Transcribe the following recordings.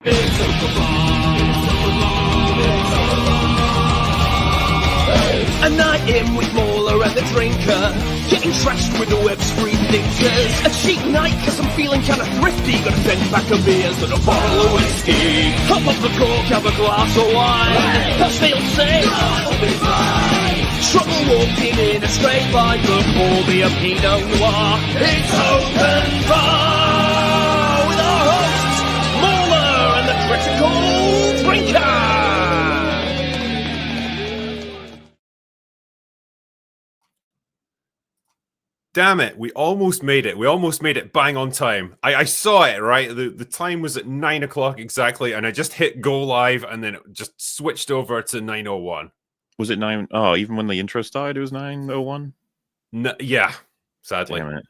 A night in with MauLer and the drinker, getting trashed with the web screen dictors. A cheap night cause I'm feeling kinda thrifty, got a 10-pack of beers and a bottle of whiskey. Hop up the cork, have a glass of wine, that's they'll say I'll be fine. Trouble walking in a straight line, but pour me a Pinot Noir. It's open bar with our hosts, MauLer and the critical drinker. Damn it, we almost made it. We almost made it bang on time. I saw it, right? The time was at 9 o'clock exactly, and I just hit go live, and then it just switched over to 9:01. Was it 9? Oh, even when the intro started, it was 9:01? No, yeah, sadly. Damn it.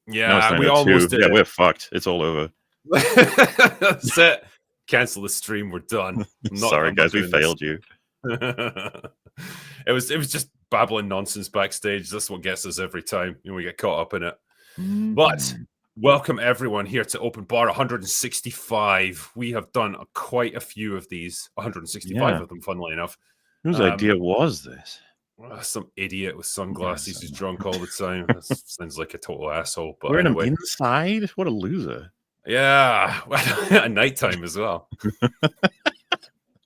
Yeah, we almost did it. We're fucked. It's all over. That's it. Cancel the stream. We're done. Sorry, guys, we failed you. It was just babbling nonsense backstage. That's what gets us every time. We get caught up in it. But welcome everyone here to Open Bar 165. We have done quite a few of these. 165 of them, funnily enough. Whose idea was this? Some idiot with sunglasses who's drunk all the time. That sounds like a total asshole. But we're anyway. inside? What a loser. Yeah, at nighttime as well.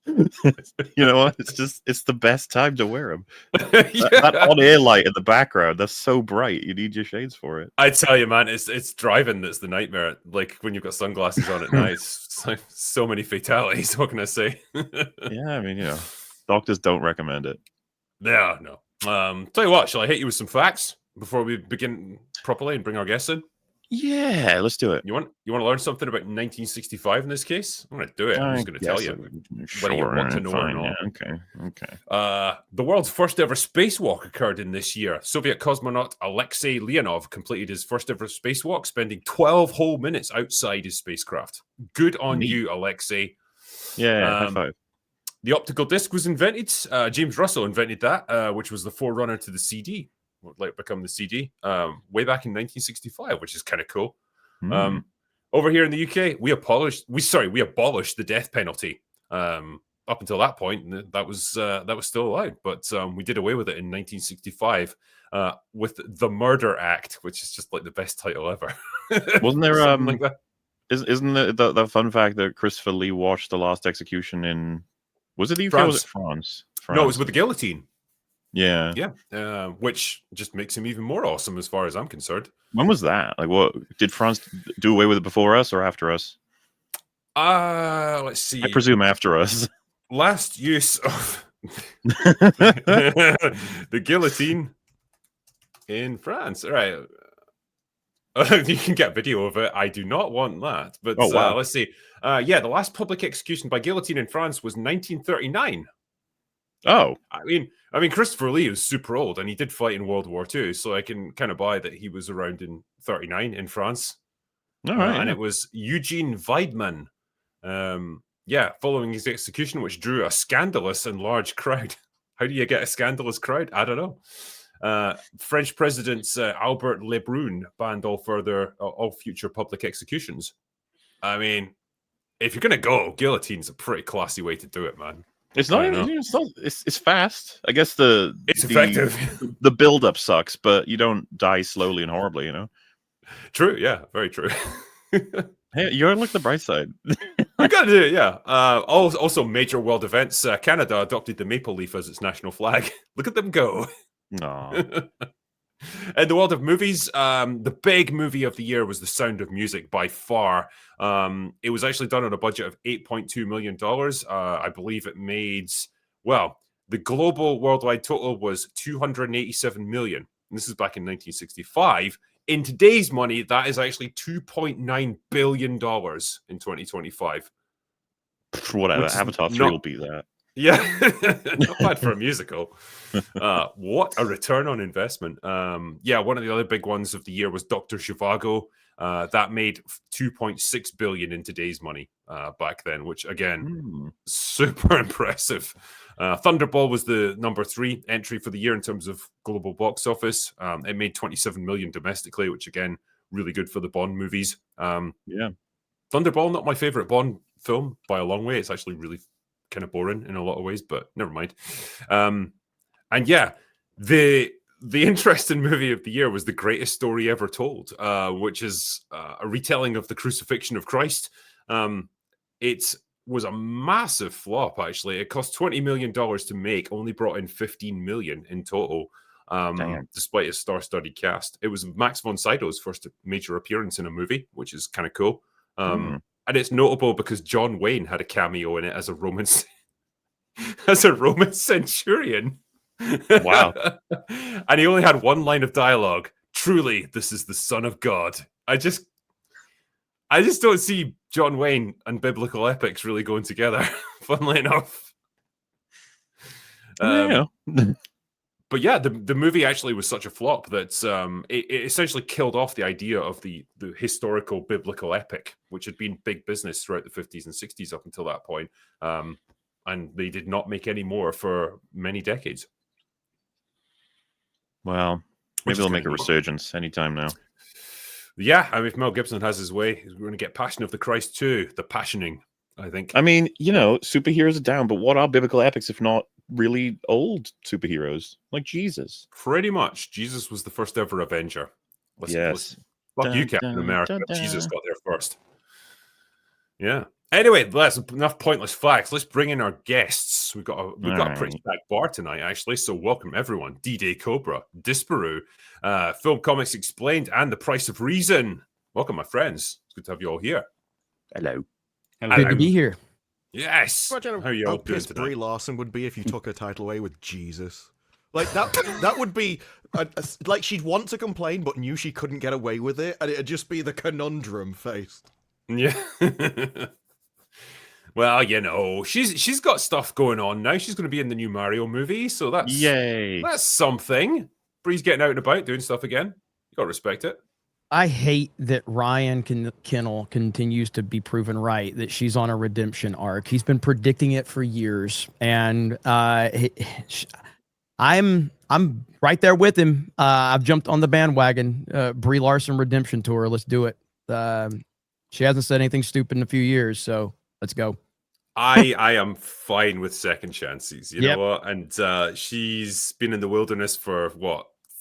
You know what? It's the best time to wear them. That on-air light in the background, that's so bright. You need your shades for it. I tell you, man, it's driving that's the nightmare. Like when you've got sunglasses on at night, it's like so many fatalities. What can I say? Yeah, I mean, doctors don't recommend it. Yeah, no. Tell you what, shall I hit you with some facts before we begin properly and bring our guests in? Yeah, let's do it. You want to learn something about 1965 in this case? I'm going to do it. I'm just going to tell you whether you want to know or not. Yeah, okay. The world's first ever spacewalk occurred in this year. Soviet cosmonaut Alexei Leonov completed his first ever spacewalk, spending 12 whole minutes outside his spacecraft. Good on you, Alexei. Yeah, high five. The optical disc was invented. James Russell invented that, which was the forerunner to the CD. Would like become the CD way back in 1965, which is kind of cool. Over here in the UK, we abolished the death penalty. Up until that point, that was still allowed, but we did away with it in 1965 with the Murder Act, which is just like the best title ever. Wasn't there like that? Isn't the fun fact that Christopher Lee watched the last execution in, was it the UK France. Or was it France? No, it was with the guillotine. Yeah. Which just makes him even more awesome as far as I'm concerned. When was that? Like, what did France do away with it before us or after us? Let's see. I presume after us. Last use of the guillotine in France. All right. You can get video of it. I do not want that. But let's see. The last public execution by guillotine in France was 1939. Oh, I mean, Christopher Lee is super old, and he did fight in World War II, so I can kind of buy that he was around in 39 in France. All right, and it was Eugene Weidmann, following his execution, which drew a scandalous and large crowd. How do you get a scandalous crowd? I don't know. French President Albert Lebrun banned all future public executions. I mean, if you're gonna go, guillotine's a pretty classy way to do it, man. It's not. It's fast. I guess it's effective. The build up sucks, but you don't die slowly and horribly. True. Yeah. Very true. Hey, you gotta look at the bright side. I gotta do it. Yeah. Also, major world events. Canada adopted the maple leaf as its national flag. Look at them go. No. In the world of movies, the big movie of the year was The Sound of Music by far. It was actually done on a budget of $8.2 million. I believe it made, the global worldwide total was $287 million. And this is back in 1965. In today's money, that is actually $2.9 billion in 2025. Whatever, Avatar 3 will beat that. Yeah, not bad for a musical. What a return on investment. One of the other big ones of the year was Dr. Zhivago. That made $2.6 billion in today's money back then, which again, super impressive. Thunderball was the number 3 entry for the year in terms of global box office. It made $27 million domestically, which again, really good for the Bond movies. Thunderball, not my favorite Bond film by a long way. It's actually really kind of boring in a lot of ways, but never mind. And yeah, the interesting movie of the year was The Greatest Story Ever Told, which is a retelling of the crucifixion of Christ. It was a massive flop, actually. It cost $20 million to make, only brought in $15 million in total, despite its star-studded cast. It was Max von Sydow's first major appearance in a movie, which is kind of cool. And it's notable because John Wayne had a cameo in it as a Roman centurion. Wow. And he only had one line of dialogue. Truly, this is the Son of God. I just don't see John Wayne and biblical epics really going together, funnily enough. But yeah, the movie actually was such a flop that it essentially killed off the idea of the historical biblical epic, which had been big business throughout the 50s and 60s up until that point. And they did not make any more for many decades. Well, maybe they'll make a resurgence anytime now. Yeah, I mean, if Mel Gibson has his way, we're going to get Passion of the Christ too. The passioning, I think. I mean, superheroes are down, but what are biblical epics if not really old superheroes like Jesus? Pretty much. Jesus was the first ever Avenger. Yes. Fuck you, Captain America. Jesus got there first. Yeah. Anyway, that's enough pointless facts. Let's bring in our guests. We've got a pretty stacked bar tonight, actually. So welcome everyone. DDayCobra, Disparu, FilmComicsExplained, and The Price of Reason. Welcome, my friends. It's good to have you all here. Hello. Good to be here. Yes. How are you all doing pissed today? Brie Larson would be if you took her title away with Jesus. Like that would be like she'd want to complain, but knew she couldn't get away with it, and it'd just be the conundrum face. Yeah. Well, she's got stuff going on now. She's going to be in the new Mario movie, so that's something. Bree's getting out and about, doing stuff again. You got to respect it. I hate that Ryan Kinnell continues to be proven right that she's on a redemption arc. He's been predicting it for years, and I'm right there with him. I've jumped on the bandwagon. Brie Larson redemption tour. Let's do it. She hasn't said anything stupid in a few years, so let's go. I am fine with second chances, you know what? And she's been in the wilderness for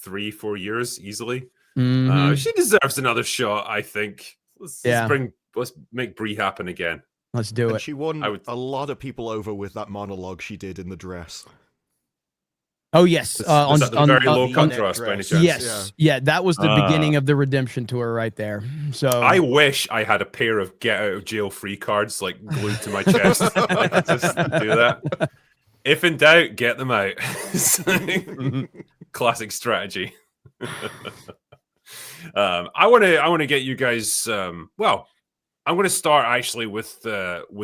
3-4 years easily. She deserves another shot, I think. Let's make Brie happen again. Let's do it. She won a lot of people over with that monologue she did in the dress. Oh yes, on very low contrast by any chance. Yes, yeah, that was the beginning of the redemption tour right there. So I wish I had a pair of get out of jail free cards like glued to my chest. I could just do that. If in doubt, get them out. Classic strategy. I want to get you guys. I'm going to start actually with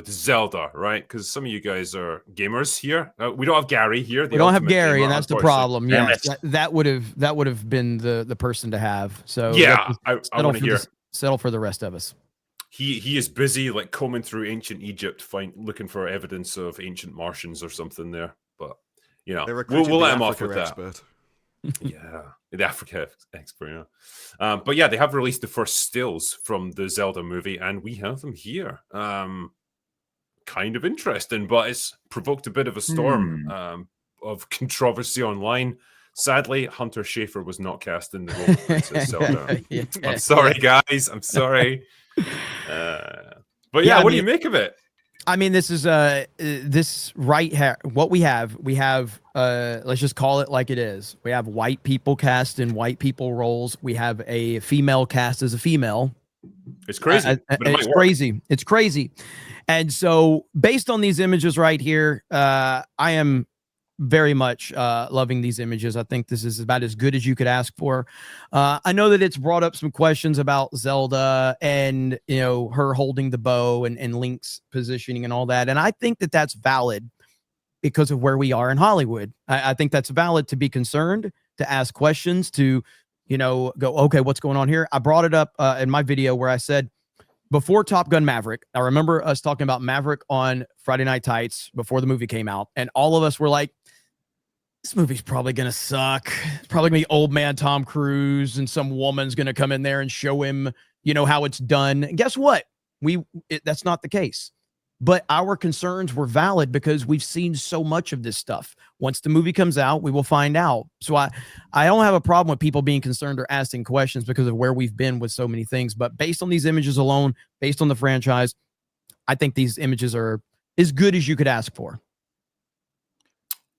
Zelda, right? Because some of you guys are gamers here. We don't have Gary here. We don't have Gary, and that's the problem. Yeah, that would have been the person to have. So yeah, I want to hear. Settle for the rest of us. He is busy like combing through ancient Egypt, looking for evidence of ancient Martians or something there. But we'll let him off with that. Yeah, the Africa expert. Yeah. But yeah, they have released the first stills from the Zelda movie, and we have them here. Kind of interesting, but it's provoked a bit of a storm of controversy online. Sadly, Hunter Schafer was not cast in the role of Princess Zelda. I'm sorry, guys. I'm sorry. But yeah, what do you make of it? I mean, this is this right here. What we have, let's just call it like it is. We have white people cast in white people roles. We have a female cast as a female. It's crazy. It's crazy. And so based on these images right here, I am very much loving these images. I think this is about as good as you could ask for. I know that it's brought up some questions about Zelda and her holding the bow and Link's positioning and all that, and I think that that's valid because of where we are in Hollywood. I think that's valid to be concerned, to ask questions, to go, okay, what's going on here? I brought it up in my video where I said before Top Gun Maverick, I remember us talking about Maverick on Friday Night Tights before the movie came out, and all of us were like, this movie's probably going to suck. It's probably going to be old man Tom Cruise and some woman's going to come in there and show him, how it's done. And guess what? That's not the case. but our concerns were valid because we've seen so much of this stuff. Once the movie comes out, we will find out. So I don't have a problem with people being concerned or asking questions because of where we've been with so many things. But based on these images alone, based on the franchise, I think these images are as good as you could ask for.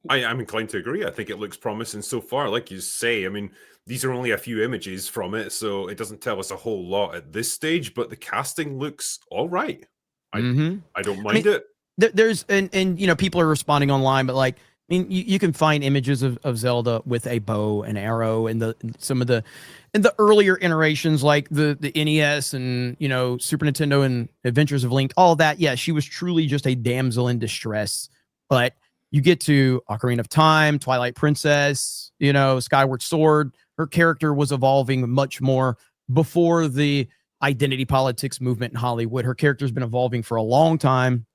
I'm inclined to agree. I think it looks promising so far. Like you say, I mean, these are only a few images from it, so it doesn't tell us a whole lot at this stage, but the casting looks all right. I don't mind it. There's and you know, people are responding online, but like, I mean, you can find images of Zelda with a bow and arrow and the earlier iterations like the NES and, you know, Super Nintendo and Adventures of Link, all that. Yeah, she was truly just a damsel in distress. But you get to Ocarina of Time, Twilight Princess, you know, Skyward Sword. Her character was evolving much more before the identity politics movement in Hollywood. Her character's been evolving for a long time.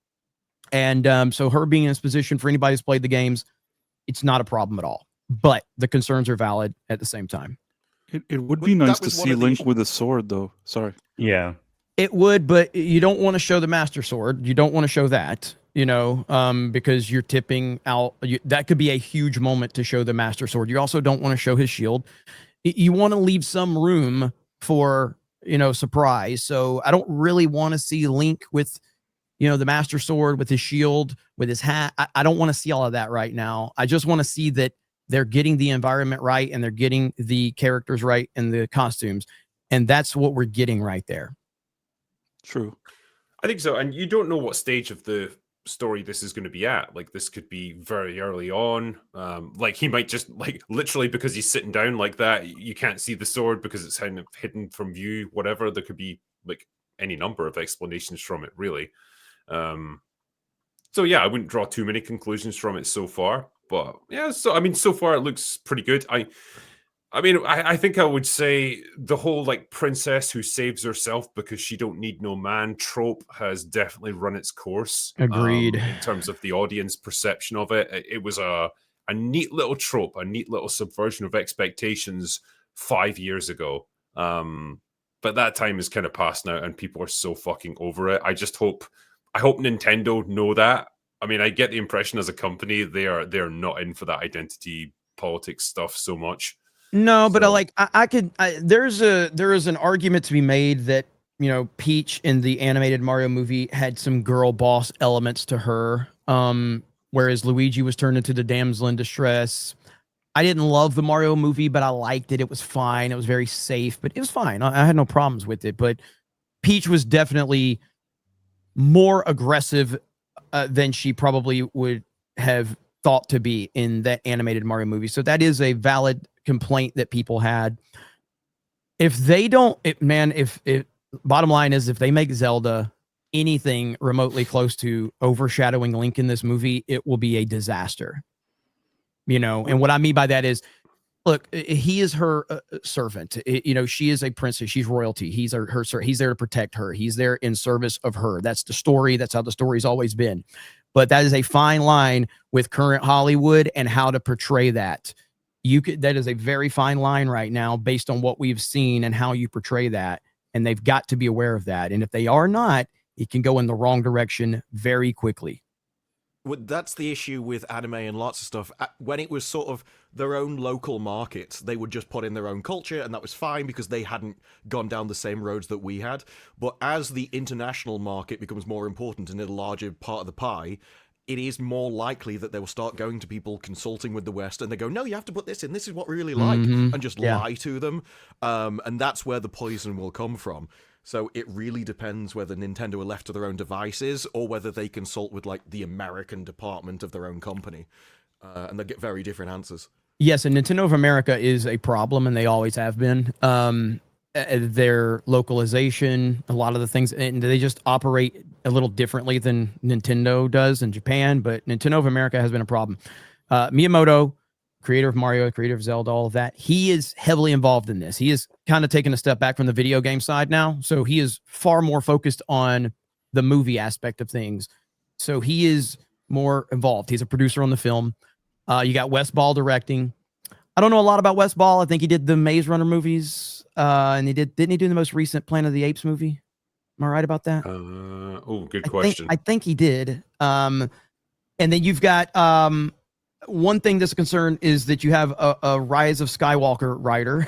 And so her being in this position, for anybody who's played the games, it's not a problem at all. But the concerns are valid at the same time. It would be nice to see Link with a sword, though. Sorry. Yeah. It would, but you don't want to show the Master Sword. You don't want to show that, you know, because you're tipping out. That could be a huge moment to show the Master Sword. You also don't want to show his shield. You want to leave some room for, you know, surprise. So I don't really want to see Link with, you know, the Master Sword, with his shield, with his hat. I don't want to see all of that right now. I just want to see that they're getting the environment right and they're getting the characters right and the costumes. And that's what we're getting right there. True. I think so. And you don't know what stage of the story this is going to be at. Like, this could be very early on. Like, he might just, like, literally because he's sitting down like that, you can't see the sword because it's kind of hidden from view, whatever. There could be, like, any number of explanations from it, really. So yeah, I wouldn't draw too many conclusions from it so far, but yeah, so I mean, so far it looks pretty good. I think I would say the whole like princess who saves herself because she don't need no man trope has definitely run its course. Agreed. In terms of the audience perception of it, it was a neat little trope, a neat little subversion of expectations 5 years ago. But that time is kind of past now, and people are so fucking over it. I hope Nintendo know that. I mean, I get the impression as a company they're not in for that identity politics stuff so much. No, but there is an argument to be made that, you know, Peach in the animated Mario movie had some girl boss elements to her, whereas Luigi was turned into the damsel in distress. I didn't love the Mario movie, but I liked it. It was fine. It was very safe, but it was fine. I had no problems with it. But Peach was definitely more aggressive than she probably would have thought to be in that animated Mario movie. So that is a valid complaint that people had. If they don't, if bottom line is, if they make Zelda anything remotely close to overshadowing Link in this movie, it will be a disaster. You know, and what I mean by that is, look, he is her servant. You know, she is a princess. She's royalty. He's her he's there to protect her. He's there in service of her. That's the story. That's how the story's always been. But that is a fine line with current Hollywood and how to portray that. That is a very fine line right now based on what we've seen and how you portray that. And they've got to be aware of that. And if they are not, it can go in the wrong direction very quickly. Well, that's the issue with anime and lots of stuff. When it was sort of their own local markets, they would just put in their own culture, and that was fine because they hadn't gone down the same roads that we had. But as the international market becomes more important and a larger part of the pie, it is more likely that they will start going to people consulting with the West, and they go, no, you have to put this in. This is what we really like, and just lie to them. And that's where the poison will come from. So it really depends whether Nintendo are left to their own devices or whether they consult with like the American department of their own company. And they'll get very different answers. Yes, and Nintendo of America is a problem, and they always have been. Their localization, a lot of the things, and they just operate a little differently than Nintendo does in Japan, but Nintendo of America has been a problem. Miyamoto, creator of Mario, creator of Zelda, all of that, he is heavily involved in this. He is kind of taken a step back from the video game side now, so he is far more focused on the movie aspect of things. So he is more involved. He's a producer on the film. You got Wes Ball directing. I don't know a lot about Wes Ball. I think he did the Maze Runner movies, and didn't he do the most recent Planet of the Apes movie? Am I right about that? Good question. I think he did. And then you've got one thing that's a concern is that you have a Rise of Skywalker writer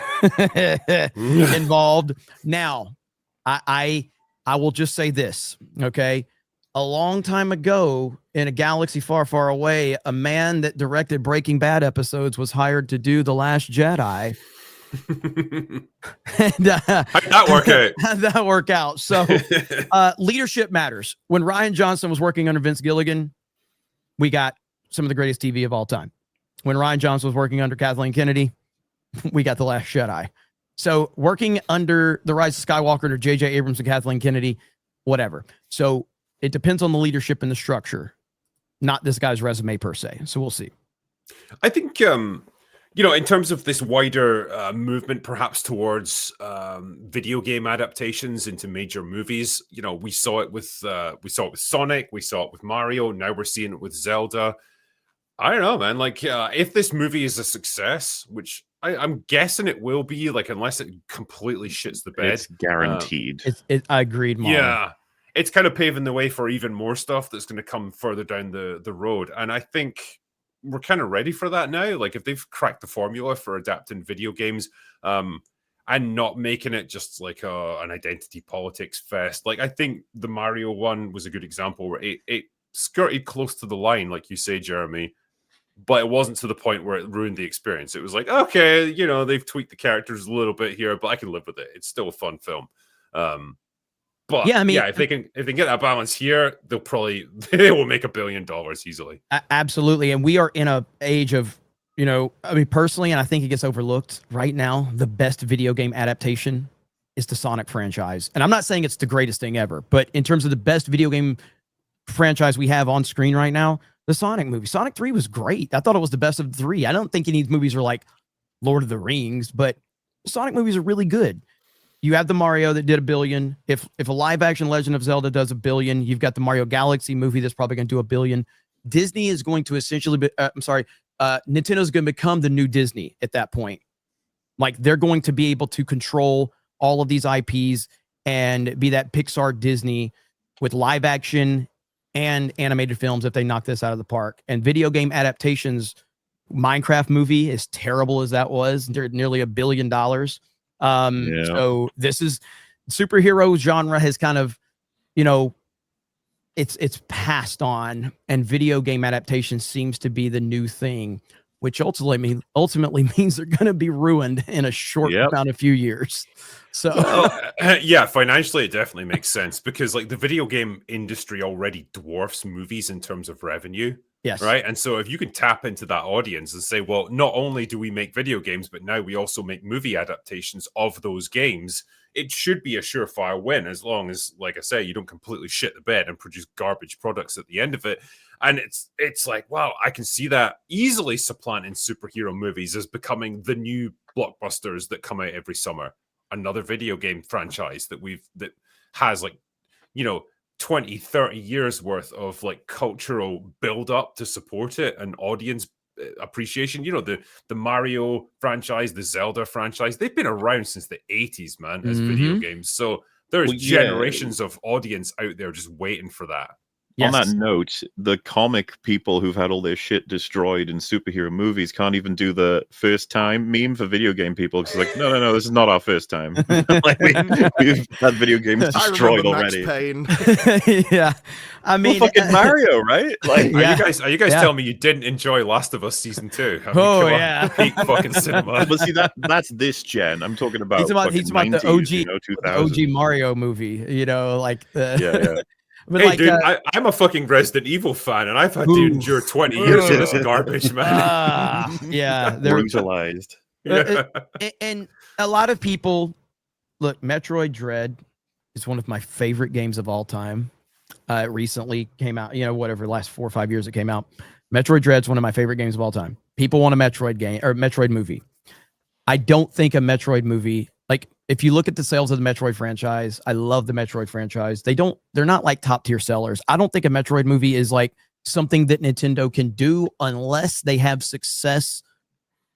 involved. Now, I will just say this, okay? A long time ago, in a galaxy far, far away, a man that directed Breaking Bad episodes was hired to do The Last Jedi. And, how'd that work out? How'd that work out? So leadership matters. When Rian Johnson was working under Vince Gilligan, we got some of the greatest TV of all time. When Rian Johnson was working under Kathleen Kennedy, we got The Last Jedi. So working under The Rise of Skywalker under J.J. Abrams and Kathleen Kennedy, whatever. So it depends on the leadership and the structure, not this guy's resume per se. So we'll see. I think, in terms of this wider movement, perhaps towards video game adaptations into major movies, we saw it with Sonic, we saw it with Mario, now we're seeing it with Zelda. I don't know, man. Like, if this movie is a success, which I'm guessing it will be, like, unless it completely shits the bed, it's guaranteed. I agreed, MauLer. Yeah. It's kind of paving the way for even more stuff that's going to come further down the road. And I think we're kind of ready for that now. Like, if they've cracked the formula for adapting video games and not making it just like an identity politics fest. Like, I think the Mario one was a good example where it skirted close to the line, like you say, Jeremy, but it wasn't to the point where it ruined the experience. It was like, okay, they've tweaked the characters a little bit here, but I can live with it. It's still a fun film. But yeah, if they can get that balance here, they will make $1 billion easily. Absolutely. And we are in a age of, personally, and I think it gets overlooked right now, the best video game adaptation is the Sonic franchise. And I'm not saying it's the greatest thing ever, but in terms of the best video game franchise we have on screen right now, the Sonic movie. Sonic 3 was great. I thought it was the best of the three. I don't think any of these movies are like Lord of the Rings, but Sonic movies are really good. You have the Mario that did $1 billion. If a live action Legend of Zelda does $1 billion, you've got the Mario Galaxy movie that's probably going to do $1 billion. Disney is going to essentially be, Nintendo's going to become the new Disney at that point. Like, they're going to be able to control all of these IPs and be that Pixar Disney with live action and animated films if they knock this out of the park. And video game adaptations, Minecraft movie, as terrible as that was, nearly $1 billion. So this is superhero genre has kind of, it's passed on, and video game adaptation seems to be the new thing, which ultimately means they're going to be ruined in a short amount of few years. So financially it definitely makes sense because like the video game industry already dwarfs movies in terms of revenue. Yes. Right. And so if you can tap into that audience and say, well, not only do we make video games, but now we also make movie adaptations of those games, it should be a surefire win as long as, like I say, you don't completely shit the bed and produce garbage products at the end of it. And it's like, wow, I can see that easily supplanting superhero movies as becoming the new blockbusters that come out every summer. Another video game franchise that has 20, 30 years worth of like cultural build up to support it and audience appreciation. The Mario franchise, the Zelda franchise, they've been around since the 80s, man, as video games. So there's generations of audience out there just waiting for that. Yes. On that note, the comic people who've had all their shit destroyed in superhero movies can't even do the first time meme for video game people. It's like, no, this is not our first time. Like we've had video games destroyed already. Yeah, I mean, fucking Mario, right? Like, are you guys telling me you didn't enjoy Last of Us season 2? Peak fucking cinema. But see, that's this gen. I'm talking about. He's about the 2000. OG Mario movie. But hey, dude, I'm a fucking Resident Evil fan, and I've had to endure 20 years of this garbage, man. They're brutalized. And a lot of people, look, Metroid Dread is one of my favorite games of all time. It recently came out, last 4 or 5 years it came out. Metroid Dread's one of my favorite games of all time. People want a Metroid game or Metroid movie. I don't think a Metroid movie, like, if you look at the sales of the Metroid franchise, I love the Metroid franchise. They're not like top tier sellers. I don't think a Metroid movie is like something that Nintendo can do unless they have success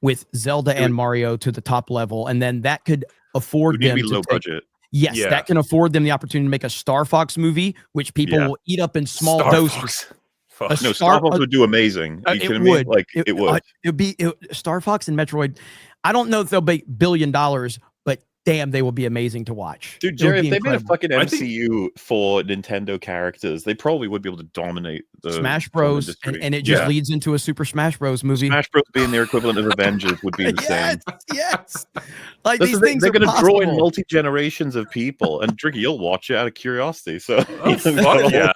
with Zelda and Mario to the top level. And then that could afford them to low budget. yes, Yeah. that can afford them the opportunity to make a Star Fox movie, which people will eat up in small Star doses. Fox. A Fuck. No, Star Fox would do amazing. You it kidding me? would. Like it would. It'd be Star Fox and Metroid. I don't know if they'll make $1 billion, but damn, they will be amazing to watch. Dude, It'll Jerry, be if they made a incredible. fucking MCU for Nintendo characters, they probably would be able to dominate the Smash film Bros, industry. and it just Yeah. leads into a Super Smash Bros movie. Smash Bros being their equivalent of Avengers would be insane. Yes. Like That's these the thing, things they're are going to draw in possible. multi generations of people, and Tricky, you'll watch it out of curiosity. So, Oh, fuck yeah.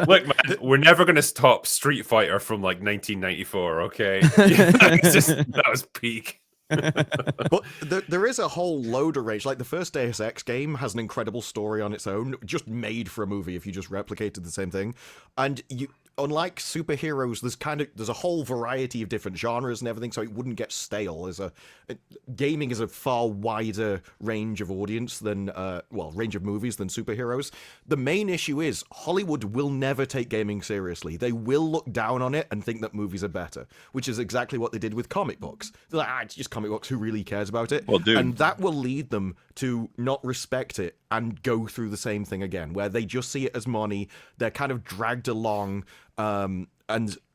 Look, man, we're never going to stop Street Fighter from like 1994, okay? That was peak. But there is a whole load of range. Like the first Deus Ex game has an incredible story on its own, just made for a movie if you just replicated the same thing. And you, unlike superheroes, there's a whole variety of different genres and everything, so it wouldn't get stale. Gaming is a far wider range of audience than range of movies than superheroes. The main issue is Hollywood will never take gaming seriously. They will look down on it and think that movies are better, which is exactly what they did with comic books. They're like, it's just comic books, who really cares about it? Well, dude. And that will lead them to not respect it and go through the same thing again, where they just see it as money. They're kind of dragged along, and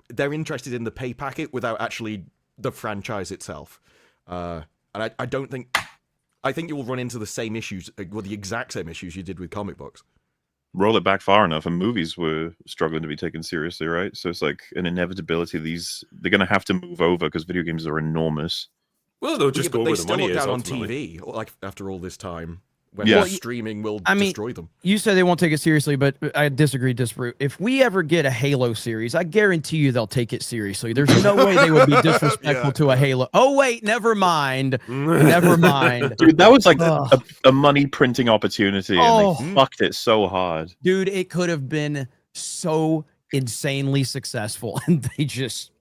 they're interested in the pay packet without actually the franchise itself. And I don't think... I think you'll run into the same issues, well, the exact same issues you did with comic books. roll it back far enough, and movies were struggling to be taken seriously, right? So it's like an inevitability. They're going to have to move over because video games are enormous. Well, they'll just But go they where the still money look is down on ultimately. TV, like after all this time, when Yeah. streaming will I mean, destroy them. You said they won't take it seriously, but I disagree, Disparu. If we ever get a Halo series, I guarantee you they'll take it seriously. There's no way they would be disrespectful to a Halo. Oh, wait, never mind. Never mind. Dude, that was like Ugh. a money printing opportunity, and Oh. they fucked it so hard. Dude, it could have been so insanely successful, and they just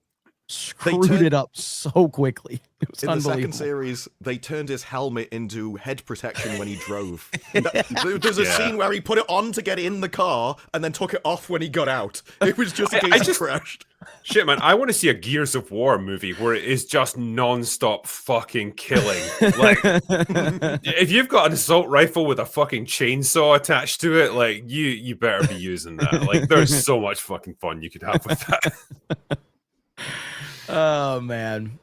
screwed turned- it up so quickly. It was In the unbelievable. second series, they turned his helmet into head protection when he drove. There's a Yeah. scene where he put it on to get in the car and then took it off when he got out. It was just in I case he just- crashed. Shit, man, I want to see a Gears of War movie where it is just non-stop fucking killing. Like, if you've got an assault rifle with a fucking chainsaw attached to it, like, you better be using that. Like, there's so much fucking fun you could have with that. Oh, man.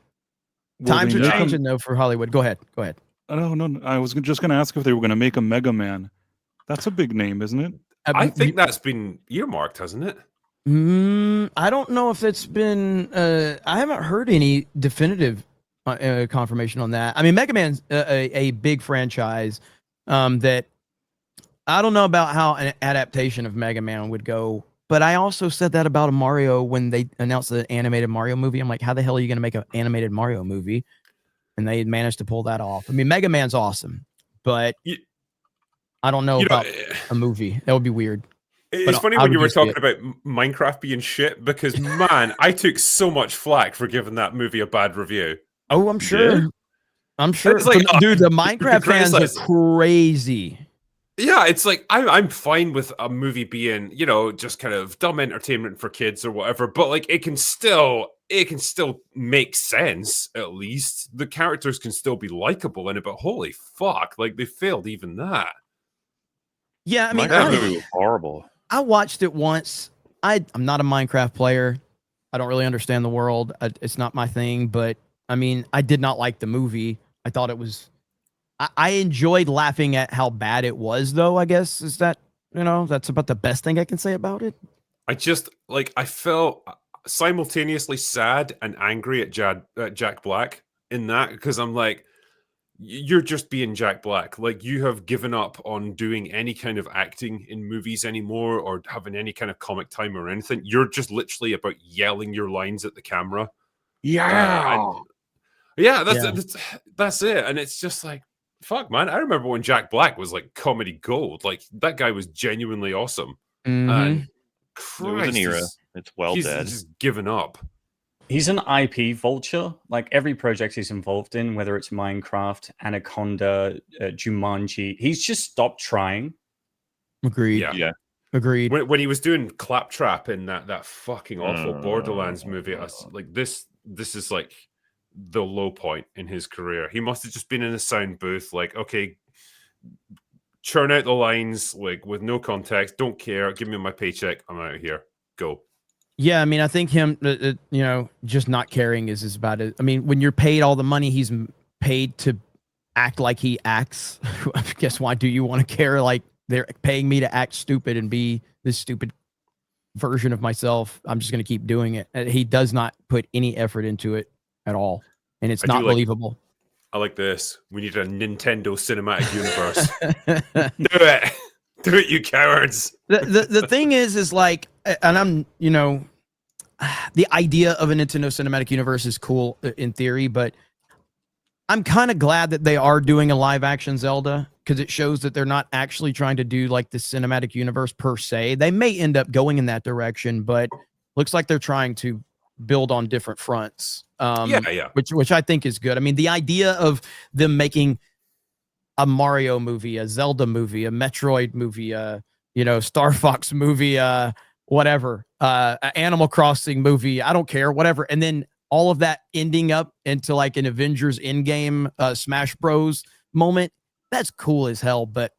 Well, Times they are make 'em- changing, though, for Hollywood. Go ahead. Go ahead. No. I was just going to ask if they were going to make a Mega Man. That's a big name, isn't it? I think that's been earmarked, hasn't it? I don't know if it's been. I haven't heard any definitive confirmation on that. I mean, Mega Man's a big franchise that I don't know about how an adaptation of Mega Man would go. But I also said that about a Mario when they announced the animated Mario movie. I'm like, how the hell are you going to make an animated Mario movie? And they managed to pull that off. I mean, Mega Man's awesome, but I don't know about a movie. That would be weird. It's But funny I when would you were just see talking about Minecraft being shit because, man, I took so much flack for giving that movie a bad review. Oh, I'm sure. Yeah. I'm sure. It's like, Dude, the Minecraft fans are criticize- crazy. Yeah, it's like I'm fine with a movie being, you know, just kind of dumb entertainment for kids or whatever, but like it can still make sense. At least the characters can still be likable in it. But holy fuck, like they failed even that. Yeah, I mean, Minecraft movie was horrible. I watched it once. I'm not a Minecraft player. I don't really understand the world. It's not my thing. But I mean, I did not like the movie. I thought it was. I enjoyed laughing at how bad it was, though. I guess is that that's about the best thing I can say about it. I just I felt simultaneously sad and angry at Jack Black in that because I'm like, you're just being Jack Black. Like you have given up on doing any kind of acting in movies anymore or having any kind of comic time or anything. You're just literally about yelling your lines at the camera. Yeah. That's it. And it's just like, fuck, man. I remember when Jack Black was like comedy gold. Like that guy was genuinely awesome. And Christ, It was an era. It's well he's dead. just given up. He's an IP vulture. Like every project he's involved in, whether it's Minecraft, Anaconda, Jumanji, he's just stopped trying. Agreed. Yeah. Agreed. When he was doing Claptrap in that fucking awful Borderlands movie, I was like, this is like the low point in his career. He must have just been in a sound booth, like, okay, churn out the lines like with no context. Don't care. Give me my paycheck. I'm out of here. Go. Yeah, I mean, I think him, just not caring is about it. I mean, when you're paid all the money he's paid to act like he acts, I guess why do you want to care? Like, they're paying me to act stupid and be this stupid version of myself. I'm just going to keep doing it. And he does not put any effort into it at all, and it's not believable. I like this. We need a Nintendo cinematic universe. Do it. Do it, you cowards. The thing is like, and I'm, the idea of a Nintendo cinematic universe is cool in theory, but I'm kind of glad that they are doing a live action Zelda, because it shows that they're not actually trying to do like the cinematic universe per se. They may end up going in that direction, but looks like they're trying to build on different fronts. Which I think is good. I mean, the idea of them making a Mario movie, a Zelda movie, a Metroid movie, Star Fox movie, whatever, Animal Crossing movie, I don't care, whatever. And then all of that ending up into like an Avengers Endgame Smash Bros moment. That's cool as hell. But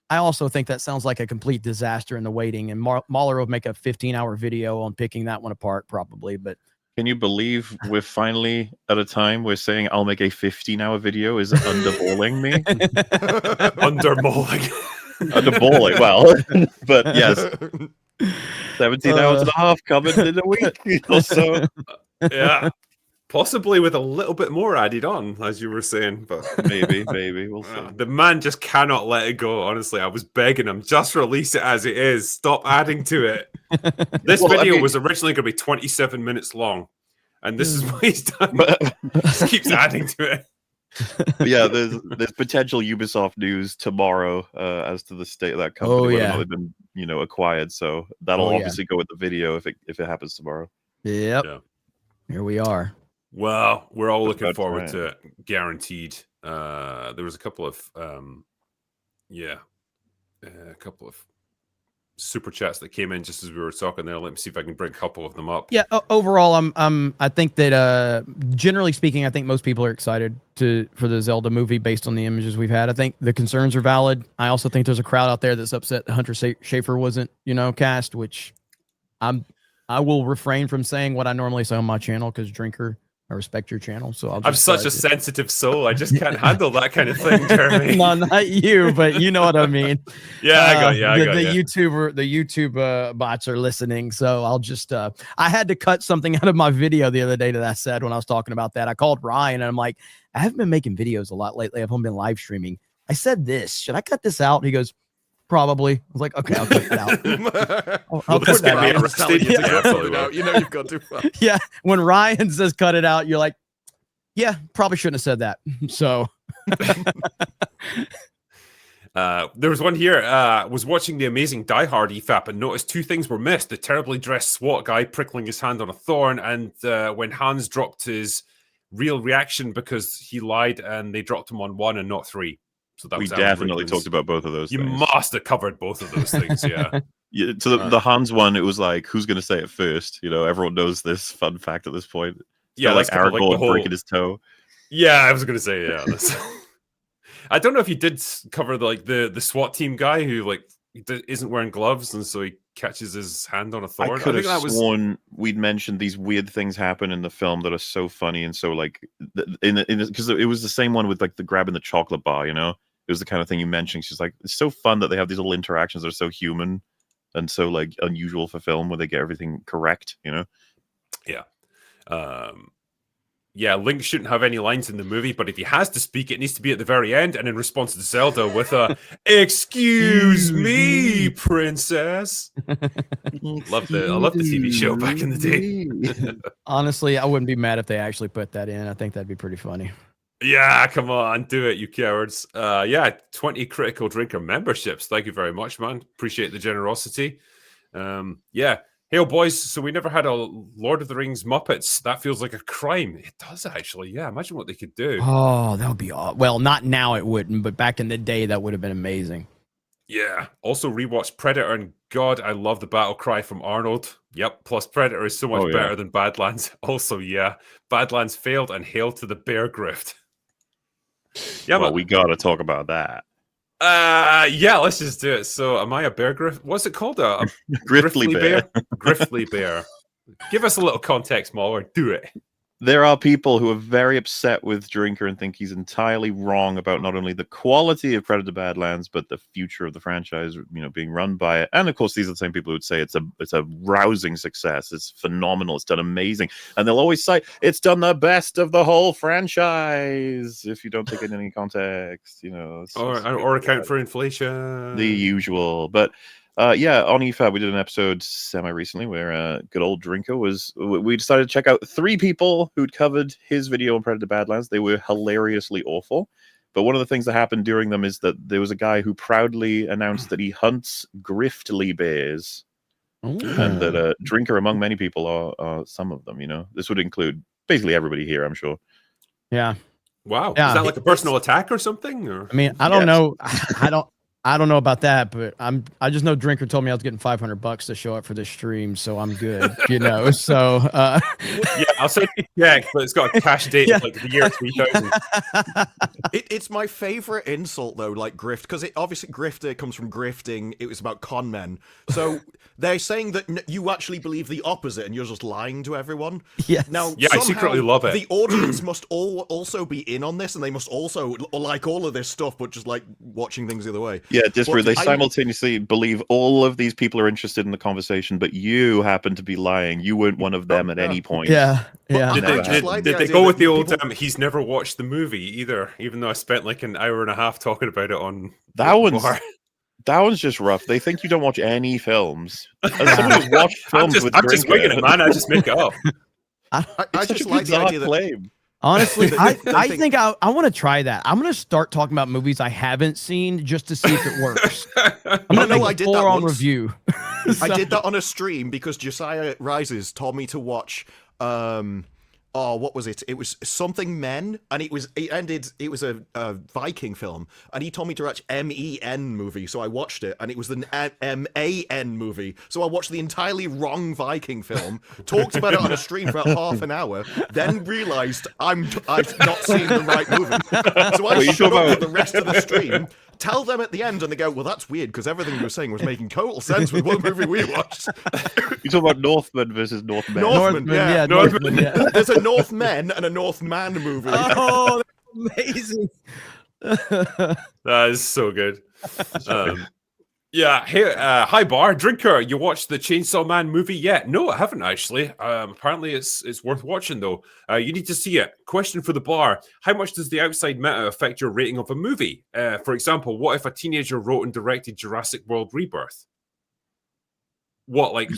I also think that sounds like a complete disaster in the waiting. And MauLer will make a 15-hour video on picking that one apart probably. But can you believe we're finally at a time where saying I'll make a 15-hour video is underballing me? Underballing. Underballing, well, but yes. 17 hours and a half coming in a week or so. Yeah. Possibly with a little bit more added on, as you were saying, but maybe we'll see. The man just cannot let it go. Honestly, I was begging him, just release it as it is. Stop adding to it. This video was originally going to be 27 minutes long, and this is what he's done. Just keeps adding to it. But yeah, there's potential Ubisoft news tomorrow as to the state of that company, whether or not they've been acquired. So that'll obviously go with the video if it happens tomorrow. Yep. Yeah. Here we are. Well, we're all looking forward to it, guaranteed. There was a couple of super chats that came in just as we were talking there. Let me see if I can bring a couple of them up. Yeah, overall, I think that generally speaking, I think most people are excited for the Zelda movie based on the images we've had. I think the concerns are valid. I also think there's a crowd out there that's upset that Hunter Schafer wasn't, cast, which I will refrain from saying what I normally say on my channel because Drinker, I respect your channel, so I'm such a sensitive soul. I just can't handle that kind of thing, Jeremy. No, not you, but you know what I mean. Yeah, I got you. The YouTube bots are listening, so I'll just I had to cut something out of my video the other day that I said when I was talking about that. I called Ryan and I'm like, I haven't been making videos a lot lately. I haven't been live streaming. I said this. Should I cut this out? He goes, probably. I was like, okay, I'll cut it out. I'll cut that out. You've got to. Yeah, when Ryan says cut it out, you're like, yeah, probably shouldn't have said that. So there was one here. Was watching the amazing Die Hard EFAP and noticed two things were missed: the terribly dressed SWAT guy prickling his hand on a thorn, and when Hans dropped his real reaction because he lied and they dropped him on 1 and not 3. So that we definitely talked about both of those. You things. Must have covered both of those things, yeah. Yeah. So the Hans one, it was like, who's going to say it first? Everyone knows this fun fact at this point. Yeah, like Aragorn breaking his toe. Yeah, I was going to say, yeah. I don't know if you did cover the SWAT team guy who isn't wearing gloves, and so he catches his hand on a thorn. I could have sworn we'd mentioned these weird things happen in the film that are so funny and so because it was the same one with the grabbing the chocolate bar. It was the kind of thing you mentioned. She's like, it's so fun that they have these little interactions that are so human and so unusual for film where they get everything correct, Yeah. Yeah, Link shouldn't have any lines in the movie, but if he has to speak, it needs to be at the very end and in response to Zelda with a "Excuse me, princess." I love the TV show back in the day. Honestly, I wouldn't be mad if they actually put that in. I think that'd be pretty funny. Yeah, come on, do it, you cowards. 20 Critical Drinker memberships. Thank you very much, man. Appreciate the generosity. Yeah. Hey, boys, so we never had a Lord of the Rings Muppets. That feels like a crime. It does, actually. Yeah, imagine what they could do. Oh, that would be awesome. Well, not now it wouldn't, but back in the day, that would have been amazing. Yeah. Also rewatched Predator, and God, I love the battle cry from Arnold. Yep. Plus, Predator is so much better than Badlands. Also, yeah, Badlands failed and hail to the bear grift. Yeah, well, we got to talk about that. Yeah, let's just do it. So, am I a bear griff? What's it called? A Griffly bear. Griffly bear. Give us a little context, MauLer. Do it. There are people who are very upset with Drinker and think he's entirely wrong about not only the quality of Predator Badlands, but the future of the franchise, being run by it. And of course, these are the same people who'd say it's a rousing success. It's phenomenal. It's done amazing. And they'll always say it's done the best of the whole franchise. If you don't take it in any context, or account for inflation. The usual. But on EFAB, we did an episode semi-recently where good old Drinker we decided to check out 3 people who'd covered his video on Predator Badlands. They were hilariously awful. But one of the things that happened during them is that there was a guy who proudly announced that he hunts griftly bears. Ooh. And that Drinker, among many people, are some of them, This would include basically everybody here, I'm sure. Yeah. Wow. Yeah. Is that like a personal attack or something? Or? I mean, I don't know. I don't know about that, but I just know Drinker told me I was getting $500 to show up for this stream, so I'm good, So yeah, I'll say yeah, but it's got a cash date of like the year 3000. It's my favorite insult though, like grift, because obviously grifter comes from grifting. It was about con men, so they're saying that you actually believe the opposite, and you're just lying to everyone. Yeah. Now, I secretly love it. The audience must also be in on this, and they must also like all of this stuff, but just like watching things the other way. Yeah, Disparu, they simultaneously believe all of these people are interested in the conversation, but you happen to be lying. You weren't one of them at any point. Yeah. Did they go with the old he's never watched the movie either, even though I spent like an hour and a half talking about it on that one's just rough. They think you don't watch any films. As someone who's watched films I'm just winging it, man. I just make it up. I just like the idea that honestly, I think I want to try that. I'm going to start talking about movies I haven't seen just to see if it works. I'm going to make a full-on review. I did that on a stream because Josiah Rises told me to watch what was it? It was something Men, and it was a Viking film, and he told me to watch MEN movie, so I watched it, and it was the MAN movie, so I watched the entirely wrong Viking film, talked about it on a stream for about half an hour, then realized I've not seen the right movie, so I shut up for the rest of the stream. Tell them at the end, and they go, well, that's weird, because everything you were saying was making total sense with what movie we watched. You talk about Northman versus Northman. Northman, yeah. There's a Northmen and a Northman movie. Oh, that's amazing. That is so good. Hey, hi Bar Drinker. You watched the Chainsaw Man movie yet? No, I haven't actually. Apparently, it's worth watching though. You need to see it. Question for the Bar: how much does the outside meta affect your rating of a movie? For example, what if a teenager wrote and directed Jurassic World Rebirth? What like?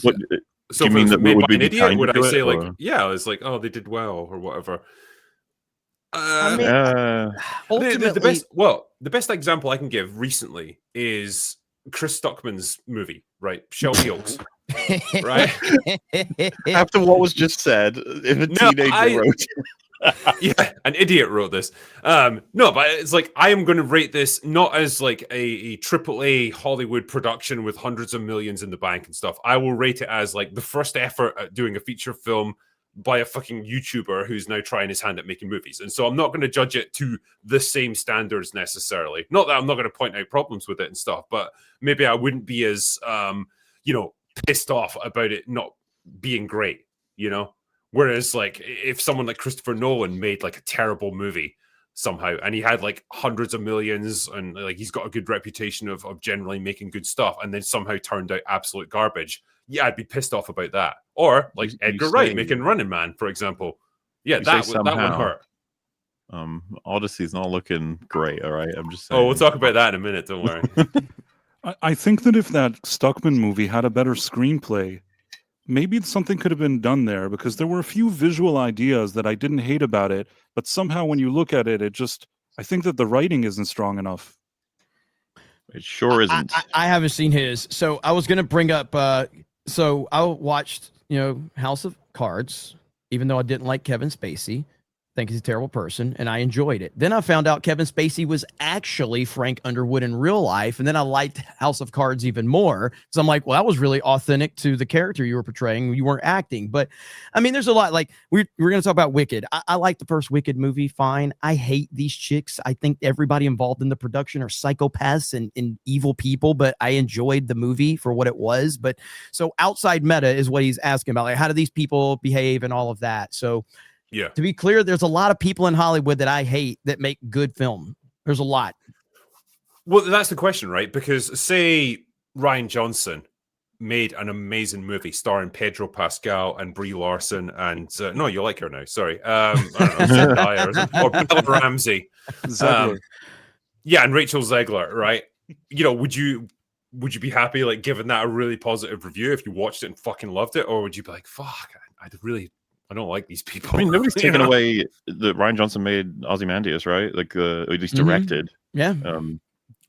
So do you mean that made would by be an idiot? Would I say or? like, yeah, it's like, oh, they did well or whatever. Ultimately, the best example I can give recently is Chris Stuckman's movie, right? Shelby Oaks, right? After what was just said, if a teenager wrote yeah, an idiot wrote this. No, but it's like I am going to rate this not as like a AAA Hollywood production with hundreds of millions in the bank and stuff. I will rate it as like the first effort at doing a feature film by a fucking YouTuber who's now trying his hand at making movies. And so I'm not going to judge it to the same standards necessarily. Not that I'm not going to point out problems with it and stuff, but maybe I wouldn't be as, pissed off about it not being great, Whereas like if someone like Christopher Nolan made like a terrible movie somehow, and he had like hundreds of millions and like he's got a good reputation of generally making good stuff, and then somehow turned out absolute garbage, yeah, I'd be pissed off about that. Or like Edgar Wright making Running Man, for example. Yeah, that would hurt. Odyssey's not looking great, all right? I'm just saying. Oh, we'll talk about that in a minute, don't worry. I think that if that Stuckman movie had a better screenplay, maybe something could have been done there, because there were a few visual ideas that I didn't hate about it, but somehow when you look at it, I think that the writing isn't strong enough. It sure isn't. I haven't seen his. So I was going to bring up, so I watched, House of Cards, even though I didn't like Kevin Spacey. think he's a terrible person, and I enjoyed it. Then I found out Kevin Spacey was actually Frank Underwood in real life, and then I liked House of Cards even more. So I'm like, well, that was really authentic to the character you were portraying. You weren't acting. But I mean, there's a lot. Like we're going to talk about Wicked. I like the first Wicked movie, fine. I hate these chicks. I think everybody involved in the production are psychopaths and evil people, but I enjoyed the movie for what it was. But so outside meta is what he's asking about. Like, how do these people behave and all of that? So Yeah. to be clear, there's a lot of people in Hollywood that I hate that make good film. There's a lot. Well, that's the question, right? Because say Ryan Johnson made an amazing movie starring Pedro Pascal and Brie Larson and no, you like her now. Sorry, I don't know, Zendaya or Bella Ramsey. Yeah, and Rachel Zegler, right? You know, would you be happy like giving that a really positive review if you watched it and fucking loved it, or would you be like, fuck, I don't like these people. I mean, nobody's You taken know? away that Ryan Johnson made Ozymandias, right? Like, or at least directed. Yeah.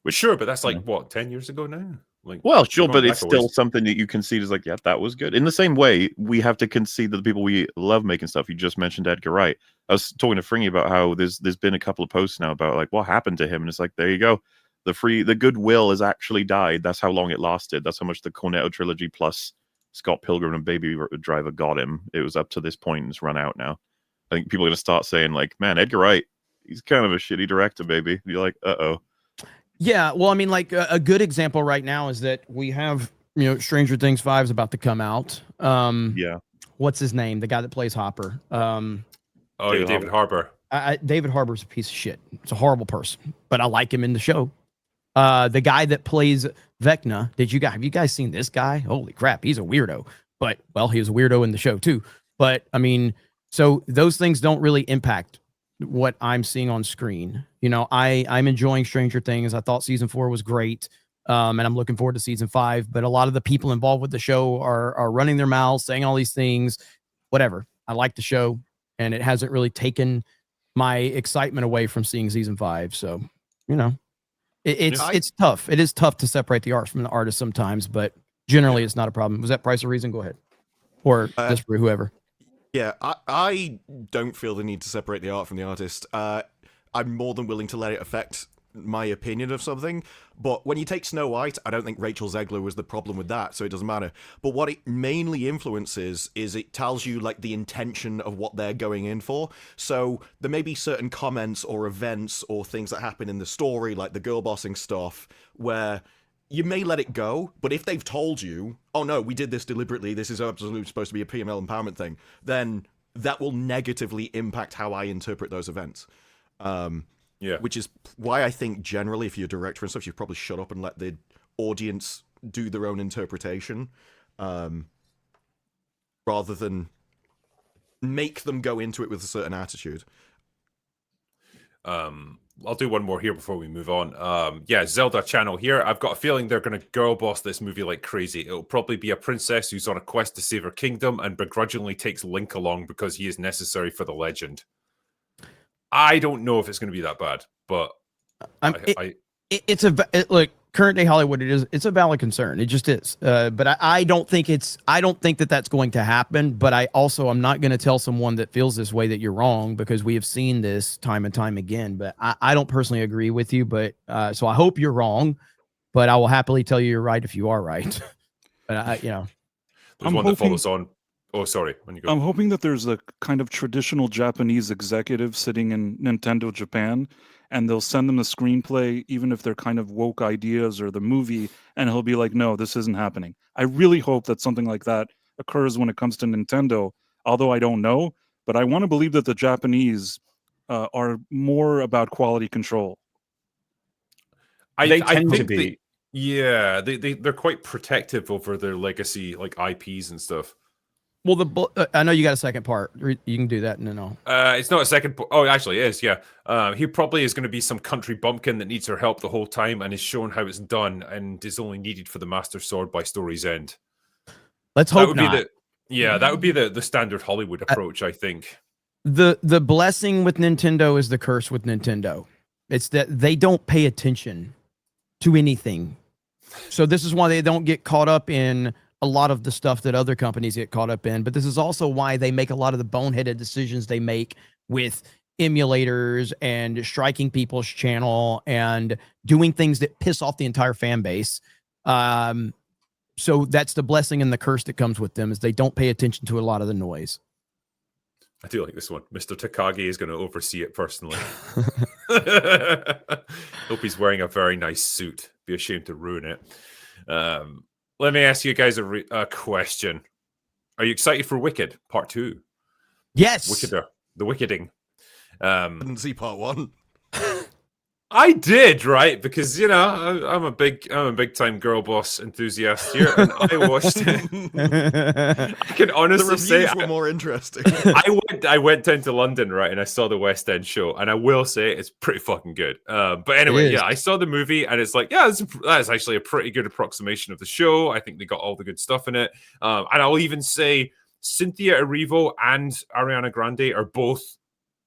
Which, Sure, but that's like what 10 years ago now. Like, well, sure, going but back it's a still ways. something that you concede is like, yeah, that was good. In the same way, we have to concede that the people we love making stuff. You just mentioned Edgar Wright. I was talking to Fringy about how there's been a couple of posts now about like what happened to him, and it's like, there you go. The goodwill has actually died. That's how long it lasted. That's how much the Cornetto trilogy plus Scott Pilgrim and Baby Driver got him. It was up to this point and it's run out now. I think people are going to start saying like, man, Edgar Wright, he's kind of a shitty director, baby. And you're like, uh-oh. Yeah. Well, I mean, like a good example right now is that we have, Stranger Things 5 is about to come out. Yeah. What's his name? The guy that plays Hopper. David Harbour. David Harbour's a piece of shit. It's a horrible person, but I like him in the show. The guy that plays Vecna, have you guys seen this guy? Holy crap, he's a weirdo. But well, he was a weirdo in the show too. But I mean, so those things don't really impact what I'm seeing on screen. I'm enjoying Stranger Things. I thought season 4 was great. And I'm looking forward to season 5. But a lot of the people involved with the show are running their mouths, saying all these things. Whatever. I like the show, and it hasn't really taken my excitement away from seeing season 5. So, it's tough. It is tough to separate the art from the artist sometimes, but generally it's not a problem. Was that Price of Reason? Go ahead. Or Disparu, whoever. Yeah, I don't feel the need to separate the art from the artist. I'm more than willing to let it affect my opinion of something. But when you take Snow White, I don't think Rachel Zegler was the problem with that, so it doesn't matter. But what it mainly influences is it tells you like the intention of what they're going in for. So there may be certain comments or events or things that happen in the story, like the girl bossing stuff, where you may let it go, but if they've told you, oh no, we did this deliberately, this is absolutely supposed to be a female empowerment thing, then that will negatively impact how I interpret those events. Yeah. Which is why I think generally, if you're a director and stuff, you probably shut up and let the audience do their own interpretation, rather than make them go into it with a certain attitude. I'll do one more here before we move on. Zelda channel here. I've got a feeling they're going to girl boss this movie like crazy. It'll probably be a princess who's on a quest to save her kingdom and begrudgingly takes Link along because he is necessary for the legend. I don't know if it's going to be that bad, but look, current day Hollywood, it's a valid concern. It just is. But I don't think that that's going to happen. But I'm not going to tell someone that feels this way that you're wrong, because we have seen this time and time again. But I don't personally agree with you. But so I hope you're wrong, but I will happily tell you you're right if you are right. But there's one that follows on. Oh, sorry. When you go. I'm hoping that there's a kind of traditional Japanese executive sitting in Nintendo Japan, and they'll send them the screenplay, even if they're kind of woke ideas, or the movie, and he'll be like, no, this isn't happening. I really hope that something like that occurs when it comes to Nintendo, although I don't know, but I want to believe that the Japanese are more about quality control. They tend to be. They're quite protective over their legacy, like IPs and stuff. Well, I know you got a second part. You can do that. No. It's not a second. Oh, actually, it is. Yeah. He probably is going to be some country bumpkin that needs her help the whole time and is shown how it's done and is only needed for the Master Sword by story's end. Let's hope not. That would be the standard Hollywood approach, I think. The blessing with Nintendo is the curse with Nintendo. It's that they don't pay attention to anything. So this is why they don't get caught up in a lot of the stuff that other companies get caught up in. But this is also why they make a lot of the boneheaded decisions they make with emulators and striking people's channel and doing things that piss off the entire fan base. So that's the blessing and the curse that comes with them, is they don't pay attention to a lot of the noise. I do like this one. Mr. Takagi is going to oversee it personally. Hope he's wearing a very nice suit. Be ashamed to ruin it. Let me ask you guys a question. Are you excited for Wicked Part 2? Yes. Wickeder. The Wickeding. Didn't see part 1. I did, right? Because I'm a big time girl boss enthusiast here, and I watched it. I can honestly say were more interesting. I went down to London, right, and I saw the West End show, and I will say it's pretty fucking good. But anyway, yeah, I saw the movie, and it's like, yeah, that's actually a pretty good approximation of the show. I think they got all the good stuff in it, and I'll even say Cynthia Erivo and Ariana Grande are both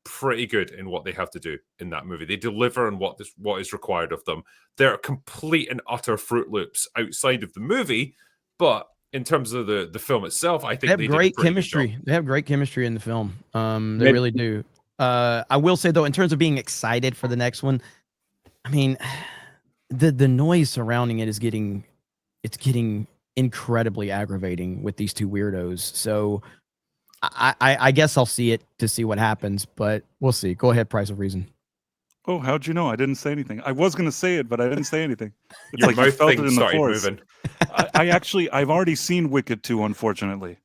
pretty good in what they have to do in that movie. They deliver on what is required of them. They're complete and utter Fruit Loops outside of the movie, but in terms of the film itself, I think they have great chemistry. They have great chemistry in the film. They really do. I will say though, in terms of being excited for the next one, I mean, the noise surrounding it is getting incredibly aggravating with these two weirdos. So I guess I'll see it to see what happens, but we'll see. Go ahead, Price of Reason. Oh, how'd you know? I didn't say anything. I was going to say it, but I didn't say anything. It's Your like mouth I felt it thing in the started force. moving. I've already seen Wicked 2, unfortunately.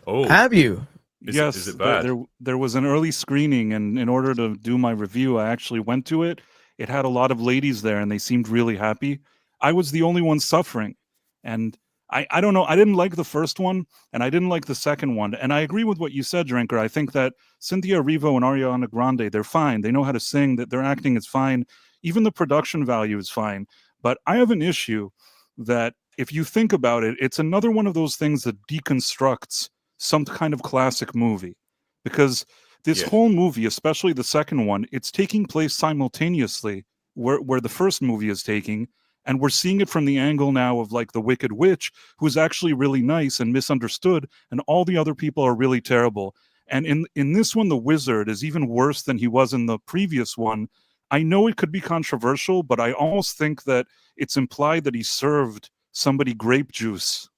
Oh, Have you? Yes. Is it bad? There was an early screening, and in order to do my review, I actually went to it. It had a lot of ladies there, and they seemed really happy. I was the only one suffering, and I don't know. I didn't like the first one, and I didn't like the second one. And I agree with what you said, Drinker. I think that Cynthia Erivo and Ariana Grande, they're fine. They know how to sing, that their acting is fine. Even the production value is fine. But I have an issue that if you think about it, it's another one of those things that deconstructs some kind of classic movie. Because this whole movie, especially the second one, it's taking place simultaneously where the first movie is taking. And we're seeing it from the angle now of like the Wicked Witch, who's actually really nice and misunderstood, and all the other people are really terrible. And in this one, the wizard is even worse than he was in the previous one. I know it could be controversial, but I almost think that it's implied that he served somebody grape juice,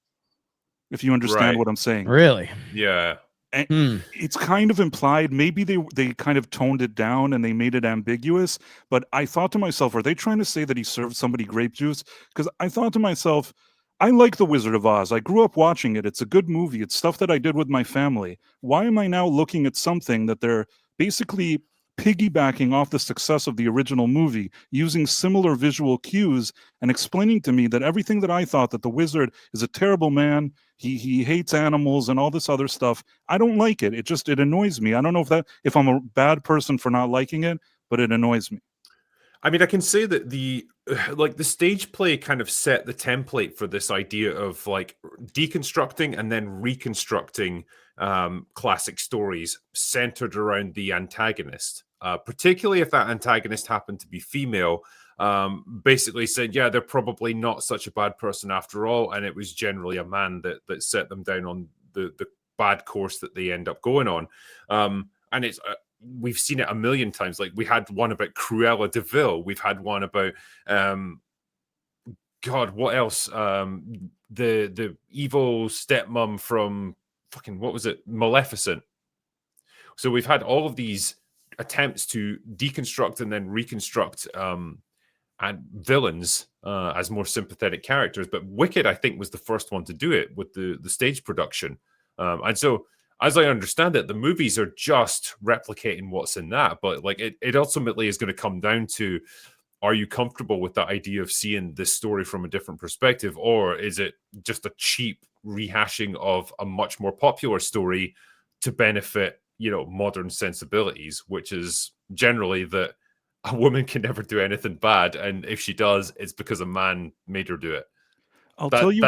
if you understand what I'm saying. Really? Yeah. And it's kind of implied. Maybe they kind of toned it down and they made it ambiguous. But I thought to myself, are they trying to say that he served somebody grape juice? Because I thought to myself, I like The Wizard of Oz. I grew up watching it. It's a good movie. It's stuff that I did with my family. Why am I now looking at something that they're basically piggybacking off the success of the original movie, using similar visual cues and explaining to me that everything that I thought, that the wizard is a terrible man, he hates animals and all this other stuff, I don't like it. It annoys me. I don't know if I'm a bad person for not liking it, but it annoys me. I mean, I can say that the stage play kind of set the template for this idea of like deconstructing and then reconstructing classic stories centered around the antagonist, particularly if that antagonist happened to be female. Basically said, yeah, they're probably not such a bad person after all, and it was generally a man that set them down on the bad course that they end up going on. And it's we've seen it a million times. Like we had one about Cruella de Vil. We've had one about God, what else? The evil stepmom from fucking, what was it? Maleficent. So we've had all of these attempts to deconstruct and then reconstruct and villains as more sympathetic characters. But Wicked, I think, was the first one to do it with the stage production. And so, as I understand it, the movies are just replicating what's in that. But like it ultimately is going to come down to, are you comfortable with that idea of seeing this story from a different perspective? Or is it just a cheap rehashing of a much more popular story to benefit, modern sensibilities, which is generally that a woman can never do anything bad. And if she does, it's because a man made her do it. I'll tell you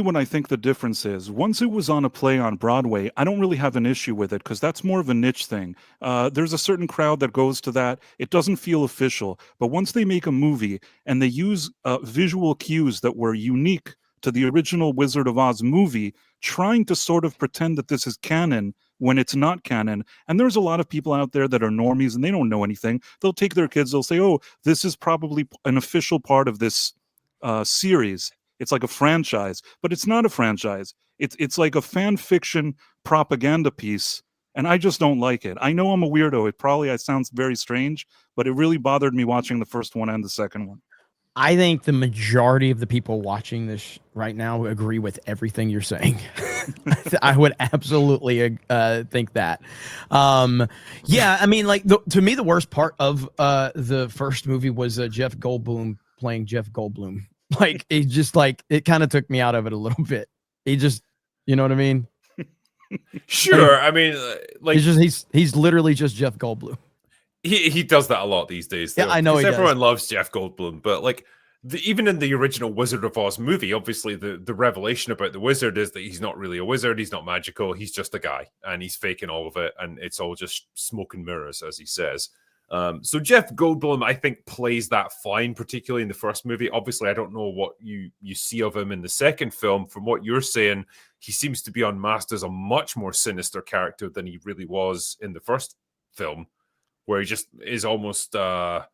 what I think the difference is. Once it was on a play on Broadway, I don't really have an issue with it because that's more of a niche thing. There's a certain crowd that goes to that. It doesn't feel official. But once they make a movie and they use visual cues that were unique to the original Wizard of Oz movie, trying to sort of pretend that this is canon when it's not canon. And there's a lot of people out there that are normies and they don't know anything. They'll take their kids, they'll say, oh, this is probably an official part of this series. It's like a franchise, but it's not a franchise. It's like a fan fiction propaganda piece, and I just don't like it. I know I'm a weirdo. It sounds very strange, but it really bothered me watching the first one and the second one. I think the majority of the people watching this right now agree with everything you're saying. I would absolutely think that. Yeah, I mean, like to me, the worst part of the first movie was Jeff Goldblum playing Jeff Goldblum. Like it just it kind of took me out of it a little bit. He just, you know what I mean? Sure. I mean, like he's literally just Jeff Goldblum. He does that a lot these days. Yeah, I know. Everyone loves Jeff Goldblum, but like even in the original Wizard of Oz movie, obviously the revelation about the wizard is that he's not really a wizard. He's not magical. He's just a guy, and he's faking all of it, and it's all just smoke and mirrors, as he says. So Jeff Goldblum, I think, plays that fine, particularly in the first movie. Obviously, I don't know what you see of him in the second film. From what you're saying, he seems to be unmasked as a much more sinister character than he really was in the first film, where he just is almost a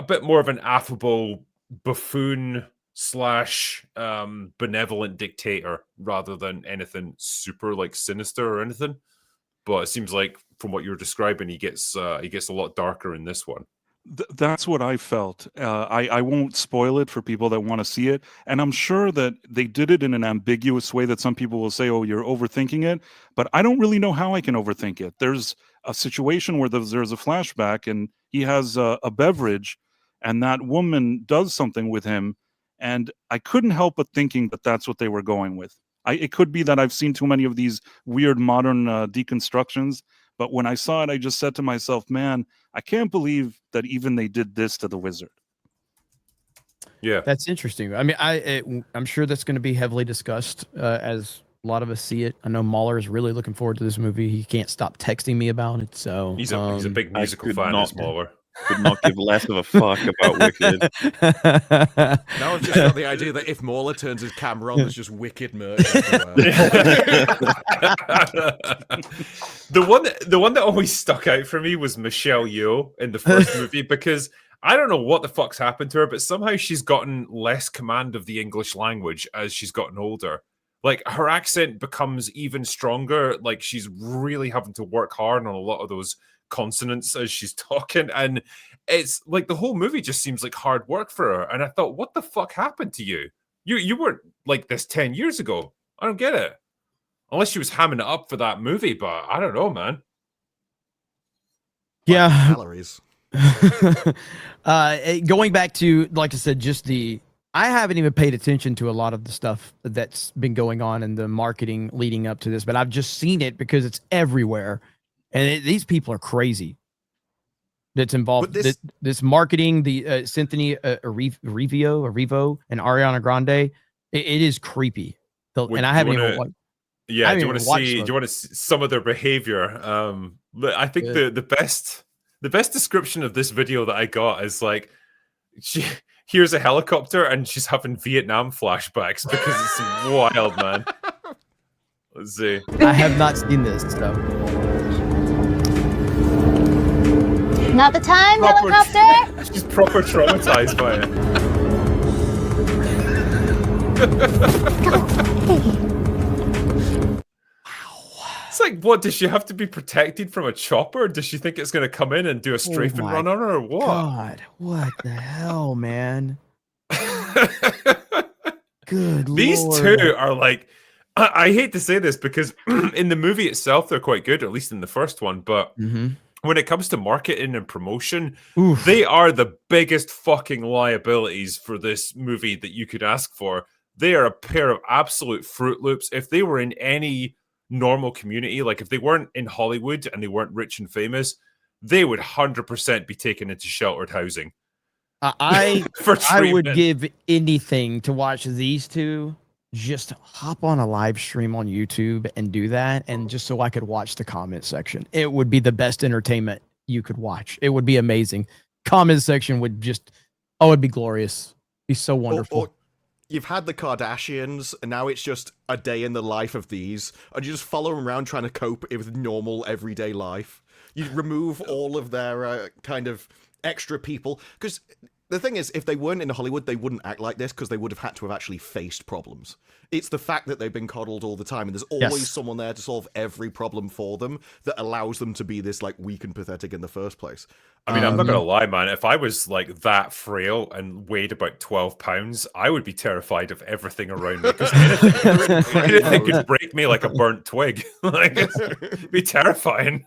bit more of an affable buffoon / benevolent dictator rather than anything super like sinister or anything. But it seems like from what you're describing, he gets a lot darker in this one. That's what I felt. I won't spoil it for people that want to see it. And I'm sure that they did it in an ambiguous way that some people will say, oh, you're overthinking it. But I don't really know how I can overthink it. There's a situation where there's a flashback and he has a beverage and that woman does something with him. And I couldn't help but thinking that that's what they were going with. It could be that I've seen too many of these weird modern deconstructions. But when I saw it, I just said to myself, man, I can't believe that even they did this to the wizard. Yeah, that's interesting. I mean, I'm sure that's going to be heavily discussed as a lot of us see it. I know MauLer is really looking forward to this movie. He can't stop texting me about it. So he's a big musical fan of MauLer. Could not give less of a fuck about Wicked. Now I've just got the idea that if MauLer turns his camera on, there's just Wicked merch everywhere. The one that always stuck out for me was Michelle Yeoh in the first movie, because I don't know what the fuck's happened to her, but somehow she's gotten less command of the English language as she's gotten older. Like her accent becomes even stronger. Like she's really having to work hard on a lot of those consonants as she's talking, and it's like the whole movie just seems like hard work for her. And I thought, what the fuck happened to you? You weren't like this 10 years ago. I don't get it. Unless she was hamming it up for that movie, but I don't know, man. Yeah. Calories. Going back to, like I said, I haven't even paid attention to a lot of the stuff that's been going on in the marketing leading up to this, but I've just seen it because it's everywhere. And these people are crazy. That's involved. This marketing, the Cynthia Erivo, and Ariana Grande. It is creepy. And I haven't even watched. Yeah, do you want to see some of their behavior? I think the best description of this video that I got is like, she hears a helicopter and she's having Vietnam flashbacks because it's wild, man. Let's see. I have not seen this stuff. Not the time, helicopter! She's proper traumatized by it. It's like, what, does she have to be protected from a chopper? Does she think it's going to come in and do a strafe and run on her, or what? God, what the hell, man? Good These Lord. two are like, I hate to say this because in the movie itself, they're quite good, at least in the first one, but when it comes to marketing and promotion, they are the biggest fucking liabilities for this movie that you could ask for. They are a pair of absolute Fruit Loops. If they were in any normal community, like if they weren't in Hollywood and they weren't rich and famous, they would 100% be taken into sheltered housing. I would give anything to watch these two just hop on a live stream on YouTube and do that, and just so I could watch the comment section. It would be the best entertainment you could watch. It would be amazing. Comment section would just, it'd be glorious. Be so wonderful. you've had the Kardashians, and now it's just a day in the life of these, and you just follow them around trying to cope with normal everyday life. You remove all of their kind of extra people, because the thing is, if they weren't in Hollywood, they wouldn't act like this, because they would have had to have actually faced problems. It's the fact that they've been coddled all the time, and there's always someone there to solve every problem for them that allows them to be this like weak and pathetic in the first place. I mean, I'm not gonna lie, man. If I was like that frail and weighed about 12 pounds, I would be terrified of everything around me, because anything could break me like a burnt twig. Like, it'd be terrifying.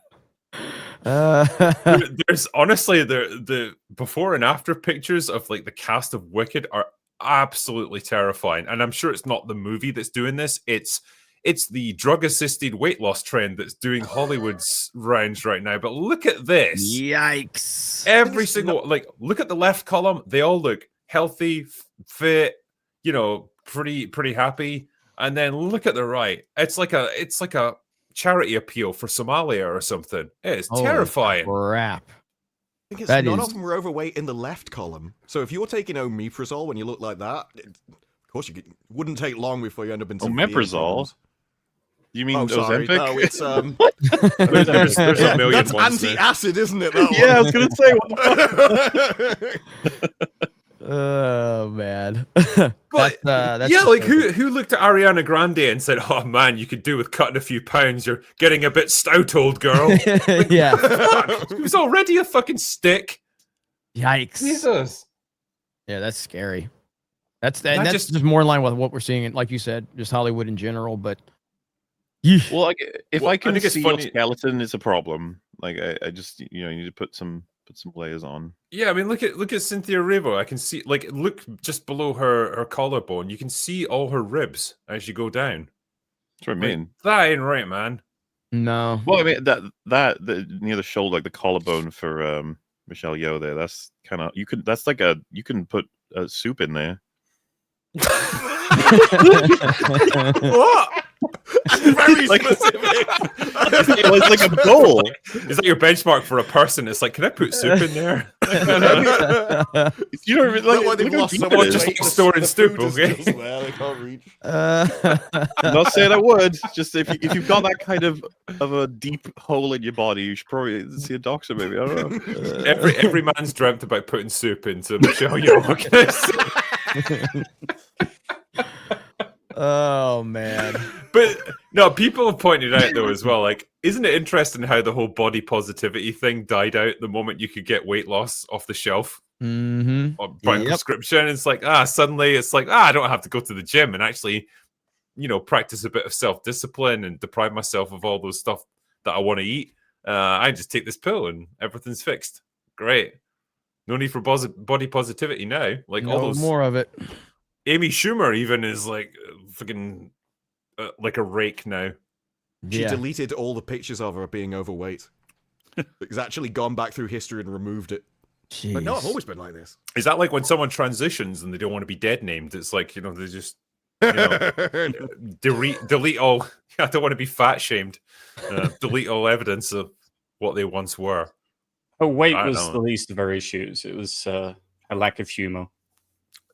There's honestly the before and after pictures of like the cast of Wicked are absolutely terrifying, and I'm sure it's not the movie that's doing this. It's the drug-assisted weight loss trend that's doing Hollywood's rounds right now. But look at this! Yikes! Every single look at the left column. They all look healthy, fit, you know, pretty happy. And then look at the right. It's like a charity appeal for Somalia or something. It's terrifying. Crap. I think it's none of them were overweight in the left column. So if you're taking omeprazole when you look like that, of course it wouldn't take long before you end up in some omeprazole. You mean Ozempic? No, it's there's a million that's ones anti-acid, isn't it? That yeah, I was gonna say. What the fuck? Oh man. But that's yeah, like who looked at Ariana Grande and said, "Oh man, you could do with cutting a few pounds. You're getting a bit stout, old girl." Like, yeah. Fuck, she was already a fucking stick. Yikes. Jesus. Yeah, that's scary. That's just more in line with what we're seeing, like you said, just Hollywood in general. But well, like if I can see your funny. skeleton, it's a problem. Like I just you need to put some layers on. Yeah, I mean, look at Cynthia Erivo. I can see, like, look just below her collarbone. You can see all her ribs as you go down. That's what I mean. That ain't right, man. No. Well, I mean that near the shoulder, like the collarbone for Michelle Yeoh there. That's kind of you can put a soup in there. What? Very specific. It was like a bowl. Is that your benchmark for a person? It's like, can I put soup in there? You don't even like. They've lost so much much just weight. storing soup, okay? They can't reach. I'm not saying I would. Just if you've got that kind of a deep hole in your body, you should probably see a doctor. Maybe I don't know. Every man's dreamt about putting soup into Michelle Yeoh. Oh man. But no, people have pointed out though as well, like, isn't it interesting how the whole body positivity thing died out the moment you could get weight loss off the shelf or by prescription? It's like, suddenly it's like, I don't have to go to the gym and actually, practice a bit of self-discipline and deprive myself of all those stuff that I want to eat. I just take this pill and everything's fixed. Great. No need for body positivity now. Like all those more of it. Amy Schumer even is like fucking like a rake now. She deleted all the pictures of her being overweight. It's actually gone back through history and removed it. But no, I've always been like this. Is that like when someone transitions and they don't want to be dead named? It's like, they just delete all. I don't want to be fat shamed. Delete all evidence of what they once were. Her weight was the least of her issues. It was a lack of humor.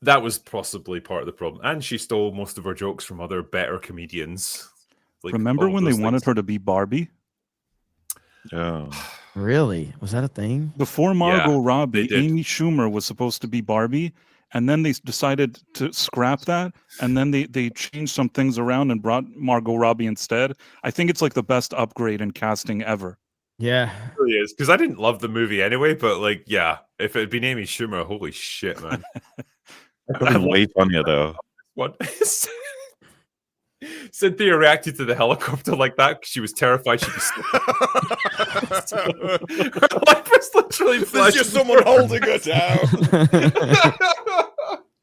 That was possibly part of the problem. And she stole most of her jokes from other better comedians. Like, remember when they wanted her to be Barbie? Oh. Really? Was that a thing? Before Margot Robbie, Amy Schumer was supposed to be Barbie, and then they decided to scrap that, and then they changed some things around and brought Margot Robbie instead. I think it's like the best upgrade in casting ever. Yeah. It really is. Because I didn't love the movie anyway, but like, yeah, if it had been Amy Schumer, holy shit, man. That's way funnier though. What? Cynthia reacted to the helicopter like that because she was terrified she'd be her life was literally there's just someone holding her down.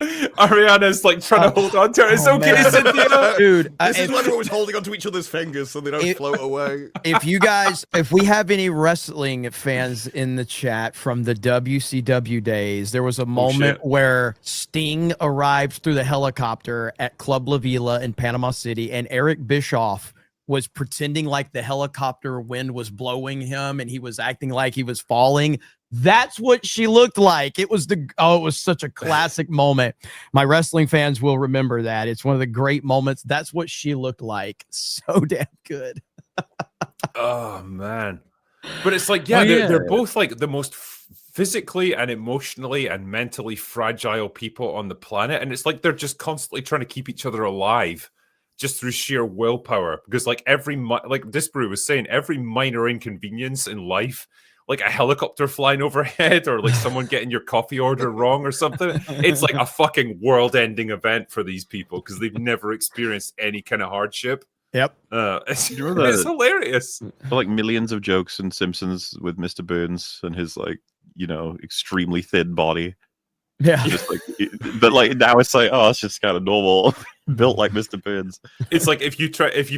Ariana's like trying to hold on to her. It's okay, man. Cynthia. Dude, this is when we're always holding onto each other's fingers so they don't float away. If we have any wrestling fans in the chat from the WCW days, there was a moment where Sting arrived through the helicopter at Club La Vila in Panama City, and Eric Bischoff was pretending like the helicopter wind was blowing him and he was acting like he was falling. That's what she looked like. It was it was such a classic moment. My wrestling fans will remember that. It's one of the great moments. That's what she looked like. So damn good. Oh man. But it's like, they're both like the most physically and emotionally and mentally fragile people on the planet. And it's like they're just constantly trying to keep each other alive just through sheer willpower. Because like like Disparu was saying, every minor inconvenience in life, like a helicopter flying overhead or like someone getting your coffee order wrong or something, it's like a fucking world-ending event for these people because they've never experienced any kind of hardship. Yep. It's hilarious. Like millions of jokes in Simpsons with Mr. Burns and his like, extremely thin body. Yeah. Just like, but like now it's like, oh, it's just kind of normal, built like Mr. Burns. It's like if you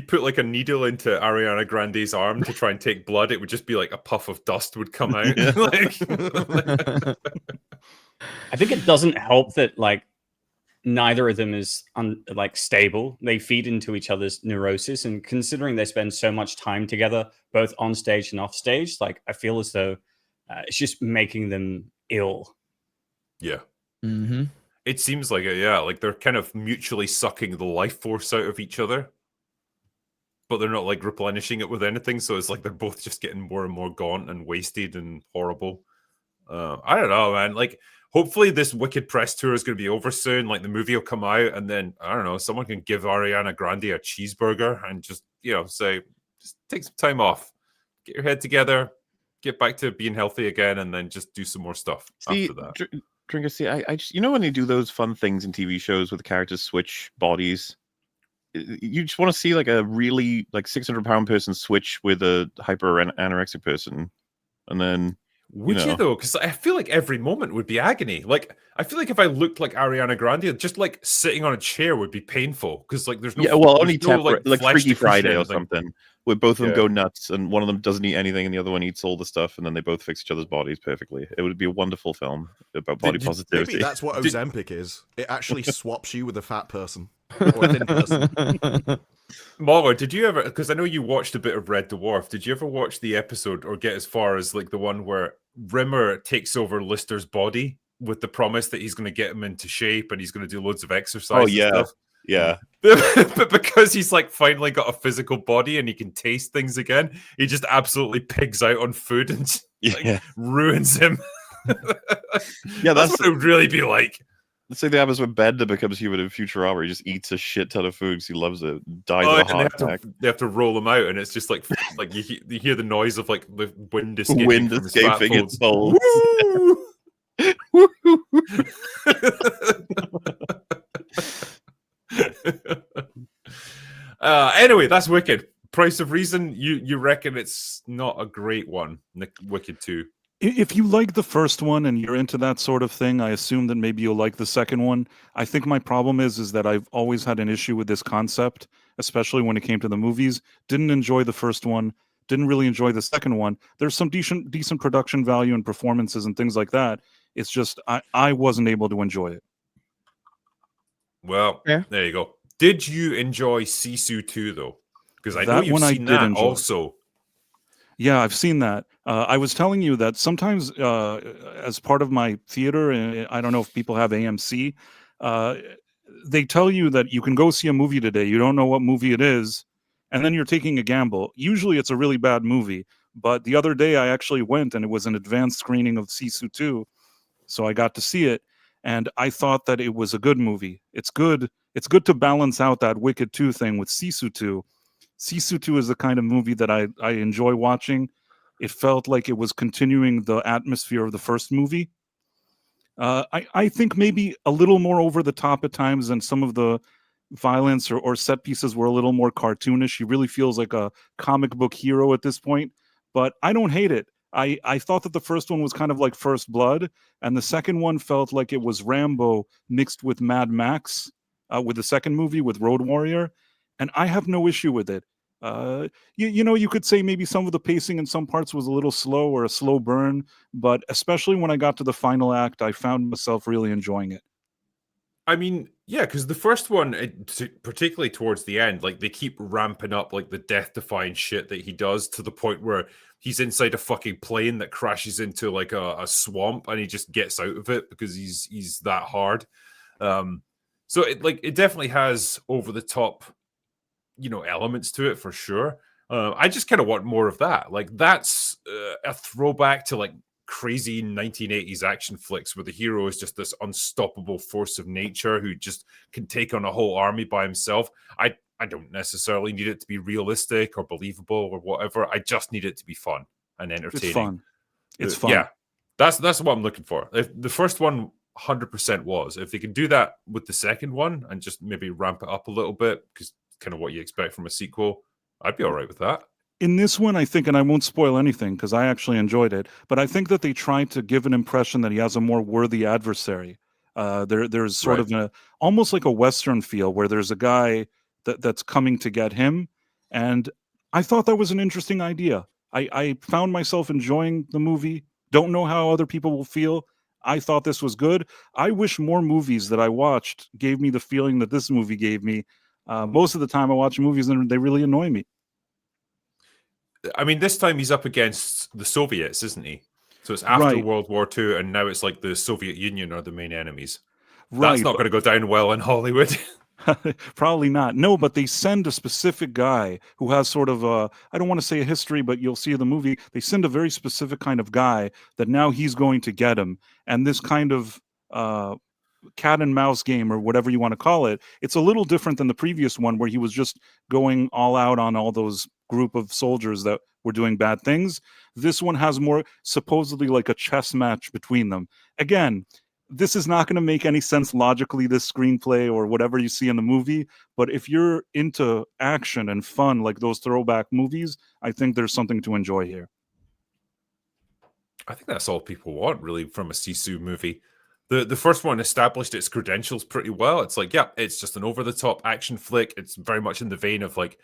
put like a needle into Ariana Grande's arm to try and take blood, it would just be like a puff of dust would come out. I think it doesn't help that like neither of them is stable. They feed into each other's neurosis, and considering they spend so much time together, both on stage and off stage, like I feel as though it's just making them ill. Yeah. Mm-hmm. It seems like it, yeah. Like they're kind of mutually sucking the life force out of each other, but they're not like replenishing it with anything. So it's like they're both just getting more and more gaunt and wasted and horrible. I don't know, man. Like, hopefully this Wicked press tour is going to be over soon. Like the movie will come out, and then I don't know, someone can give Ariana Grande a cheeseburger and just say, just take some time off, get your head together, get back to being healthy again, and then just do some more stuff after that. Drinker, see, I just, when they do those fun things in TV shows where the characters switch bodies, you just want to see like a really like 600-pound person switch with a hyper anorexic person, and then. Would you though? Because I feel like every moment would be agony. Like I feel like if I looked like Ariana Grande, just like sitting on a chair would be painful. Because like there's no only like Freaky Friday or something, where both of them go nuts and one of them doesn't eat anything and the other one eats all the stuff, and then they both fix each other's bodies perfectly. It would be a wonderful film about body positivity. Maybe that's what Ozempic is. It actually swaps you with a fat person or a thin person. MauLer, did you ever, because I know you watched a bit of Red Dwarf, did you ever watch the episode or get as far as like the one where Rimmer takes over Lister's body with the promise that he's going to get him into shape and he's going to do loads of exercise? Oh, yeah. And stuff? Yeah. But because he's like finally got a physical body and he can taste things again, he just absolutely pigs out on food and like, ruins him. That's what it would really be like. Let's say the happens when Bender becomes human in Futurama. He just eats a shit ton of food because he loves it. Dies of a heart attack. They have to roll him out, and it's just like you hear the noise of like the wind escaping. Wind escaping its soul. Anyway, that's Wicked. Price of Reason. You reckon it's not a great one? Wicked 2. If you like the first one and you're into that sort of thing, I assume that maybe you'll like the second one. I think my problem is that I've always had an issue with this concept, especially when it came to the movies. Didn't enjoy the first one. Didn't really enjoy the second one. There's some decent production value and performances and things like that. It's just I wasn't able to enjoy it. Well, there you go. Did you enjoy Sisu 2 though? Because I know you've seen that also. Yeah, I've seen that. I was telling you that sometimes as part of my theater, and I don't know if people have AMC, they tell you that you can go see a movie today. You don't know what movie it is, and then you're taking a gamble. Usually it's a really bad movie, but the other day I actually went, and it was an advanced screening of Sisu 2, so I got to see it, and I thought that it was a good movie. It's good to balance out that Wicked 2 thing with Sisu 2. Sisu 2 is the kind of movie that I enjoy watching. It felt like it was continuing the atmosphere of the first movie. I think maybe a little more over the top at times, and some of the violence or set pieces were a little more cartoonish. He really feels like a comic book hero at this point, but I don't hate it. I thought that the first one was kind of like First Blood, and the second one felt like it was Rambo mixed with Mad Max with the second movie with Road Warrior. And I have no issue with it. You could say maybe some of the pacing in some parts was a little slow or a slow burn, but especially when I got to the final act, I found myself really enjoying it. I mean, yeah, because the first one, particularly towards the end, like they keep ramping up like the death-defying shit that he does to the point where he's inside a fucking plane that crashes into like a swamp, and he just gets out of it because he's that hard. So it definitely has over the top, elements to it for sure. I just kind of want more of that. Like that's a throwback to like crazy 1980s action flicks where the hero is just this unstoppable force of nature who just can take on a whole army by himself. I don't necessarily need it to be realistic or believable or whatever. I just need it to be fun and entertaining. It's fun. Yeah, that's what I'm looking for. If the first one 100% was, if they can do that with the second one and just maybe ramp it up a little bit, because kind of what you expect from a sequel, I'd be all right with that. In this one, I think, and I won't spoil anything because I actually enjoyed it, but I think that they tried to give an impression that he has a more worthy adversary. There's sort of almost like a Western feel where there's a guy that's coming to get him, and I thought that was an interesting idea. I found myself enjoying the movie. Don't know how other people will feel. I thought this was good. I wish more movies that I watched gave me the feeling that this movie gave me. Most of the time I watch movies and they really annoy me. I mean, this time he's up against the Soviets, isn't he? So it's after World War II, and now it's like the Soviet Union are the main enemies. That's not going to go down well in Hollywood. Probably not. No, but they send a specific guy who has sort of a, I don't want to say a history, but you'll see in the movie, they send a very specific kind of guy that now he's going to get him. And this kind of cat and mouse game, or whatever you want to call it, it's a little different than the previous one where he was just going all out on all those group of soldiers that were doing bad things. This one has more supposedly like a chess match between them. Again, this is not going to make any sense logically, this screenplay or whatever you see in the movie. But if you're into action and fun like those throwback movies, I think there's something to enjoy here. I think that's all people want, really, from a Sisu movie. The first one established its credentials pretty well. It's like, yeah, it's just an over-the-top action flick. It's very much in the vein of like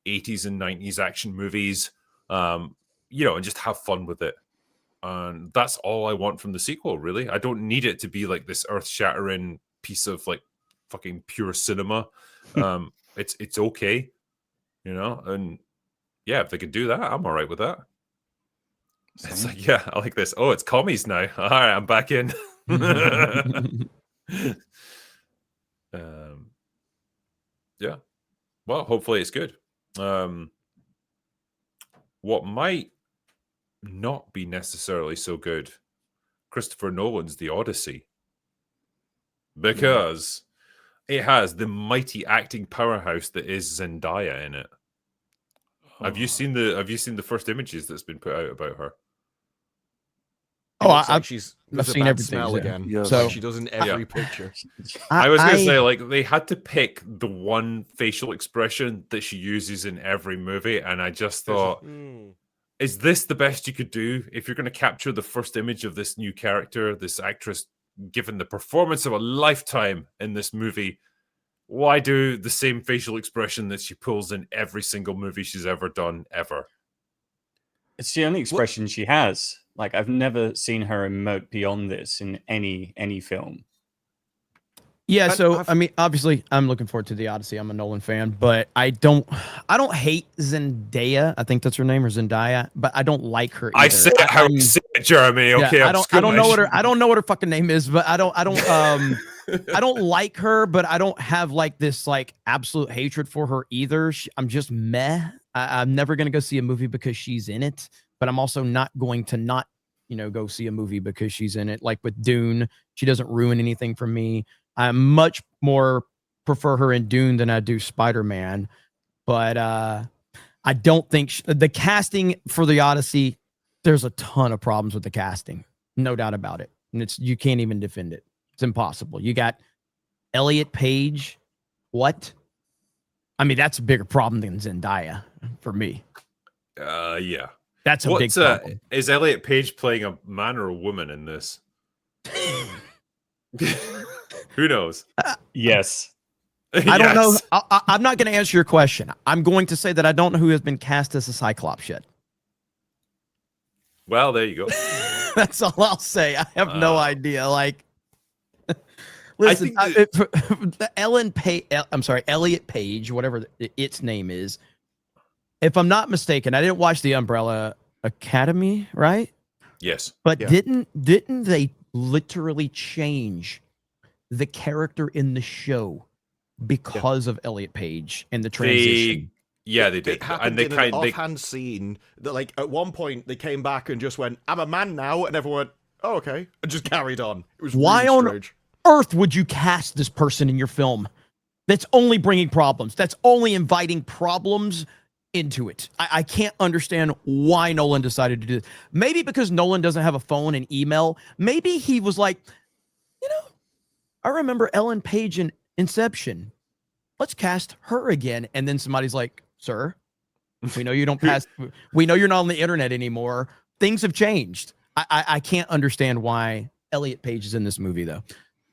80s and 90s action movies, and just have fun with it. And that's all I want from the sequel, really. I don't need it to be like this earth-shattering piece of like fucking pure cinema. It's okay, and yeah, if they could do that, I'm all right with that. Same. It's like, yeah, I like this. Oh, it's commies now. All right, I'm back in. Yeah. Well, hopefully it's good. What might not be necessarily so good, Christopher Nolan's The Odyssey, because it has the mighty acting powerhouse that is Zendaya in it. Have you seen the first images that's been put out about her? I've seen everything smell again. Yeah. So she does in every picture. I was going to say, like, they had to pick the one facial expression that she uses in every movie, and I just thought, is this the best you could do? If you're going to capture the first image of this new character, this actress, given the performance of a lifetime in this movie, why do the same facial expression that she pulls in every single movie she's ever done, ever? It's the only expression she has. Like, I've never seen her emote beyond this in any film. Yeah, so I mean, obviously, I'm looking forward to the Odyssey. I'm a Nolan fan, but I don't hate Zendaya. I think that's her name, or Zendaya, but I don't like her either. I said how you say it, Jeremy. Okay, yeah, I don't know what her fucking name is, but I don't I don't like her, but I don't have like this like absolute hatred for her either. I'm just meh. I'm never gonna go see a movie because she's in it, but I'm also not going to not go see a movie because she's in it. Like with Dune, she doesn't ruin anything for me. I much more prefer her in Dune than I do Spider-Man, but I don't think the casting for the Odyssey, there's a ton of problems with the casting, no doubt about it, and you can't even defend it. It's impossible. You got Elliot Page. What? I mean, that's a bigger problem than Zendaya for me. Yeah. That's a big problem. Is Elliot Page playing a man or a woman in this? Who knows? Yes. I don't know. I'm not going to answer your question. I'm going to say that I don't know who has been cast as a Cyclops yet. Well, there you go. That's all I'll say. I have no idea. Like, listen, Elliot Page, whatever its name is. If I'm not mistaken, I didn't watch the Umbrella Academy, right? Yes. But Yeah. didn't they literally change the character in the show because of Elliot Page and the transition? They did. It happened And in an offhand scene that, like, at one point they came back and just went, "I'm a man now," and everyone went, "Oh, okay," and just carried on. It was Why really on strange. earth would you cast this person in your film? That's only bringing problems. That's only inviting problems into it. I can't understand why Nolan decided to do this. Maybe because Nolan doesn't have a phone and email. Maybe he was like, I remember Ellen Page in Inception. Let's cast her again. And then somebody's like, sir, we know you don't pass. We know you're not on the internet anymore. Things have changed. I can't understand why Elliot Page is in this movie, though.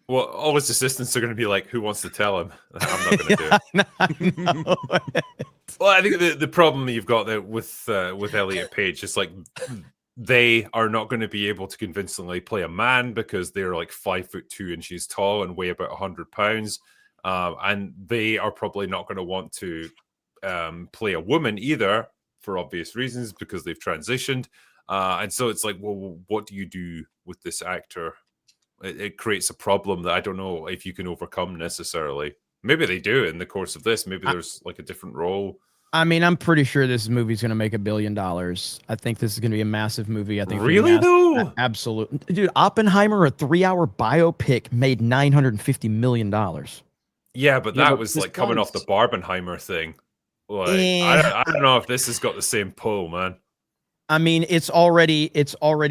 Well, all his assistants are going to be like, "Who wants to tell him?" I'm not going to do it. I know. Well, I think the problem you've got there with Elliot Page is like they are not going to be able to convincingly play a man because they're like 5'2" tall and weigh about 100 pounds, and they are probably not going to want to play a woman either for obvious reasons because they've transitioned, and so it's like, well, what do you do with this actor? It creates a problem that I don't know if you can overcome necessarily. Maybe they do in the course of this. Maybe there's like a different role. I mean, I'm pretty sure this movie's going to make $1 billion. I think this is going to be a massive movie. I think really though, absolutely, dude. Oppenheimer, a 3-hour biopic, made $950 million. Yeah, but that was this like coming off the Barbenheimer thing. Like, I don't know if this has got the same pull, man. I mean, it's already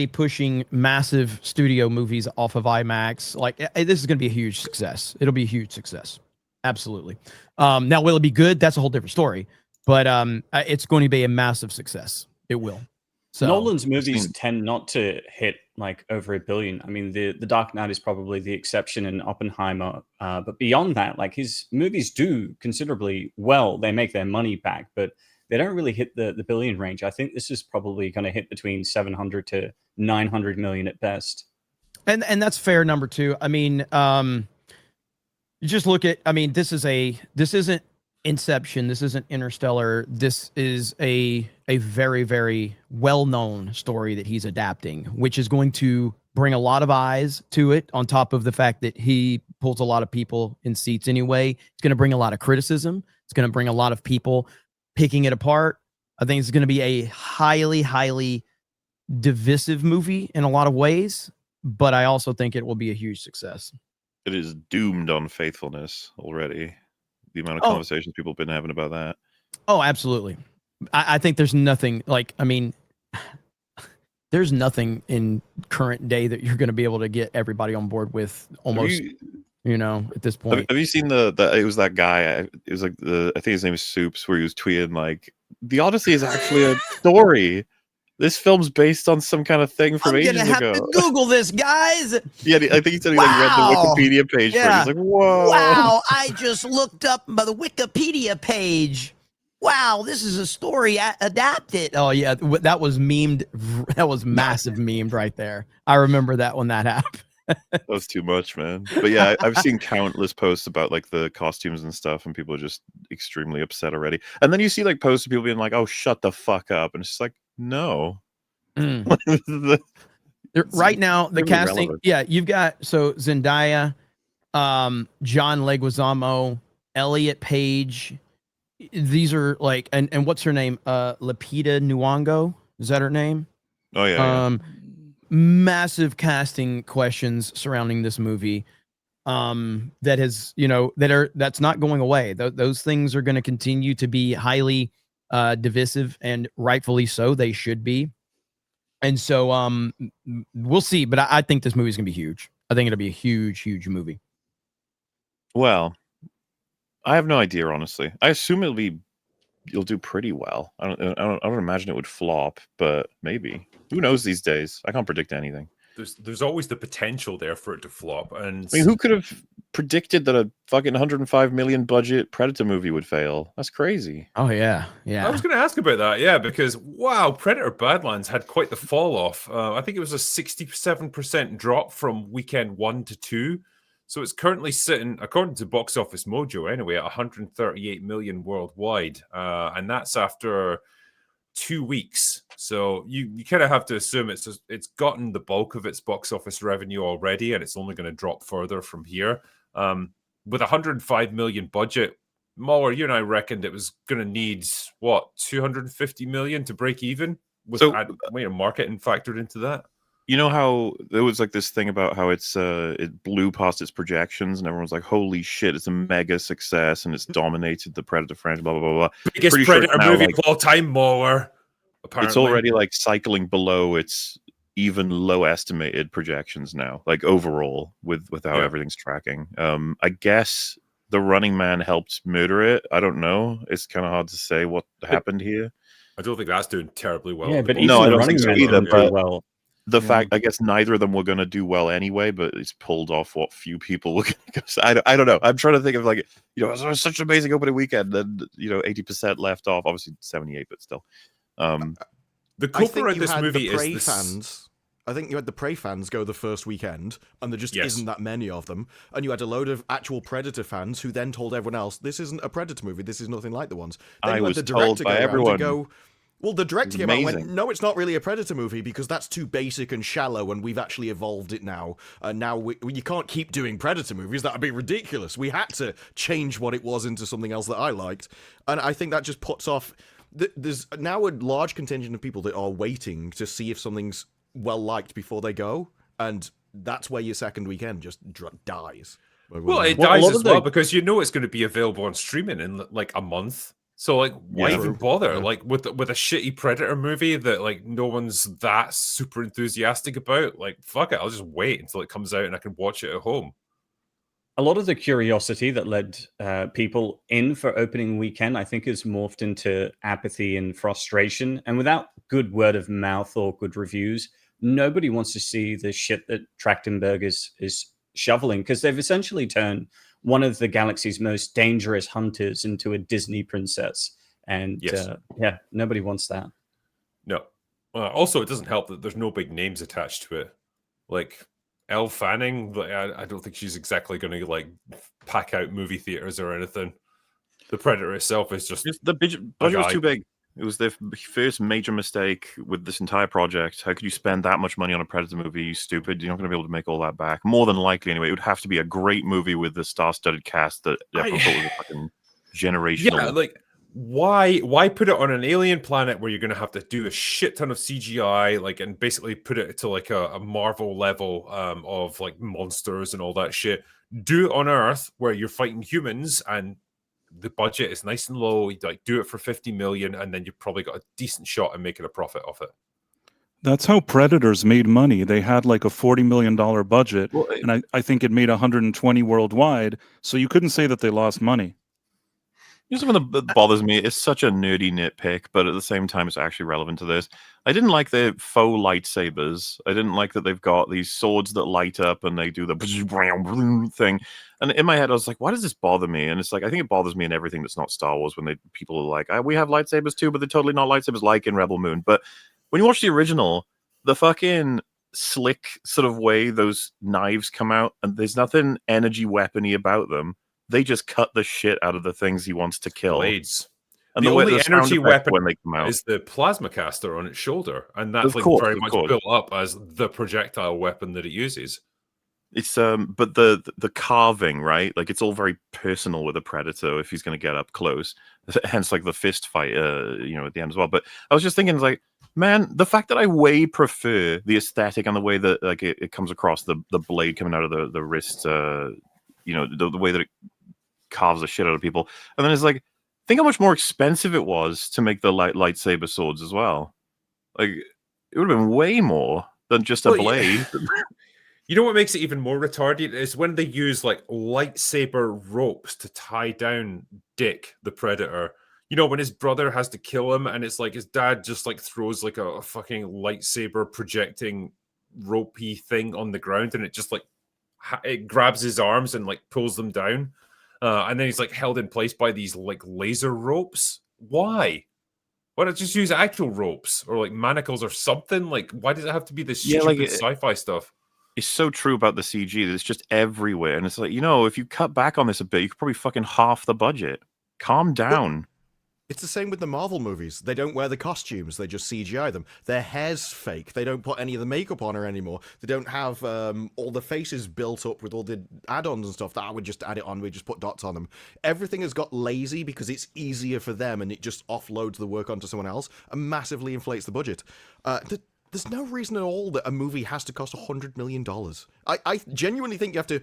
pushing massive studio movies off of IMAX. Like, this is going to be a huge success. It'll be a huge success. Absolutely. Now, will it be good? That's a whole different story. But it's going to be a massive success. It will. So Nolan's movies tend not to hit like over $1 billion. I mean, the Dark Knight is probably the exception in Oppenheimer. But beyond that, like his movies do considerably well. They make their money back, but they don't really hit the billion range. I think this is probably going to hit between 700 to 900 million at best. And that's fair number two. I mean, you just look at, I mean, this isn't Inception. This isn't Interstellar. This is a very, very well-known story that he's adapting, which is going to bring a lot of eyes to it on top of the fact that he pulls a lot of people in seats anyway. It's going to bring a lot of criticism. It's going to bring a lot of people picking it apart. I think it's going to be a highly, highly divisive movie in a lot of ways, but I also think it will be a huge success. It is doomed on faithfulness already. The amount of conversations people have been having about that. Oh, absolutely. I think there's nothing like, I mean, there's nothing in current day that you're going to be able to get everybody on board with almost, at this point. Have you seen it was that guy, it was like I think his name is Soups, where he was tweeting like, the Odyssey is actually a story. This film's based on some kind of thing from ages ago. I'm gonna have to Google this, guys. Yeah, I think he said he like read the Wikipedia page for it. He's like, whoa. Wow, I just looked up by the Wikipedia page. Wow, this is a story adapted. Oh, yeah, that was memed. That was massive memed right there. I remember that when that happened. That was too much, man. But yeah, I've seen countless posts about like the costumes and stuff, and people are just extremely upset already. And then you see like posts of people being like, oh, shut the fuck up. And it's just like, no. Right now, the casting, relevant. you've got Zendaya, John Leguizamo, Elliot Page. These are like, and what's her name? Lupita Nyong'o, is that her name? Oh yeah. Massive casting questions surrounding this movie. That's not going away. Those things are going to continue to be highly divisive, and rightfully so. They should be. And so we'll see, but I think this movie is gonna be huge. I think it'll be a huge, huge movie. Well, I have no idea, honestly. I assume you'll do pretty well. I don't imagine it would flop, but maybe. Who knows these days? I can't predict anything. There's always the potential there for it to flop. And I mean, who could have predicted that a fucking $105 million budget Predator movie would fail? That's crazy. Oh yeah. I was going to ask about that, because wow, Predator Badlands had quite the fall off. I think it was a 67% drop from weekend 1 to 2. So it's currently sitting, according to Box Office Mojo anyway, at 138 million worldwide, and that's after 2 weeks. So you kind of have to assume it's gotten the bulk of its box office revenue already, and it's only going to drop further from here. With a 105 million budget, MauLer, you and I reckoned it was going to need, what, 250 million to break even? With marketing factored into that? You know how there was like this thing about how it blew past its projections, and everyone's like, "Holy shit, it's a mega success, and it's dominated the Predator franchise." Blah blah blah blah. Biggest Pretty Predator sure now, movie like, of all time, MauLer. Apparently, it's already like cycling below its even low estimated projections now, like overall with how everything's tracking. I guess the Running Man helped murder it. I don't know. It's kind of hard to say what happened here. I don't think that's doing terribly well. Yeah, but No, I don't Running think so Man either, didn't but- do well. The fact, I guess neither of them were going to do well anyway, but it's pulled off what few people were going to. I don't know. I'm trying to think of like, it was such an amazing opening weekend, and 80% left off. Obviously 78, but still. The cool thing about this movie is this... fans. I think you had the Prey fans go the first weekend, and there just isn't that many of them. And you had a load of actual Predator fans who then told everyone else, "This isn't a Predator movie. This is nothing like the ones." Then I you had was the director told by go around everyone. and go, well, the director came out and went, Amazing. "No, it's not really a Predator movie because that's too basic and shallow, and we've actually evolved it now. And now you can't keep doing Predator movies. That'd be ridiculous. We had to change what it was into something else that I liked." And I think that just puts off. There's now a large contingent of people that are waiting to see if something's well liked before they go, and that's where your second weekend just dies. Well, it Well, a dies lot as of well the- because you know it's going to be available on streaming in like a month. So like, why even bother? Like with a shitty Predator movie that like no one's that super enthusiastic about. Like, fuck it, I'll just wait until it comes out and I can watch it at home. A lot of the curiosity that led people in for opening weekend, I think, has morphed into apathy and frustration. And without good word of mouth or good reviews, nobody wants to see the shit that Trachtenberg is shoveling, because they've essentially turned one of the galaxy's most dangerous hunters into a Disney princess. And nobody wants that. No. Also, it doesn't help that there's no big names attached to it. Like Elle Fanning, like, I don't think she's exactly going to like pack out movie theaters or anything. The Predator itself is just The budget was too big. It was their first major mistake with this entire project. How could you spend that much money on a Predator movie? You stupid. You're not going to be able to make all that back. More than likely, anyway. It would have to be a great movie with the star-studded cast that everyone thought was a fucking generational. Yeah, like why put it on an alien planet where you're going to have to do a shit ton of CGI, like, and basically put it to like a Marvel level of like monsters and all that shit. Do it on Earth where you're fighting humans and the budget is nice and low. You like do it for 50 million, and then you've probably got a decent shot at making a profit off it. That's how Predators made money. They had like a $40 million budget, and I think it made 120 worldwide. So you couldn't say that they lost money. You know, something that bothers me. It's such a nerdy nitpick, but at the same time, it's actually relevant to this. I didn't like the faux lightsabers. I didn't like that they've got these swords that light up and they do the thing. And in my head, I was like, why does this bother me? And it's like, I think it bothers me in everything that's not Star Wars when people are like, we have lightsabers too, but they're totally not lightsabers like in Rebel Moon. But when you watch the original, the fucking slick sort of way those knives come out, and there's nothing energy weapony about them. They just cut the shit out of the things he wants to kill. Blades. And the only sound energy effect weapon when they come out is the plasma caster on its shoulder, and that's Of like course, very of much course. built up as the projectile weapon that it uses. It's but the carving, right? Like it's all very personal with a Predator if he's going to get up close. Hence, like the fist fight, at the end as well. But I was just thinking, like, man, the fact that I way prefer the aesthetic and the way that like it comes across, the blade coming out of the wrist, the way that it carves the shit out of people, and then it's like, think how much more expensive it was to make the lightsaber swords as well. Like it would have been way more than just a blade. You know what makes it even more retarded is when they use like lightsaber ropes to tie down Dick, the Predator. You know, when his brother has to kill him, and it's like his dad just like throws like a fucking lightsaber projecting ropey thing on the ground, and it just like it grabs his arms and like pulls them down. And then he's like held in place by these like laser ropes. Why? Why not just use actual ropes or like manacles or something? Like, why does it have to be this stupid sci-fi stuff? It's so true about the CG that it's just everywhere. And it's like, if you cut back on this a bit, you could probably fucking half the budget. Calm down. It's the same with the Marvel movies. They don't wear the costumes, they just CGI them. Their hair's fake. They don't put any of the makeup on her anymore. They don't have all the faces built up with all the add-ons and stuff that I would just add it on, we just put dots on them. Everything has got lazy because it's easier for them and it just offloads the work onto someone else and massively inflates the budget. There's no reason at all that a movie has to cost $100 million. I genuinely think you have to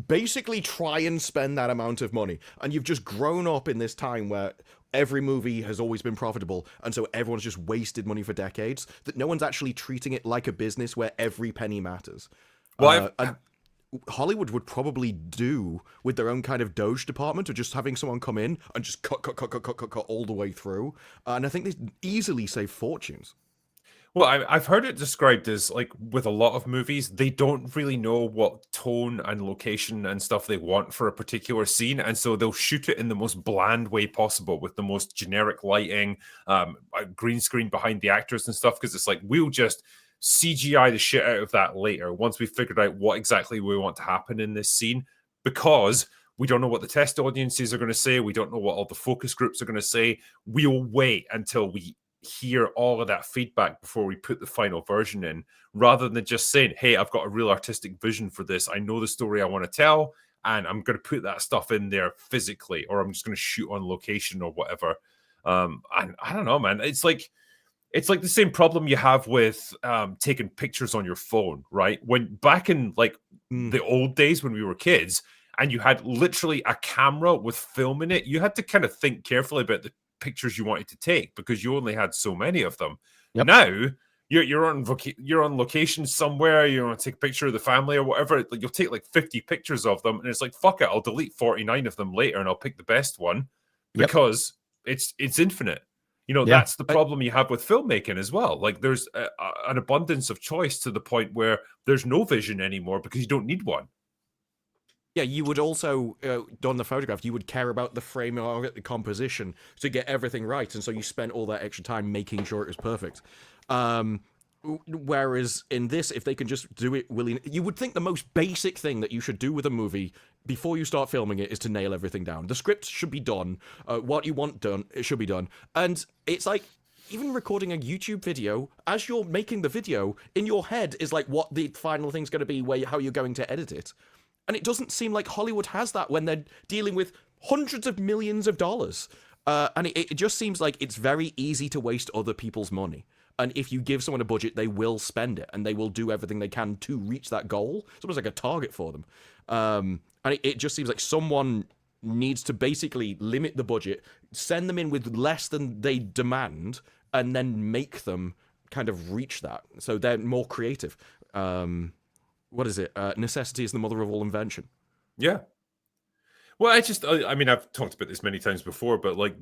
basically try and spend that amount of money. And you've just grown up in this time where every movie has always been profitable, and so everyone's just wasted money for decades, that no one's actually treating it like a business where every penny matters. Well, and Hollywood would probably do with their own kind of Doge department of just having someone come in and just cut all the way through. And I think they easily save fortunes. Well, I've heard it described as like with a lot of movies, they don't really know what tone and location and stuff they want for a particular scene. And so they'll shoot it in the most bland way possible with the most generic lighting, a green screen behind the actors and stuff. Because it's like, we'll just CGI the shit out of that later once we've figured out what exactly we want to happen in this scene. Because we don't know what the test audiences are going to say. We don't know what all the focus groups are going to say. We'll wait until we hear all of that feedback before we put the final version in, rather than just saying, hey, I've got a real artistic vision for this. I know the story I want to tell, and I'm going to put that stuff in there physically, or I'm just going to shoot on location or whatever. And I don't know, man. It's like the same problem you have with taking pictures on your phone, right? When back in like the old days when we were kids and you had literally a camera with film in it, you had to kind of think carefully about the pictures you wanted to take because you only had so many of them. Yep. Now you're on location somewhere, you want to take a picture of the family or whatever, like you'll take like 50 pictures of them and it's like, fuck it, I'll delete 49 of them later and I'll pick the best one because it's infinite. You know, that's the problem you have with filmmaking as well. Like there's an abundance of choice to the point where there's no vision anymore because you don't need one. Yeah, you would also, on the photograph, you would care about the frame or the composition to get everything right, and so you spent all that extra time making sure it was perfect. Whereas in this, if they can just do it you would think the most basic thing that you should do with a movie before you start filming it is to nail everything down. The script should be done. What you want done, it should be done. And it's like, even recording a YouTube video, as you're making the video, in your head is like what the final thing's going to be, how you're going to edit it. And it doesn't seem like Hollywood has that when they're dealing with hundreds of millions of dollars. And it just seems like it's very easy to waste other people's money. And if you give someone a budget, they will spend it and they will do everything they can to reach that goal. It's almost like a target for them. And it just seems like someone needs to basically limit the budget, send them in with less than they demand, and then make them kind of reach that. So they're more creative. What is it? Necessity is the mother of all invention. Yeah. Well, I mean, I've talked about this many times before, but like,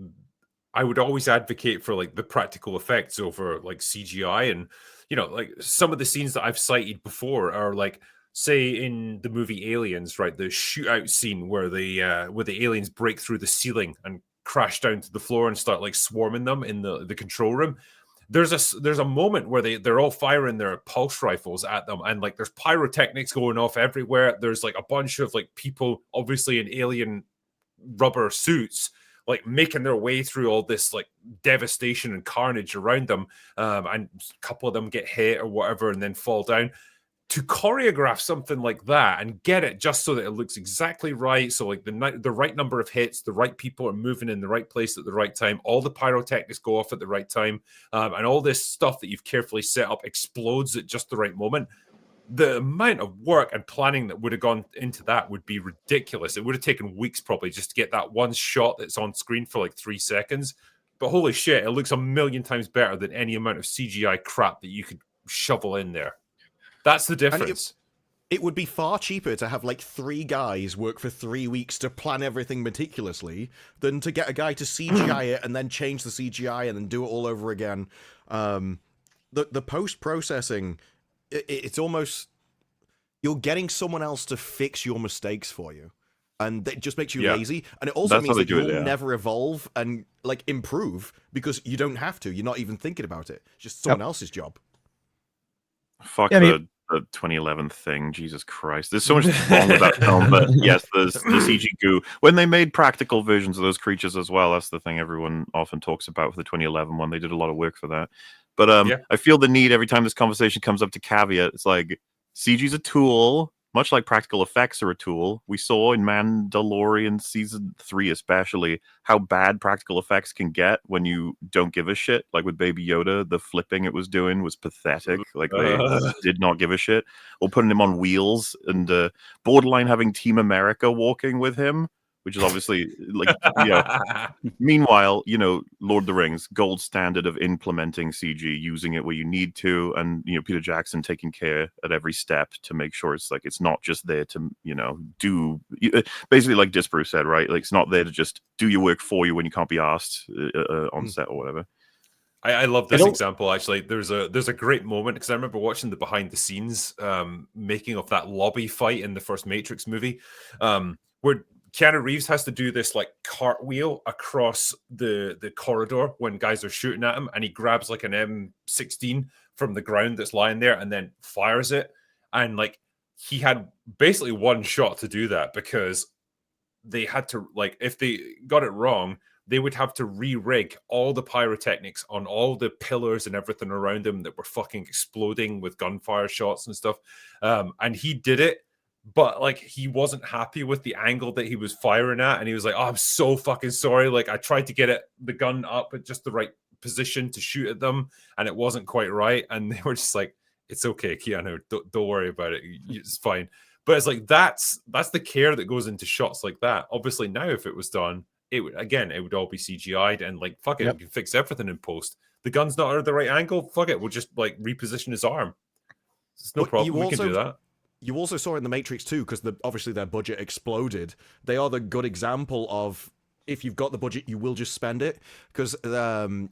I would always advocate for like the practical effects over like CGI. And, you know, like some of the scenes that I've cited before are like, say in the movie Aliens, right? The shootout scene where the aliens break through the ceiling and crash down to the floor and start like swarming them in the control room. There's a moment where they're all firing their pulse rifles at them, and like there's pyrotechnics going off everywhere. There's like a bunch of like people, obviously in alien rubber suits, like making their way through all this like devastation and carnage around them. And a couple of them get hit or whatever and then fall down. To choreograph something like that and get it just so that it looks exactly right, so like the right number of hits, the right people are moving in the right place at the right time, all the pyrotechnics go off at the right time, and all this stuff that you've carefully set up explodes at just the right moment. The amount of work and planning that would have gone into that would be ridiculous. It would have taken weeks probably just to get that one shot that's on screen for like 3 seconds. But holy shit, it looks a million times better than any amount of CGI crap that you could shovel in there. That's the difference. It would be far cheaper to have like 3 guys work for 3 weeks to plan everything meticulously than to get a guy to CGI it and then change the CGI and then do it all over again. The post-processing, it's almost, you're getting someone else to fix your mistakes for you. And it just makes you lazy. And it also means that you'll never evolve and like improve because you don't have to. You're not even thinking about it. It's just someone else's job. Fuck the 2011 thing. Jesus Christ, there's so much wrong with that film. But yes, the CG goo. When they made practical versions of those creatures as well, that's the thing everyone often talks about for the 2011 one. They did a lot of work for that. But I feel the need every time this conversation comes up to caveat. It's like CG's a tool. Much like practical effects are a tool. We saw in Mandalorian season 3 especially how bad practical effects can get when you don't give a shit. Like with Baby Yoda, the flipping it was doing was pathetic. Like they did not give a shit. Or putting him on wheels and borderline having Team America walking with him, which is obviously like, Meanwhile, Lord of the Rings, gold standard of implementing CG, using it where you need to, and Peter Jackson taking care at every step to make sure it's not just there to do basically like Disparu said, right? Like it's not there to just do your work for you when you can't be asked on set or whatever. I love this example actually. There's a great moment because I remember watching the behind the scenes making of that lobby fight in the first Matrix movie, where Keanu Reeves has to do this like cartwheel across the corridor when guys are shooting at him, and he grabs like an M16 from the ground that's lying there and then fires it. And like he had basically one shot to do that because they had to, like, if they got it wrong, they would have to re-rig all the pyrotechnics on all the pillars and everything around him that were fucking exploding with gunfire shots and stuff. And he did it, but like he wasn't happy with the angle that he was firing at, and he was like, "Oh, I'm so fucking sorry. Like I tried to get the gun up at just the right position to shoot at them, and it wasn't quite right." And they were just like, "It's okay, Keanu. Don't worry about it. It's fine." But it's like that's the care that goes into shots like that. Obviously, now if it was done, it would all be CGI'd, and like fuck it, we can fix everything in post. The gun's not at the right angle. Fuck it, we'll just like reposition his arm. It's no problem. We can do that. You also saw it in The Matrix 2, because obviously their budget exploded. They are the good example of, if you've got the budget, you will just spend it. Because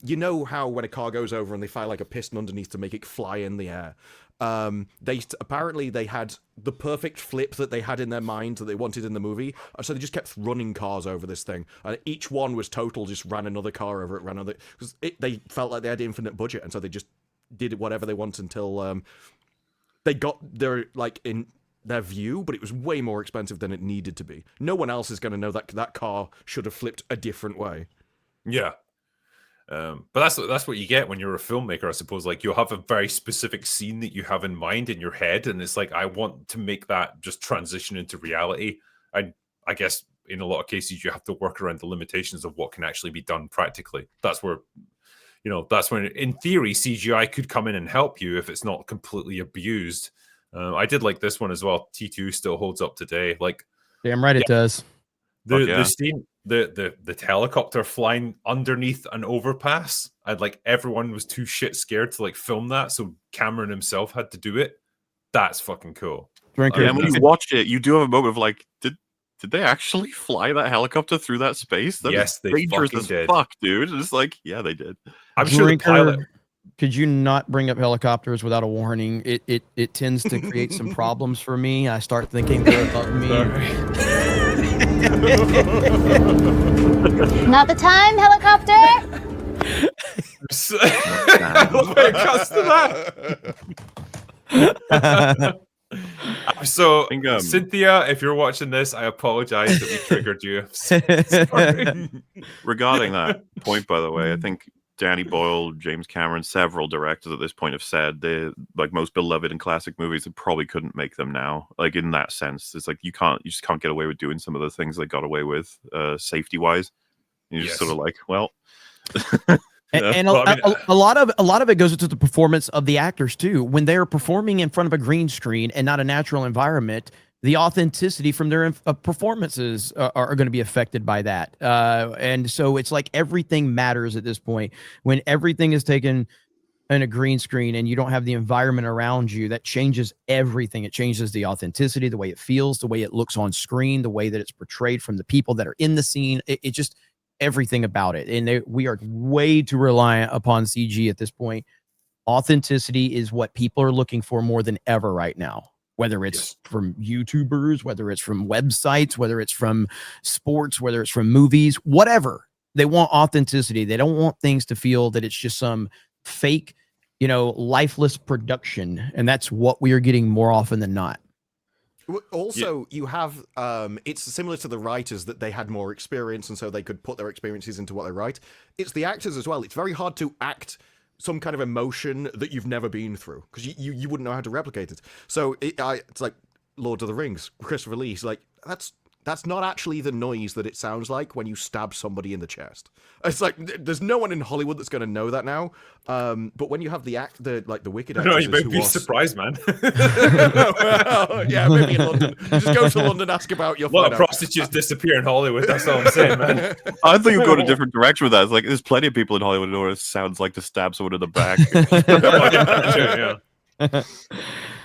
you know how when a car goes over and they fire like a piston underneath to make it fly in the air? Apparently they had the perfect flip that they had in their mind that they wanted in the movie. So they just kept running cars over this thing. And each one was total, just ran another car over it, because they felt like they had infinite budget. And so they just did whatever they want until... they got their, like, in their view, but it was way more expensive than it needed to be. No one else is going to know that that car should have flipped a different way. Yeah. But that's what you get when you're a filmmaker, I suppose. Like, you'll have a very specific scene that you have in mind in your head, and it's like, I want to make that just transition into reality. And I guess in a lot of cases, you have to work around the limitations of what can actually be done practically. That's where... that's when, in theory, CGI could come in and help you if it's not completely abused. I did like this one as well. T2 still holds up today. Like, damn right it does. The scene, the helicopter flying underneath an overpass, and like everyone was too shit scared to like film that, so Cameron himself had to do it. That's fucking cool. And when you watch it, you do have a moment of like, did they actually fly that helicopter through that space? Yes, they dangerous fucking as did. Fuck, dude. It's like, yeah, they did. I'm sure the pilot. Could you not bring up helicopters without a warning? It tends to create some problems for me. I start thinking they're above me. Not the time, helicopter. It comes to that. So, Cynthia, if you're watching this, I apologize that we triggered you. Sorry. Regarding that point, by the way, I think Danny Boyle, James Cameron, several directors at this point have said they're like most beloved and classic movies that probably couldn't make them now. Like in that sense, it's like you just can't get away with doing some of the things they got away with safety wise. You're just sort of like, well. And a lot of it goes into the performance of the actors too. When they're performing in front of a green screen and not a natural environment, the authenticity from their performances are going to be affected by that. And so it's like everything matters at this point. When everything is taken in a green screen and you don't have the environment around you, that changes everything. It changes the authenticity, the way it feels, the way it looks on screen, the way that it's portrayed from the people that are in the scene. It just... everything about it. And we are way too reliant upon CG at this point. Authenticity is what people are looking for more than ever right now, whether it's from YouTubers, whether it's from websites, whether it's from sports, whether it's from movies, whatever. They want authenticity. They don't want things to feel that it's just some fake lifeless production, and that's what we are getting more often than not. Also, you have it's similar to the writers that they had more experience, and so they could put their experiences into what they write. It's the actors as well. It's very hard to act some kind of emotion that you've never been through because you wouldn't know how to replicate it. So it's like Lord of the Rings, Christopher Lee's like that's not actually the noise that it sounds like when you stab somebody in the chest. It's like there's no one in Hollywood that's going to know that now. But when you have the wicked actors, No, you might be surprised, man. Well, yeah, maybe in London. Just go to London, ask about your. A lot of prostitutes disappear in Hollywood. That's all I'm saying, man. I think you go in a different direction with that. It's like there's plenty of people in Hollywood who know what it sounds like to stab someone in the back.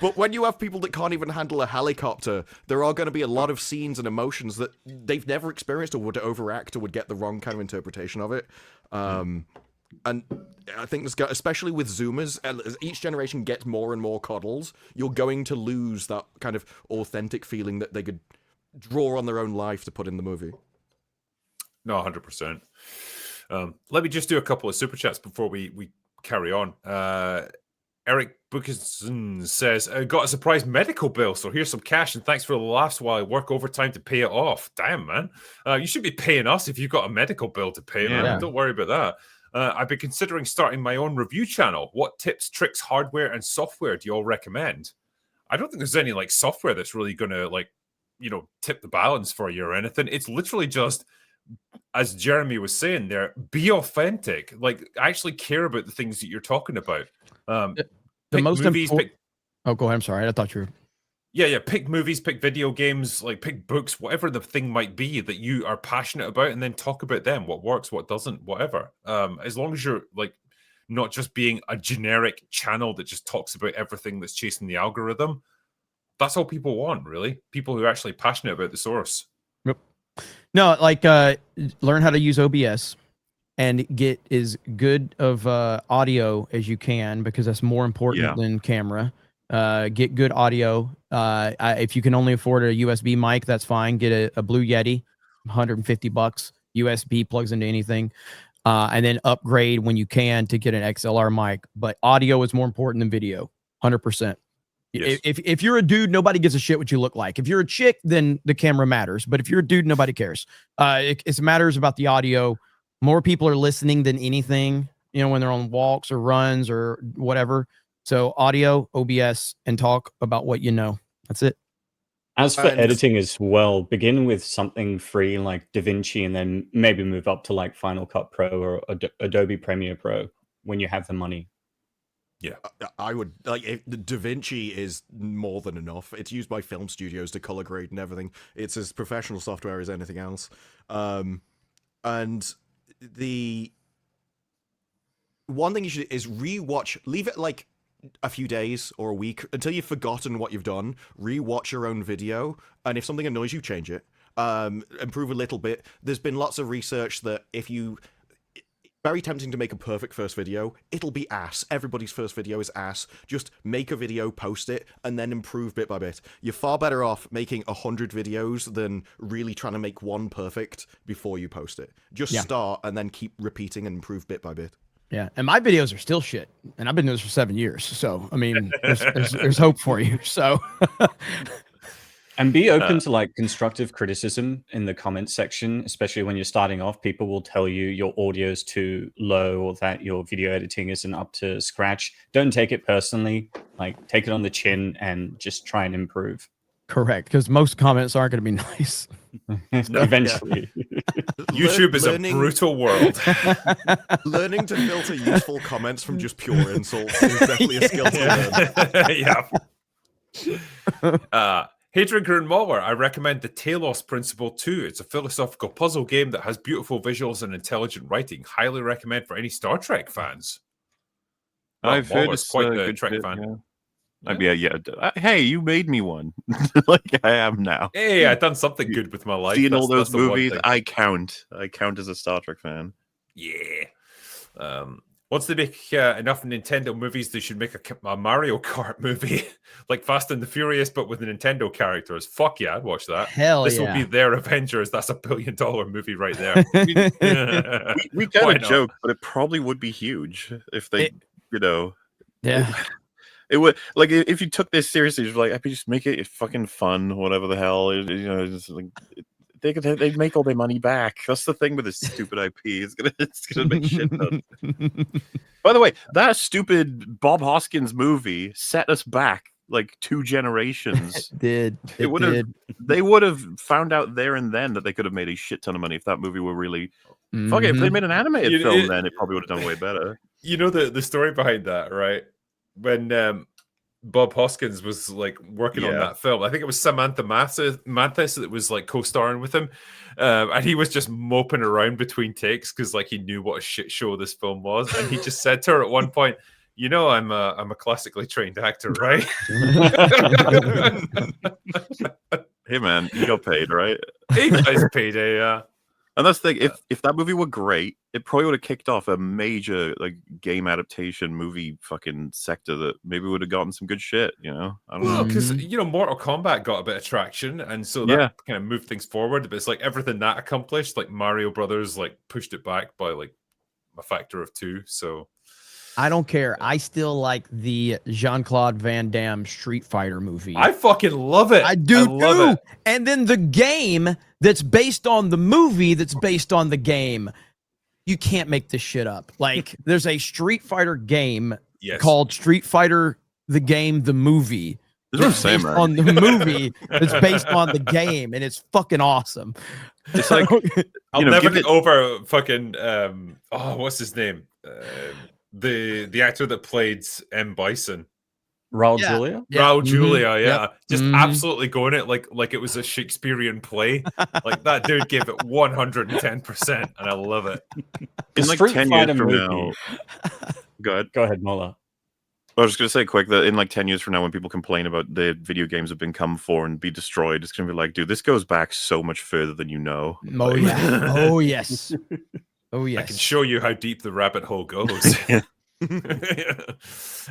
But when you have people that can't even handle a helicopter, there are going to be a lot of scenes and emotions that they've never experienced or would overact or would get the wrong kind of interpretation of it. And I think especially with Zoomers, as each generation gets more and more coddles, you're going to lose that kind of authentic feeling that they could draw on their own life to put in the movie. No, 100%. Let me just do a couple of super chats before we carry on. Eric Bookison says, I got a surprise medical bill, so here's some cash and thanks for the laughs while I work overtime to pay it off. Damn, man. You should be paying us if you've got a medical bill to pay, man. Yeah. Don't worry about that. I've been considering starting my own review channel. What tips, tricks, hardware, and software do you all recommend? I don't think there's any software that's really going to tip the balance for you or anything. It's literally just, as Jeremy was saying there, be authentic. Actually care about the things that you're talking about. The most important. Oh, go ahead. I'm sorry. I thought you were. Yeah. Pick movies, pick video games, pick books, whatever the thing might be that you are passionate about, and then talk about them. What works, what doesn't, whatever. As long as you're not just being a generic channel that just talks about everything that's chasing the algorithm. That's all people want, really. People who are actually passionate about the source. Yep. No, learn how to use OBS. And get as good of audio as you can, because that's more important than camera. Get good audio. If you can only afford a USB mic, that's fine. Get a Blue Yeti, $150. USB plugs into anything. And then upgrade when you can to get an XLR mic. But audio is more important than video, 100%. Yes. If you're a dude, nobody gives a shit what you look like. If you're a chick, then the camera matters. But if you're a dude, nobody cares. It matters about the audio. More people are listening than anything, when they're on walks or runs or whatever. So audio, OBS, and talk about what you know. That's it. As for editing as well, begin with something free like DaVinci and then maybe move up to Final Cut Pro or Adobe Premiere Pro when you have the money. Yeah, I would DaVinci is more than enough. It's used by film studios to color grade and everything. It's as professional software as anything else. And the one thing you should is rewatch, leave it a few days or a week until you've forgotten what you've done. Rewatch your own video, and if something annoys you, change it. Improve a little bit. There's been lots of research that very tempting to make a perfect first video. It'll be ass. Everybody's first video is ass. Just make a video, post it, and then improve bit by bit. You're far better off making 100 videos than really trying to make one perfect before you post it. Just start and then keep repeating and improve bit by bit. Yeah, and my videos are still shit, and I've been doing this for 7 years. So, I mean, there's hope for you. So... And be open to constructive criticism in the comments section, especially when you're starting off. People will tell you your audio is too low or that your video editing isn't up to scratch. Don't take it personally. Take it on the chin and just try and improve. Correct, because most comments aren't going to be nice. Eventually. YouTube is a brutal world. Learning to filter useful comments from just pure insults is definitely a skill to learn. Yeah. Hey, Drinker and MauLer, I recommend the Talos Principle 2. It's a philosophical puzzle game that has beautiful visuals and intelligent writing. Highly recommend for any Star Trek fans. Well, I've heard it's quite the Trek fan. Yeah. Hey, you made me one. I am now. Hey, I've done something good with my life. Seeing all those movies, I count. I count as a Star Trek fan. Yeah. Once they make enough Nintendo movies, they should make a Mario Kart movie, like Fast and the Furious, but with the Nintendo characters. Fuck yeah, I'd watch that. Hell this yeah. will be their Avengers. That's $1 billion movie right there. we kind of joke, but it probably would be huge if they, Yeah. It would like if you took this seriously, you'd be like, I could just make it fucking fun, whatever the hell. You know, it's like they'd make all their money back. That's the thing with this stupid IP. It's gonna make shit done. By the way, that stupid Bob Hoskins movie set us back like 2 generations. They would have found out there and then that they could have made a shit ton of money if that movie were really fuck it. If they made an animated film, then it probably would have done way better. You know the story behind that, right? When Bob Hoskins was like working on that film, I think it was Samantha Mathis that was like co-starring with him, and he was just moping around between takes because like he knew what a shit show this film was, and he just said to her at one point, "You know, I'm a classically trained actor, right?" Hey man, you got paid, right? He got his payday, yeah. And that's the thing. If that movie were great, it probably would have kicked off a major like game adaptation movie fucking sector that maybe would have gotten some good shit. You know, I don't know. Because you know, Mortal Kombat got a bit of traction, and so that kind of moved things forward. But it's like everything that accomplished, like Mario Brothers, like pushed it back by like a factor of 2. So I don't care. I still like the Jean-Claude Van Damme Street Fighter movie. I fucking love it. I do love too. it. And then the game that's based on the movie that's based on the game. You can't make this shit up. Like there's a Street Fighter game called Street Fighter the Game the Movie. That's based on the movie that's based on the game, and it's fucking awesome. It's like I'll never get over fucking what's his name? The actor that played M. Bison. Raul Julia? Raul Julia, just absolutely going it like it was a Shakespearean play. Like that dude gave it 110%, and I love it. In like 10 years from now, go ahead, MauLer. I was just gonna say quick that in like 10 years from now, when people complain about the video games have been come for and be destroyed, it's gonna be like, dude, this goes back so much further than you know. Oh yeah. Oh yes. Oh yes. I can show you how deep the rabbit hole goes.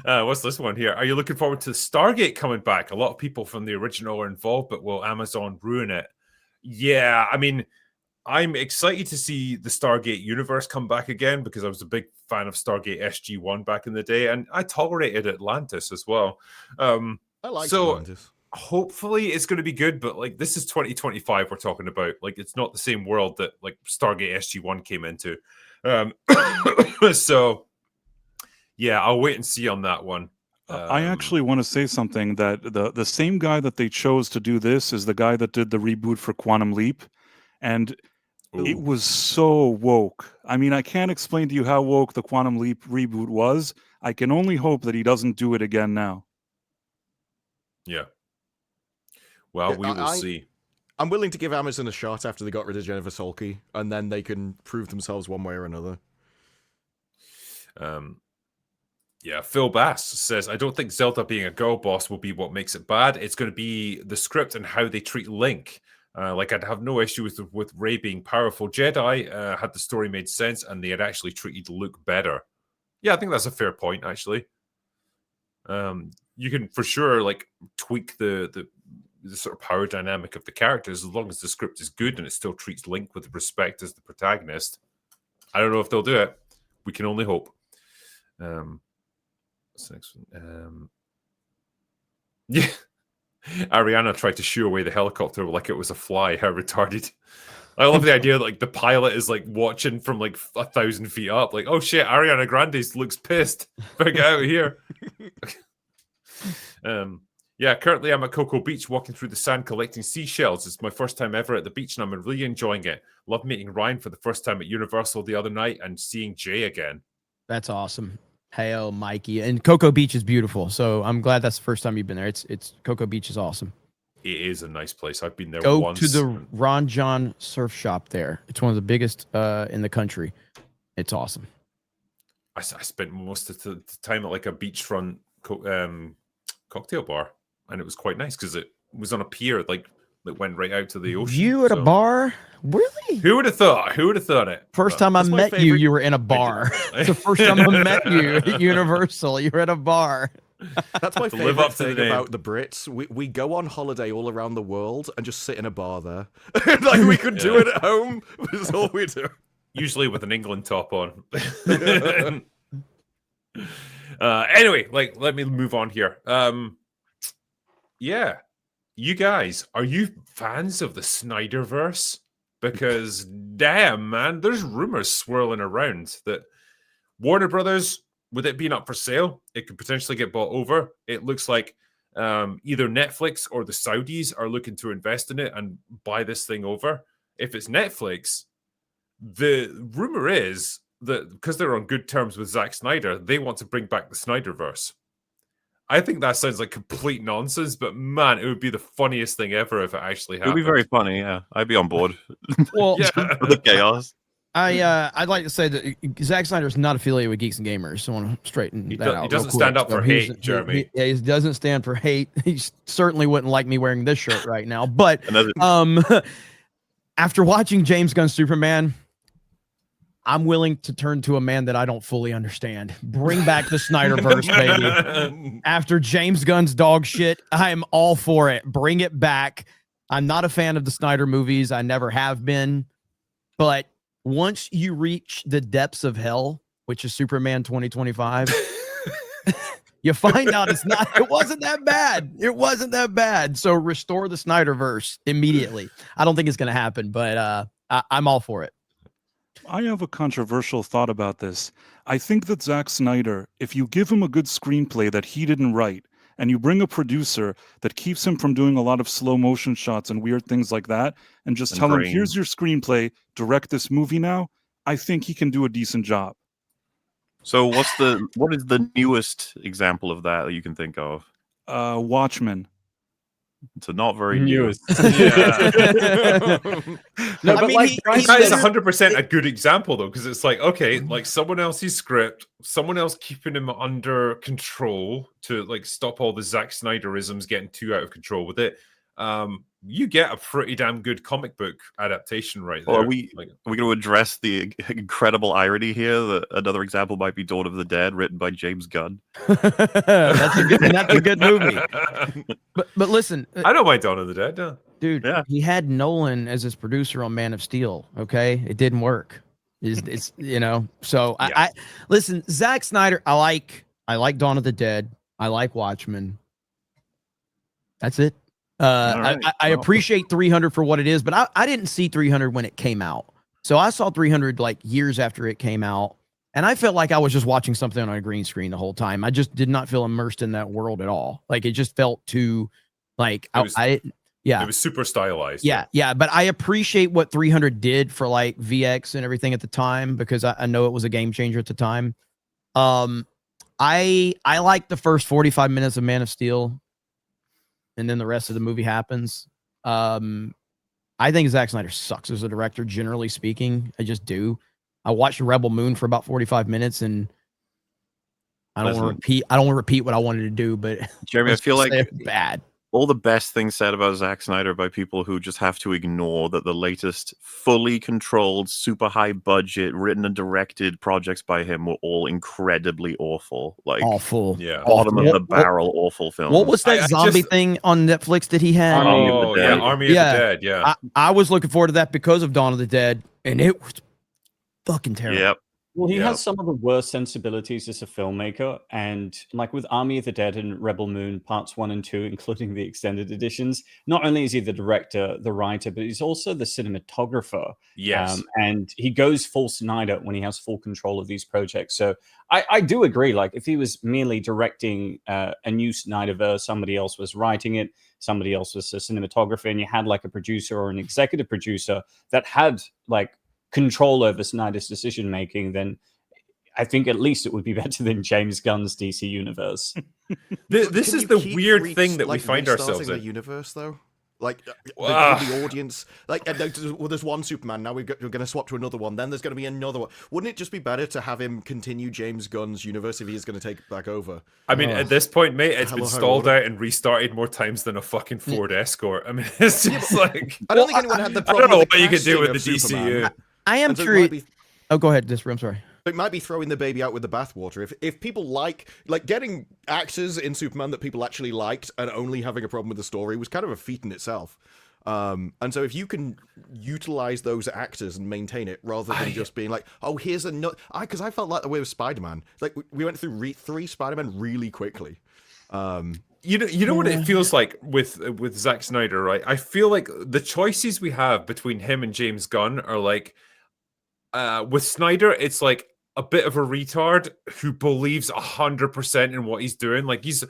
What's this one here? Are you looking forward to Stargate coming back? A lot of people from the original are involved, but will Amazon ruin it? Yeah, I mean, I'm excited to see the Stargate universe come back again because I was a big fan of Stargate SG-1 back in the day, and I tolerated Atlantis as well. I like Atlantis. Hopefully it's going to be good, but like this is 2025 we're talking about. Like it's not the same world that like Stargate SG-1 came into. So yeah, I'll wait and see on that one. I actually want to say something that the same guy that they chose to do this is the guy that did the reboot for Quantum Leap, and it was so woke. I mean, I can't explain to you how woke the Quantum Leap reboot was. I can only hope that he doesn't do it again now. Yeah. Well, we will see. I'm willing to give Amazon a shot after they got rid of Jennifer Salke, and then they can prove themselves one way or another. Yeah, Phil Bass says, I don't think Zelda being a girl boss will be what makes it bad. It's going to be the script and how they treat Link. Like, I'd have no issue with Rey being powerful Jedi, had the story made sense, and they had actually treated Luke better. Yeah, I think that's a fair point, actually. You can, for sure, like, tweak the sort of power dynamic of the characters as long as the script is good and it still treats Link with respect as the protagonist. I don't know if they'll do it. We can only hope. What's the next one? Yeah. Ariana tried to shoo away the helicopter like it was a fly. How retarded. I love the idea that like the pilot is like watching from like 1,000 feet up. Like, oh shit, Ariana Grande looks pissed. Better get out of here. Yeah, currently I'm at Cocoa Beach walking through the sand collecting seashells. It's my first time ever at the beach and I'm really enjoying it. Love meeting Ryan for the first time at Universal the other night and seeing Jay again. That's awesome. Hey, oh, Mikey. And Cocoa Beach is beautiful. So I'm glad that's the first time you've been there. It's Cocoa Beach is awesome. It is a nice place. I've been there Go once. to the Ron John surf shop there. It's one of the biggest in the country. It's awesome. I spent most of the time at like a beachfront cocktail bar, and it was quite nice because it was on a pier, like that went right out to the ocean. You at a bar? Really? Who would have thought? Who would have thought it? First time I met you, you were in a bar. It's the first time I met you at Universal. You were at a bar. That's my favorite thing about the Brits. We go on holiday all around the world and just sit in a bar there. Like we could do it at home, but it's all we do. Usually with an England top on. Anyway, like, let me move on here. Yeah, you guys, are you fans of the Snyderverse? Because damn, man, there's rumors swirling around that Warner Brothers, with it being up for sale, it could potentially get bought over. It looks like either Netflix or the Saudis are looking to invest in it and buy this thing over. If it's Netflix, the rumor is that because they're on good terms with Zack Snyder, they want to bring back the Snyderverse. I think that sounds like complete nonsense, but man, it would be the funniest thing ever if it actually happened. It would be very funny, yeah. I'd be on board. Well, Yeah. For the chaos. I'd like to say that Zack Snyder is not affiliated with Geeks and Gamers. So I want to straighten that out. He doesn't real stand quick. up for So he's- hate, Jeremy. He doesn't stand for hate. He certainly wouldn't like me wearing this shirt right now. But after watching James Gunn's Superman, I'm willing to turn to a man that I don't fully understand. Bring back the Snyderverse, baby. After James Gunn's dog shit, I am all for it. Bring it back. I'm not a fan of the Snyder movies. I never have been. But once you reach the depths of hell, which is Superman 2025, you find out it wasn't that bad. It wasn't that bad. So restore the Snyderverse immediately. I don't think it's going to happen, but I'm all for it. I have a controversial thought about this. I think that Zack Snyder, if you give him a good screenplay that he didn't write, and you bring a producer that keeps him from doing a lot of slow motion shots and weird things like that, and just tell him, here's your screenplay, direct this movie now, I think he can do a decent job. So what is the newest example of that you can think of? Watchmen. It's not very new. Yeah. No, I but mean, like he- Bryce That is said- 100% a good example, though, because it's like, okay, like someone else's script, someone else keeping him under control to like stop all the Zack Snyderisms getting too out of control with it. You get a pretty damn good comic book adaptation right there. Well, are we going to address the incredible irony here that another example might be Dawn of the Dead, written by James Gunn? That's a good movie. But listen, I don't mind Dawn of the Dead. No. dude, Yeah. he had Nolan as his producer on Man of Steel. Okay, it didn't work. It's So Yeah. I listen. Zack Snyder, I like Dawn of the Dead. I like Watchmen. That's it. right. I appreciate 300 for what it is, but I didn't see 300 when it came out. So I saw 300 like years after it came out, and I felt like I was just watching something on a green screen the whole time. I just did not feel immersed in that world at all. Like it just felt too like It was super stylized. yeah. But I appreciate what 300 did for like VX and everything at the time, because I know it was a game changer at the time. I like the first 45 minutes of Man of Steel, and then the rest of the movie happens. I think Zack Snyder sucks as a director, generally speaking. I just do. I watched Rebel Moon for about 45 minutes, and I don't want to repeat what I wanted to do, but Jeremy, I feel like it's bad. all the best things said about Zack Snyder by people who just have to ignore that the latest fully controlled, super high budget, written and directed projects by him were all incredibly awful. Like Awful. Yeah. bottom of What- the barrel awful films. What was that I zombie just- thing on Netflix that he had? Army of the Oh, Dead. yeah. Army of Yeah. the Dead. Yeah. I was looking forward to that because of Dawn of the Dead, and it was fucking terrible. Yep. Well, he Yeah. has some of the worst sensibilities as a filmmaker, and like with Army of the Dead and Rebel Moon parts 1 and 2, including the extended editions, not only is he the director, the writer, but he's also the cinematographer. Yes. And he goes full Snyder when he has full control of these projects. So I do agree. Like if he was merely directing a new Snyderverse, somebody else was writing it, somebody else was a cinematographer, and you had like a producer or an executive producer that had like control over Snyder's decision making, then I think at least it would be better than James Gunn's DC universe. This Can is you the keep weird thing that we like, find restarting ourselves the in. universe though. Like Wow. the audience, like there's one Superman now. We're going to swap to another one. Then there's going to be another one. Wouldn't it just be better to have him continue James Gunn's universe if he's going to take it back over? I mean, at this point, mate, it's been Hello, stalled hello. out and restarted more times than a fucking Ford Escort. I mean, it's just like I don't think anyone had the I problem. don't know with what you can casting do with of the Superman. DCU. I am And so it curious. might be- Oh, go ahead, I'm sorry. It might be throwing the baby out with the bathwater. If people like getting actors in Superman that people actually liked and only having a problem with the story was kind of a feat in itself. And so if you can utilize those actors and maintain it rather than just being like, oh, here's another, because I felt like the way with Spider-Man, like we went through 3 Spider-Man really quickly. You know what it feels like with Zack Snyder, right? I feel like the choices we have between him and James Gunn are like, with Snyder, it's like a bit of a retard who believes 100% in what he's doing. Like he's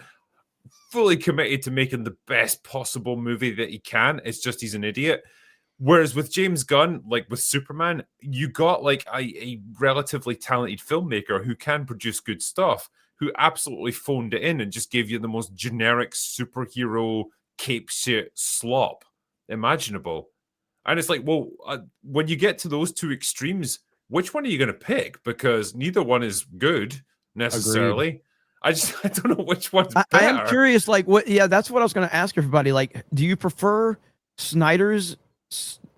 fully committed to making the best possible movie that he can. It's just he's an idiot. Whereas with James Gunn, like with Superman, you got like a relatively talented filmmaker who can produce good stuff, who absolutely phoned it in and just gave you the most generic superhero cape shit slop imaginable. And it's like, well, when you get to those two extremes, which one are you going to pick? Because neither one is good necessarily. Agreed. I don't know which one's better. I am curious, like, what? Yeah, that's what I was going to ask everybody. Like, do you prefer Snyder's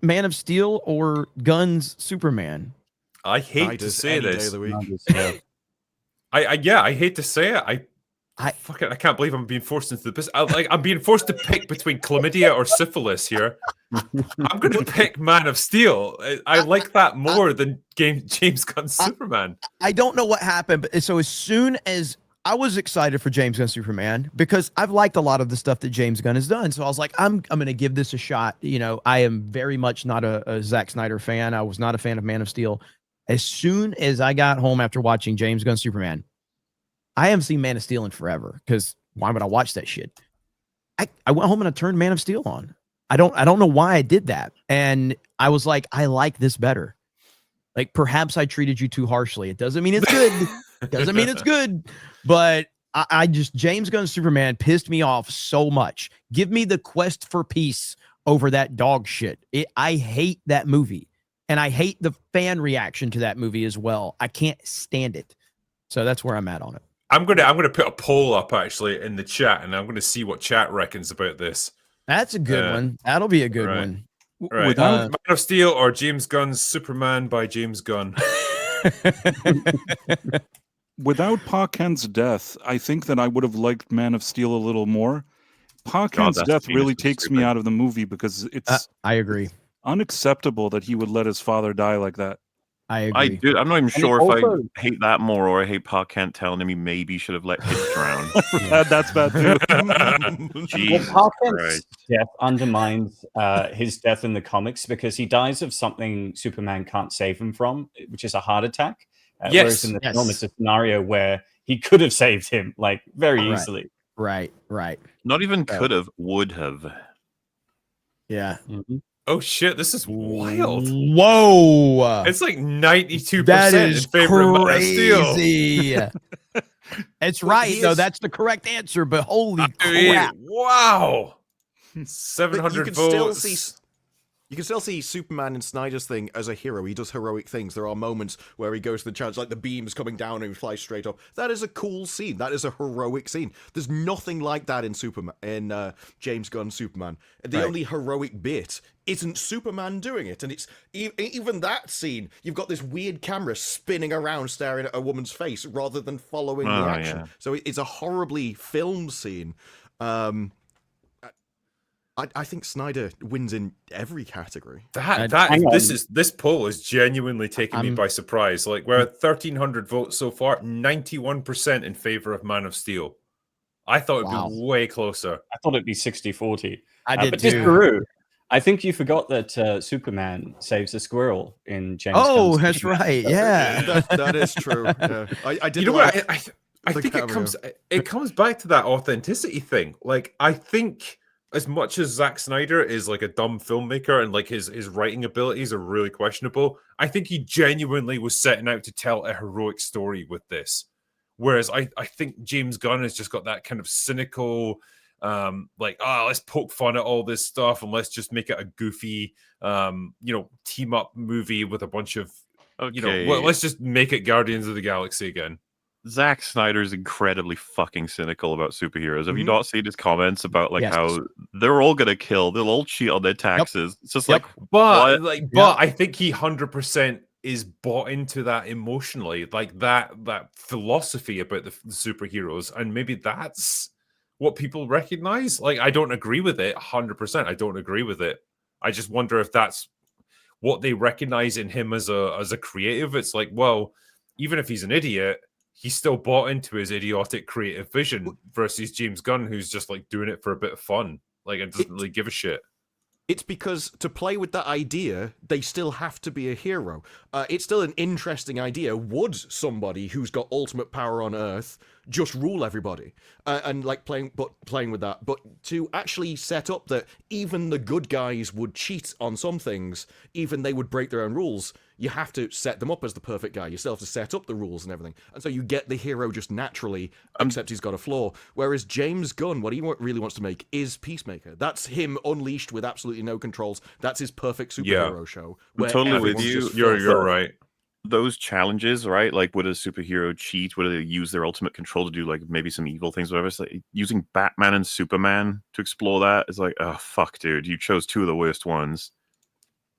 Man of Steel or Gunn's Superman? I hate to say this. I hate to say it. I can't believe I'm being forced into this. I'm being forced to pick between chlamydia or syphilis here. I'm going to pick Man of Steel. I like that more than James Gunn's Superman. I don't know what happened, but so as soon as I was excited for James Gunn's Superman, because I've liked a lot of the stuff that James Gunn has done, so I was like, I'm going to give this a shot. You know, I am very much not a Zack Snyder fan. I was not a fan of Man of Steel. As soon as I got home after watching James Gunn's Superman, I haven't seen Man of Steel in forever, because why would I watch that shit? I went home and I turned Man of Steel on. I don't know why I did that. And I was like, I like this better. Like, perhaps I treated you too harshly. It doesn't mean it's good. It doesn't mean it's good. But I just, James Gunn's Superman pissed me off so much. Give me the quest for peace over that dog shit. I hate that movie. And I hate the fan reaction to that movie as well. I can't stand it. So that's where I'm at on it. I'm gonna put a poll up actually in the chat, and I'm gonna see what chat reckons about this. That's a good one. That'll be a good one. Right. Man of Steel or James Gunn's Superman by James Gunn. Without Pa Kent's death, I think that I would have liked Man of Steel a little more. Pa Kent's death really takes me out of the movie, because it's I agree. Unacceptable that he would let his father die like that. I agree. I'm not even sure if I hate that more or I hate Pa Kent telling him he maybe should have let kids drown. That's bad too. Jesus Pa Kent's death undermines his death in the comics, because he dies of something Superman can't save him from, which is a heart attack. Whereas in the film, it's a scenario where he could have saved him, like, very easily. Right. Not even could have, would have. Yeah. Mm-hmm. Oh shit, this is wild. Whoa. It's like 92% that is in favor of Man of Steel. Crazy. It's right, though. That's the correct answer, but holy crap. Wow. 700 votes. You can still see Superman in Snyder's thing as a hero. He does heroic things. There are moments where he goes to the challenge, like the beams coming down and he flies straight up. That is a cool scene. That is a heroic scene. There's nothing like that in James Gunn's Superman. The only heroic bit isn't Superman doing it. And it's even that scene, you've got this weird camera spinning around staring at a woman's face rather than following the action. Yeah. So it's a horribly filmed scene. I think Snyder wins in every category. This poll is genuinely taking me by surprise. Like, we're at 1,300 votes so far, 91% in favor of Man of Steel. I thought it'd be way closer. I thought it'd be 60-40. I did but too. Disparu, I think you forgot that Superman saves a squirrel in James. Oh, that's right. Yeah, that is true. Yeah. I did. You know what? I think it comes back to that authenticity thing. Like, I think, as much as Zack Snyder is like a dumb filmmaker and like his writing abilities are really questionable, I think he genuinely was setting out to tell a heroic story with this. Whereas I think James Gunn has just got that kind of cynical, let's poke fun at all this stuff and let's just make it a goofy, team up movie with a bunch of, let's just make it Guardians of the Galaxy again. Zack Snyder's incredibly fucking cynical about superheroes. Have you not seen his comments about how they're all gonna kill, they'll all cheat on their taxes? It's just but I think he 100% is bought into that emotionally, like that philosophy about the superheroes, and maybe that's what people recognize. Like, I don't agree with it 100%. I don't agree with it. I just wonder if that's what they recognize in him as a creative. It's like, well, even if he's an idiot, he's still bought into his idiotic creative vision versus James Gunn, who's just like doing it for a bit of fun. Like, it doesn't really give a shit. It's because to play with that idea, they still have to be a hero. It's still an interesting idea. Would somebody who's got ultimate power on Earth just rule everybody? And like playing with that, but to actually set up that even the good guys would cheat on some things, even they would break their own rules. You have to set them up as the perfect guy. You still have to set up the rules and everything. And so you get the hero just naturally, except he's got a flaw. Whereas James Gunn, what he really wants to make is Peacemaker. That's him unleashed with absolutely no controls. That's his perfect superhero show. I'm totally with you. You're right. Those challenges, right? Like, would a superhero cheat? Would they use their ultimate control to do like maybe some evil things, whatever? It's like using Batman and Superman to explore that is like, oh fuck, dude, you chose two of the worst ones.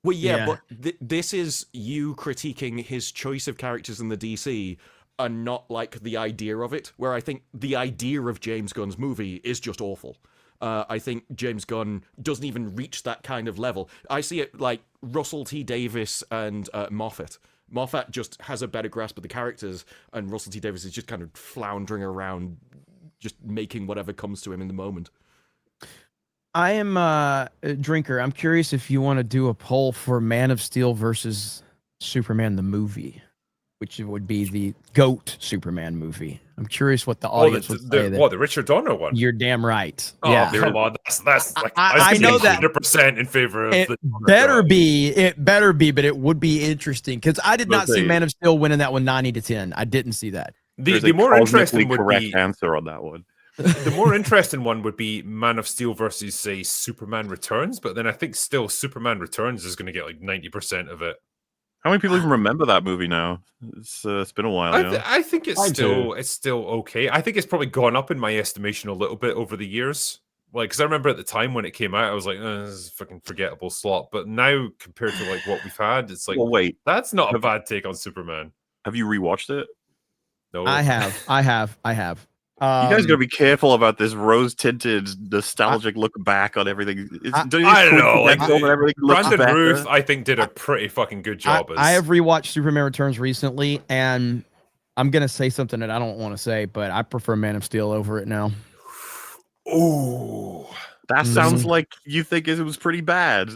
Well, yeah. But this is you critiquing his choice of characters in the DC and not like the idea of it, where I think the idea of James Gunn's movie is just awful. I think James Gunn doesn't even reach that kind of level. I see it like Russell T. Davis and Moffat. Moffat just has a better grasp of the characters, and Russell T. Davis is just kind of floundering around, just making whatever comes to him in the moment. I am a drinker. I'm curious if you want to do a poll for Man of Steel versus Superman the movie, which would be the GOAT Superman movie. I'm curious what the audience would say. The Richard Donner one? You're damn right. Oh, yeah. come on. That's like, I know that 100% in favor of it the better be. It better be, but it would be interesting because I did not see Man of Steel winning that one 90-10. I didn't see that. The more interesting would correct be answer on that one. The more interesting one would be Man of Steel versus, say, Superman Returns, but then I think still Superman Returns is going to get like 90% of it. How many people even remember that movie now? It's been a while now. I think it's still okay. I think it's probably gone up in my estimation a little bit over the years. Like, because I remember at the time when it came out, I was like, this is a fucking forgettable slot. But now, compared to like what we've had, it's like, well, wait, that's not a bad take on Superman. Have you rewatched it? No, I have. You guys gotta be careful about this rose-tinted, nostalgic look back on everything. I don't know. Like, Brandon better? Ruth, I think, did a pretty fucking good job. I have rewatched Superman Returns recently, and I'm gonna say something that I don't want to say, but I prefer Man of Steel over it now. Oh, that sounds like you think it was pretty bad.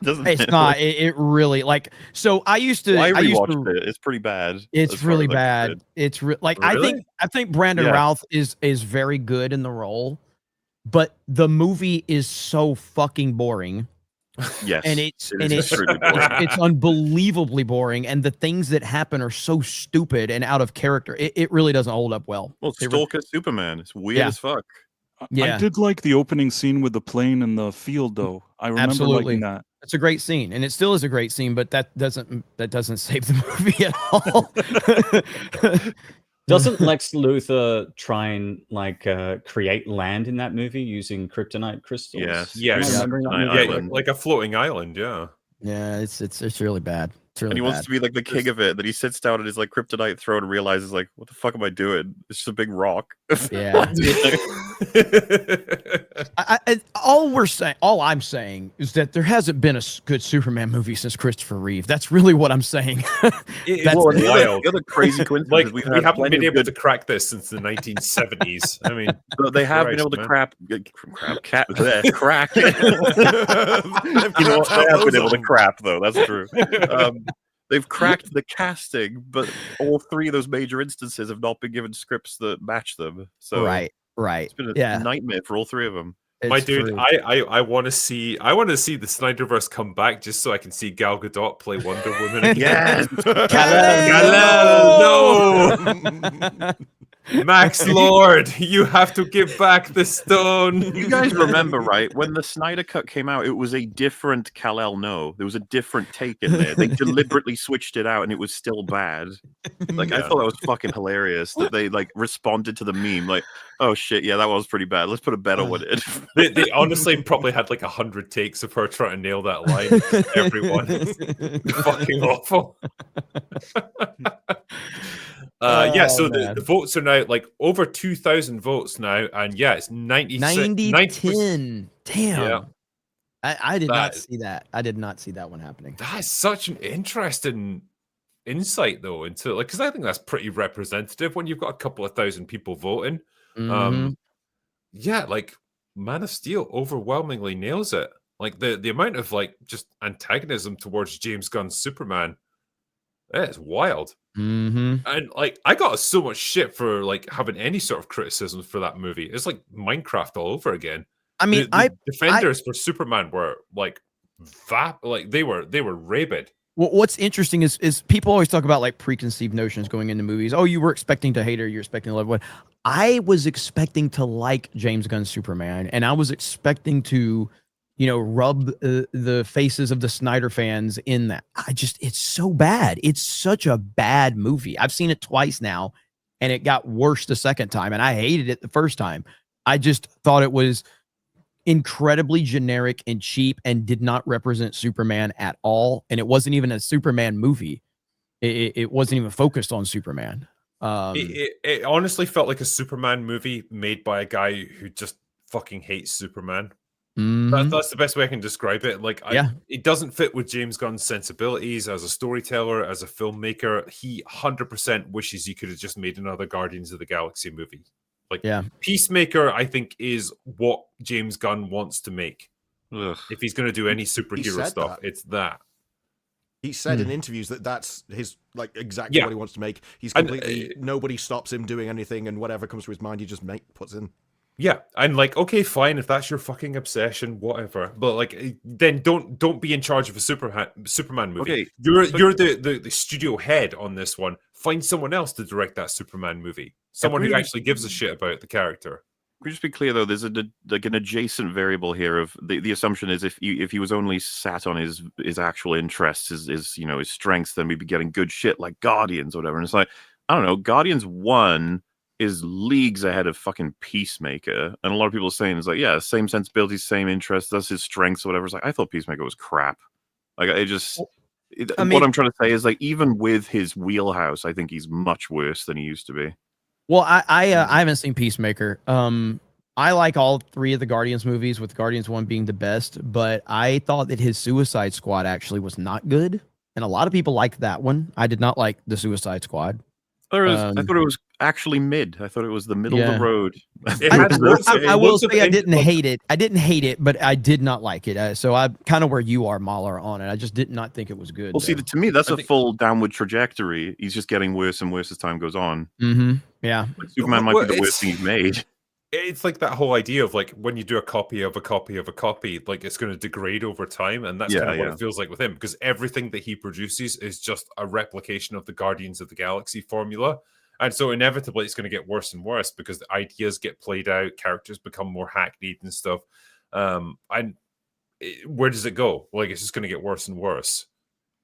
Doesn't It's it? not. It really like. So I used to. I rewatched it. It's pretty bad. It's really bad. It's like really? I think Brandon Routh is very good in the role, but the movie is so fucking boring. Yes, and it's extremely boring. It's unbelievably boring, and the things that happen are so stupid and out of character. It really doesn't hold up well. Well, Stalker Superman. It's weird as fuck. Yeah. I did like the opening scene with the plane in the field, though. I remember liking that. It's a great scene, and it still is a great scene, but that doesn't save the movie at all. Doesn't Lex Luthor try and like create land in that movie using kryptonite crystals? Yes. Island. Like a floating island. Yeah. Yeah, it's really bad. It's really and he bad. wants to be like the king of it. Then he sits down at his like kryptonite throne and realizes like, what the fuck am I doing? It's just a big rock. Yeah. All I'm saying is that there hasn't been a good Superman movie since Christopher Reeve. That's really what I'm saying. That's wild. The other crazy coincidence. Like, we haven't been able to crack this since the 1970s. I mean, but they have been able to crack. You know what? They have been able to crap though. That's true. They've cracked the casting, but all three of those major instances have not been given scripts that match them. So right. It's been a nightmare for all three of them. My dude, I want to see the Snyderverse come back just so I can see Gal Gadot play Wonder Woman again. Yes, no. Max Lord, you have to give back the stone. You guys remember, right? When the Snyder Cut came out, it was a different Kal-El No. There was a different take in there. They deliberately switched it out, and it was still bad. Like, I thought that was fucking hilarious that they like responded to the meme, like, "Oh shit, yeah, that was pretty bad. Let's put a better one in." They honestly probably had like 100 takes of her trying to nail that line. Everyone, fucking awful. Yeah, so man. the votes are now like over 2,000 votes now, and yeah, it's 90 10. Damn. Yeah. I did not That- see that. I did not see that one happening. That is such an interesting insight, though, into like because I think that's pretty representative when you've got a couple of thousand people voting. Mhm. Yeah, like Man of Steel overwhelmingly nails it. Like the amount of like just antagonism towards James Gunn's Superman, it's wild. Mhm. And like I got so much shit for like having any sort of criticisms for that movie. It's like Minecraft all over again. I mean, The defenders for Superman were like they were rabid. what's interesting is people always talk about like preconceived notions going into movies. Oh, you were expecting to hate her, you're expecting to love what. I was expecting to like James Gunn's Superman, and I was expecting to, rub the faces of the Snyder fans in that. It's so bad. It's such a bad movie. I've seen it twice now, and it got worse the second time, and I hated it the first time. I just thought it was incredibly generic and cheap and did not represent Superman at all. And it wasn't even a Superman movie. It wasn't even focused on Superman. It honestly felt like a Superman movie made by a guy who just fucking hates Superman. Mhm. That's the best way I can describe it. Like, Yeah. It doesn't fit with James Gunn's sensibilities as a storyteller, as a filmmaker. He 100% wishes he could have just made another Guardians of the Galaxy movie. Like, Yeah. Peacemaker, I think, is what James Gunn wants to make. Ugh. If he's going to do any said superhero stuff, that. it's that. He said in interviews that that's his like exactly Yeah. what he wants to make. He's And, completely nobody stops him doing anything, and whatever comes to his mind, he just puts in. Yeah, and like, okay, fine, if that's your fucking obsession, whatever. But like, then don't be in charge of a Superman movie. Okay, You're the studio head on this one. Find someone else to direct that Superman movie. Someone who really- actually gives a shit about the character. Can we just be clear though? There's like an adjacent variable here of the assumption is if he was only sat on his actual interests, his strengths, then we'd be getting good shit like Guardians or whatever. And it's like, I don't know, Guardians 1 is leagues ahead of fucking Peacemaker, and a lot of people are saying it's like, yeah, same sensibilities, same interests, that's his strengths or whatever. It's like, I thought Peacemaker was crap. Like what I'm trying to say is like, even with his wheelhouse, I think he's much worse than he used to be. Well, I haven't seen Peacemaker. I like all three of the Guardians movies, with Guardians 1 being the best, but I thought that his Suicide Squad actually was not good. And a lot of people liked that one. I did not like the Suicide Squad. I thought it was actually mid. I thought it was the middle of the road. It had I will loads of say I didn't input. hate it. I didn't hate it, but I did not like it. So I'm kind of where you are, MauLer, on it. I just did not think it was good. Well, see, to me, that's I a think- full downward trajectory. He's just getting worse and worse as time goes on. Yeah. Like, Superman might Well, be the it's- worst thing he's made. It's like that whole idea of like when you do a copy of a copy of a copy, like it's going to degrade over time, and that's kind of what it feels like with him, because everything that he produces is just a replication of the Guardians of the Galaxy formula, and so inevitably it's going to get worse and worse because the ideas get played out, characters become more hackneyed and stuff. Where does it go? Like, it's just going to get worse and worse.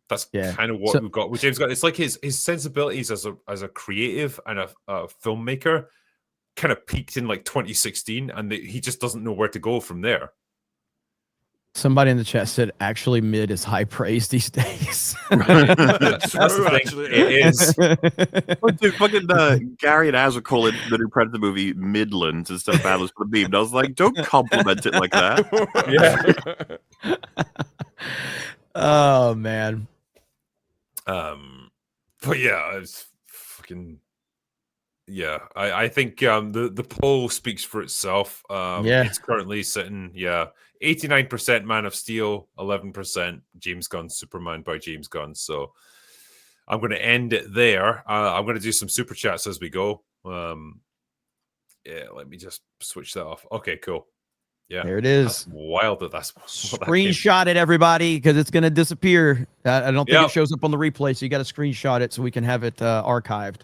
That's kind of what we've got with James Gunn. It's like his sensibilities as a creative and a filmmaker kind of peaked in like 2016, and he just doesn't know where to go from there. Somebody in the chat said actually mid is high praise these days. That's the thing. Actually. It is. Dude, fucking Gary and Az would call it the new Predator movie Midlands instead of Battles for the Beam. And I was like, don't compliment it like that. Yeah. Oh man. But yeah, it's fucking. Yeah, I think the poll speaks for itself. It's currently sitting 89% Man of Steel, 11% James Gunn's Superman by James Gunn. So I'm going to end it there. I'm going to do some super chats as we go. Let me just switch that off. Okay, cool. Yeah, There it is. That's wild that's Screenshot it, everybody, because it's going to disappear. I don't think it shows up on the replay, so you got to screenshot it so we can have it archived.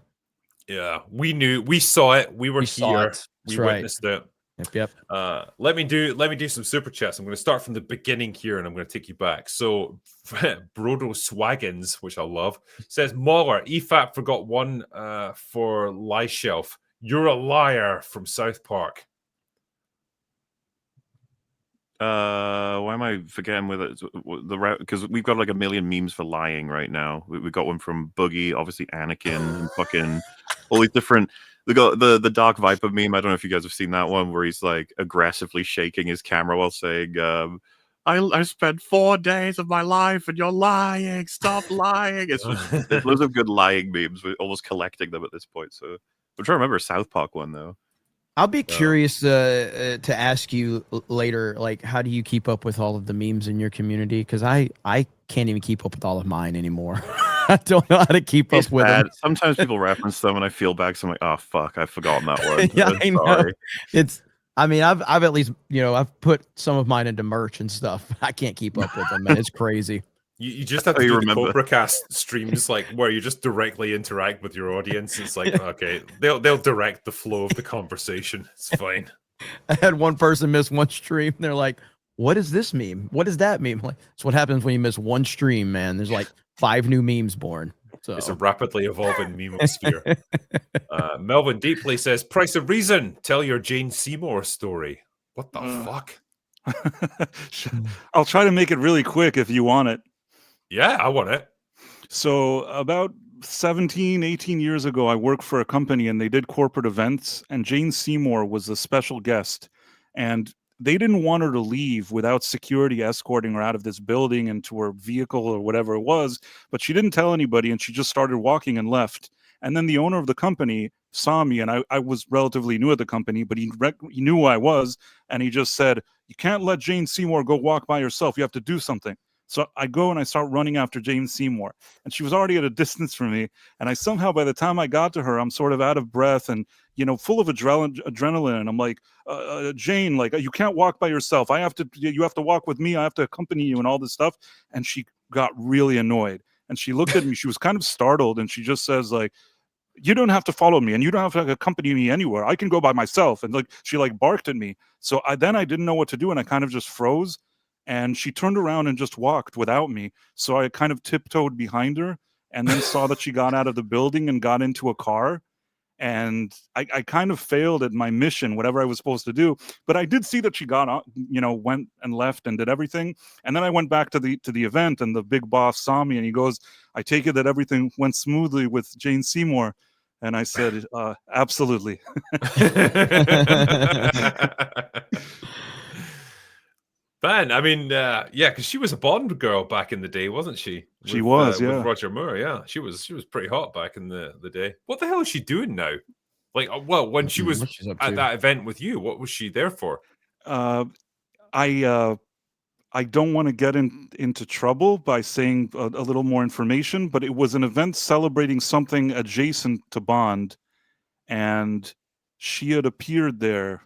Yeah, we saw it. We were here. We witnessed it. Yep. Let me do some super chats. I'm going to start from the beginning here, and I'm going to take you back. So, Brodo Swaggins, which I love, says MauLer EFAP forgot one for Lie Shelf. You're a liar from South Park. Why am I I forgetting with it? Because we've got like a million memes for lying right now. We got one from Boogie, obviously Anakin, and fucking all these different. We got the Dark Viper meme. I don't know if you guys have seen that one where he's like aggressively shaking his camera while saying, I spent 4 days of my life and you're lying. Stop lying. It's just, there's loads of good lying memes. We're almost collecting them at this point. So I'm trying to remember a South Park one though. I'll be curious to ask you later, like, how do you keep up with all of the memes in your community? Because I can't even keep up with all of mine anymore. I don't know how to keep up with them. Sometimes people reference them and I feel bad. So I'm like, oh fuck, I've forgotten that one. Yeah, I know. Sorry. I mean, I've at least, I've put some of mine into merch and stuff. I can't keep up with them, man. It's crazy. You just have to do the Cobra Cast streams, like where you just directly interact with your audience. It's like, okay, they'll direct the flow of the conversation. It's fine. I had one person miss one stream. They're like, "What is this meme? What is that meme?" Like, it's what happens when you miss one stream, man. There's like 5 new memes born. So it's a rapidly evolving meme sphere. Melvin Deeply says, "Price of Reason. Tell your Jane Seymour story." What the fuck? I'll try to make it really quick if you want it. Yeah, I want it. So about 17, 18 years ago, I worked for a company and they did corporate events, and Jane Seymour was a special guest. And they didn't want her to leave without security escorting her out of this building into her vehicle or whatever it was. But she didn't tell anybody, and she just started walking and left. And then the owner of the company saw me, and I was relatively new at the company, but he knew who I was, and he just said, "You can't let Jane Seymour go walk by herself. You have to do something." So I go and I start running after Jane Seymour, and she was already at a distance from me. And I somehow, by the time I got to her, I'm sort of out of breath and, full of adrenaline. And I'm like, Jane, like, you can't walk by yourself. You have to walk with me. I have to accompany you and all this stuff. And she got really annoyed, and she looked at me. She was kind of startled, and she just says, like, "You don't have to follow me, and you don't have to accompany me anywhere. I can go by myself." And like, she like barked at me. So I didn't know what to do, and I kind of just froze. And she turned around and just walked without me. So I kind of tiptoed behind her and then saw that she got out of the building and got into a car. And I kind of failed at my mission, whatever I was supposed to do. But I did see that she got on, went and left and did everything. And then I went back to the event, and the big boss saw me and he goes, "I take it that everything went smoothly with Jane Seymour." And I said, "Absolutely." Man, I mean, because she was a Bond girl back in the day, wasn't she? She was, yeah. With Roger Moore, yeah. She was pretty hot back in the day. What the hell is she doing now? Like, when she was at that event with you, what was she there for? I don't want to get into trouble by saying a little more information, but it was an event celebrating something adjacent to Bond, and she had appeared there,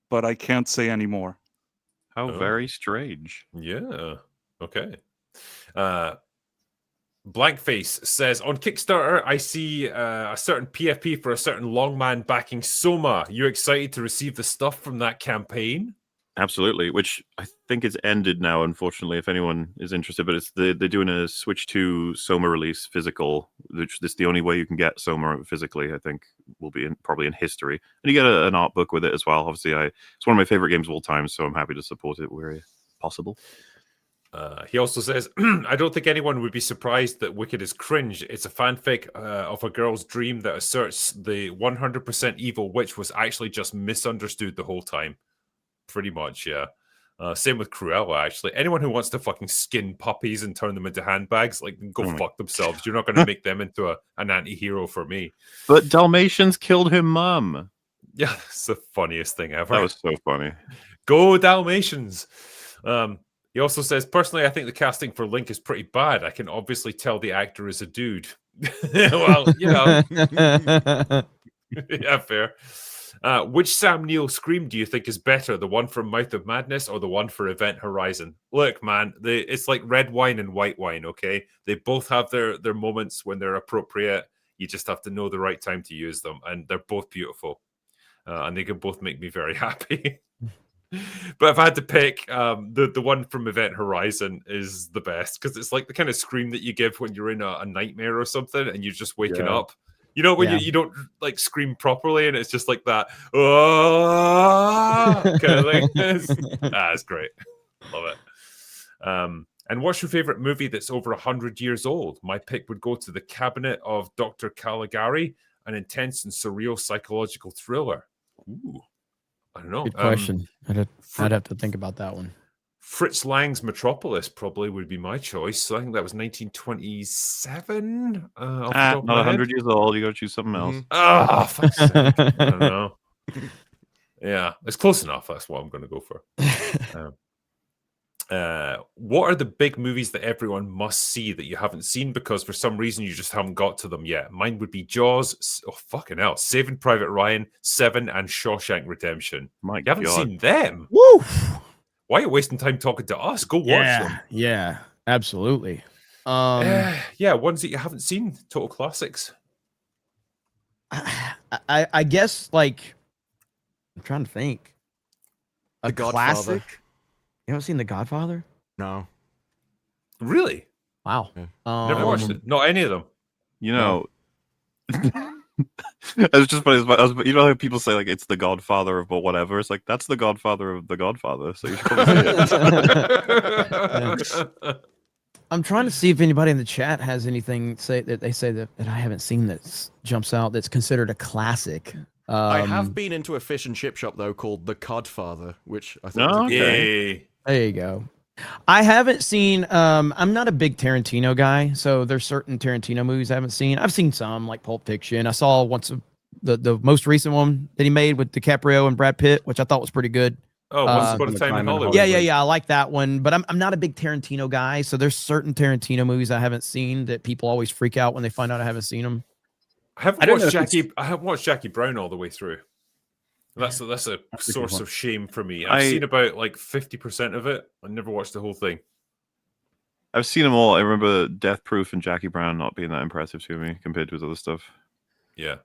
but I can't say any more. How very strange. Yeah. Okay. Blankface says, on Kickstarter, I see a certain PFP for a certain long man backing Soma. You excited to receive the stuff from that campaign? Absolutely, which I think is ended now, unfortunately, if anyone is interested. But they're doing a Switch 2 Soma release physical, which is the only way you can get Soma physically, I think, will be probably in history. And you get an art book with it as well. Obviously, it's one of my favorite games of all time, so I'm happy to support it where possible. He also says, I don't think anyone would be surprised that Wicked is cringe. It's a fanfic of a girl's dream that asserts the 100% evil witch was actually just misunderstood the whole time. Pretty much, yeah. Same with Cruella, actually. Anyone who wants to fucking skin puppies and turn them into handbags, like, go fuck themselves. You're not going to make them into an anti-hero for me. But Dalmatians killed her mum. Yeah, it's the funniest thing ever. That was so funny. Go Dalmatians. He also says, personally, I think the casting for Link is pretty bad. I can obviously tell the actor is a dude. Well, yeah, fair. Which Sam Neill Scream do you think is better, the one from Mouth of Madness or the one for Event Horizon? Look, man, it's like red wine and white wine, okay? They both have their moments when they're appropriate. You just have to know the right time to use them, and they're both beautiful. And they can both make me very happy. But if I had to pick, the one from Event Horizon is the best, because it's like the kind of scream that you give when you're in a nightmare or something and you're just waking up. You know, when you don't like scream properly and it's just like that, kind of thing. It's great. Love it. And what's your favorite movie that's over 100 years old? My pick would go to The Cabinet of Dr. Caligari, an intense and surreal psychological thriller. Ooh, I don't know. Good question. I'd have to think about that one. Fritz Lang's Metropolis probably would be my choice. So I think that was 1927. Not 100 years old. You got to choose something else. Oh, fuck's sake. I don't know. Yeah, it's close enough. That's what I'm going to go for. What are the big movies that everyone must see that you haven't seen because for some reason you just haven't got to them yet? Mine would be Jaws. Oh, fucking hell. Saving Private Ryan, Seven, and Shawshank Redemption. My You haven't God. seen them? Woo! Why are you wasting time talking to us? Go watch them. Yeah, absolutely. Yeah, ones that you haven't seen. Total classics. I guess like I'm trying to think. A The Godfather. classic. You haven't seen The Godfather? No. Really? Wow. Yeah. Never watched it. Not any of them. You know, it's just funny. You know how people say like it's the Godfather of but whatever. It's like that's the Godfather of the Godfather. So you should probably see it. I'm trying to see if anybody in the chat has anything that they say that I haven't seen that jumps out that's considered a classic. I have been into a fish and chip shop though called The Codfather, which I think. Oh, is a- okay. Yay. There you go. I haven't seen. I'm not a big Tarantino guy, so there's certain Tarantino movies I haven't seen. I've seen some, like Pulp Fiction. I saw the most recent one that he made with DiCaprio and Brad Pitt, which I thought was pretty good. Oh, Once Upon a Time in Hollywood. Yeah. I like that one, but I'm not a big Tarantino guy, so there's certain Tarantino movies I haven't seen that people always freak out when they find out I haven't seen them. I haven't I don't know watched if Jackie. I haven't watched Jackie Brown all the way through. That's a a good source one. of shame for me. I've seen about like 50% of it. I never watched the whole thing. I've seen them all. I remember Death Proof and Jackie Brown not being that impressive to me compared to his other stuff. Yeah.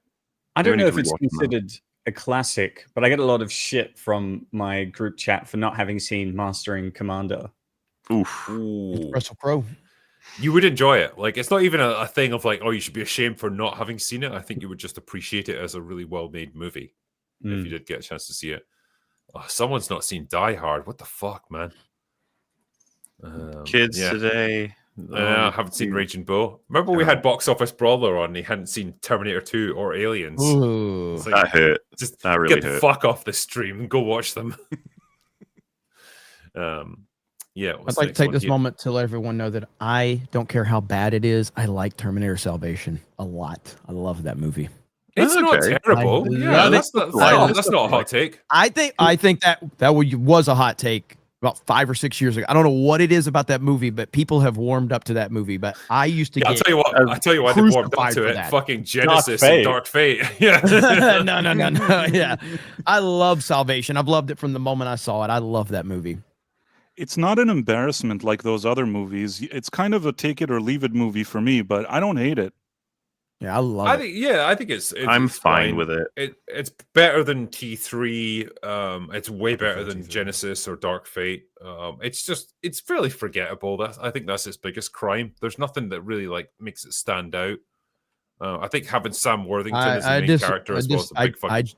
I don't Maybe know I if need it's to rewatch them now. considered a classic, but I get a lot of shit from my group chat for not having seen Mastering Commander. Oof. Ooh. Russell Crowe. You would enjoy it. Like it's not even a thing of like, oh, you should be ashamed for not having seen it. I think you would just appreciate it as a really well-made movie if you did get a chance to see it. Oh, someone's not seen Die Hard. What the fuck, man? Kids yeah. today. I haven't seen Raging Bull. Remember we had Box Office Brawler on and he hadn't seen Terminator 2 or Aliens. Ooh. It's like, That hurt. just That really get the hurt. fuck off the stream and go watch them. Yeah. I'd like to take this moment to let everyone know that I don't care how bad it is. I like Terminator Salvation a lot. I love that movie. It's not Okay. terrible. I Yeah, love that's not a hot take. I think that was a hot take about 5 or 6 years ago. I don't know what it is about that movie, but people have warmed up to that movie. But I used to Yeah, I'll get. tell you why they warmed up crucified to for it. that. Fucking Genesis Fate. and Dark Fate. Yeah. No. Yeah, I love Salvation. I've loved it from the moment I saw it. I love that movie. It's not an embarrassment like those other movies. It's kind of a take it or leave it movie for me, but I don't hate it. Yeah, I love it. I think it's I'm it's fine with it. It's better than T3. It's way better than T3. Genesis or Dark Fate. It's fairly forgettable. I think that's its biggest crime. There's nothing that really like makes it stand out. I think having Sam Worthington as the main character as well as a big fucking.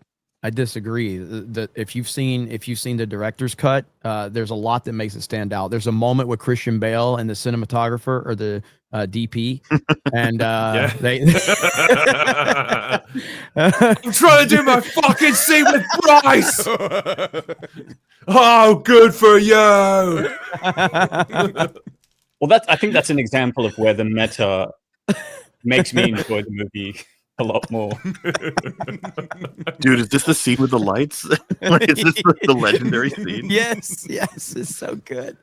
I disagree. That if you've seen the director's cut, there's a lot that makes it stand out. There's a moment with Christian Bale and the cinematographer or the DP, and they. I'm trying to do my fucking scene with Bryce. Oh, good for you. Well, I think that's an example of where the meta makes me enjoy the movie a lot more. Dude, is this the scene with the lights? Like, is this the legendary scene? Yes, it's so good.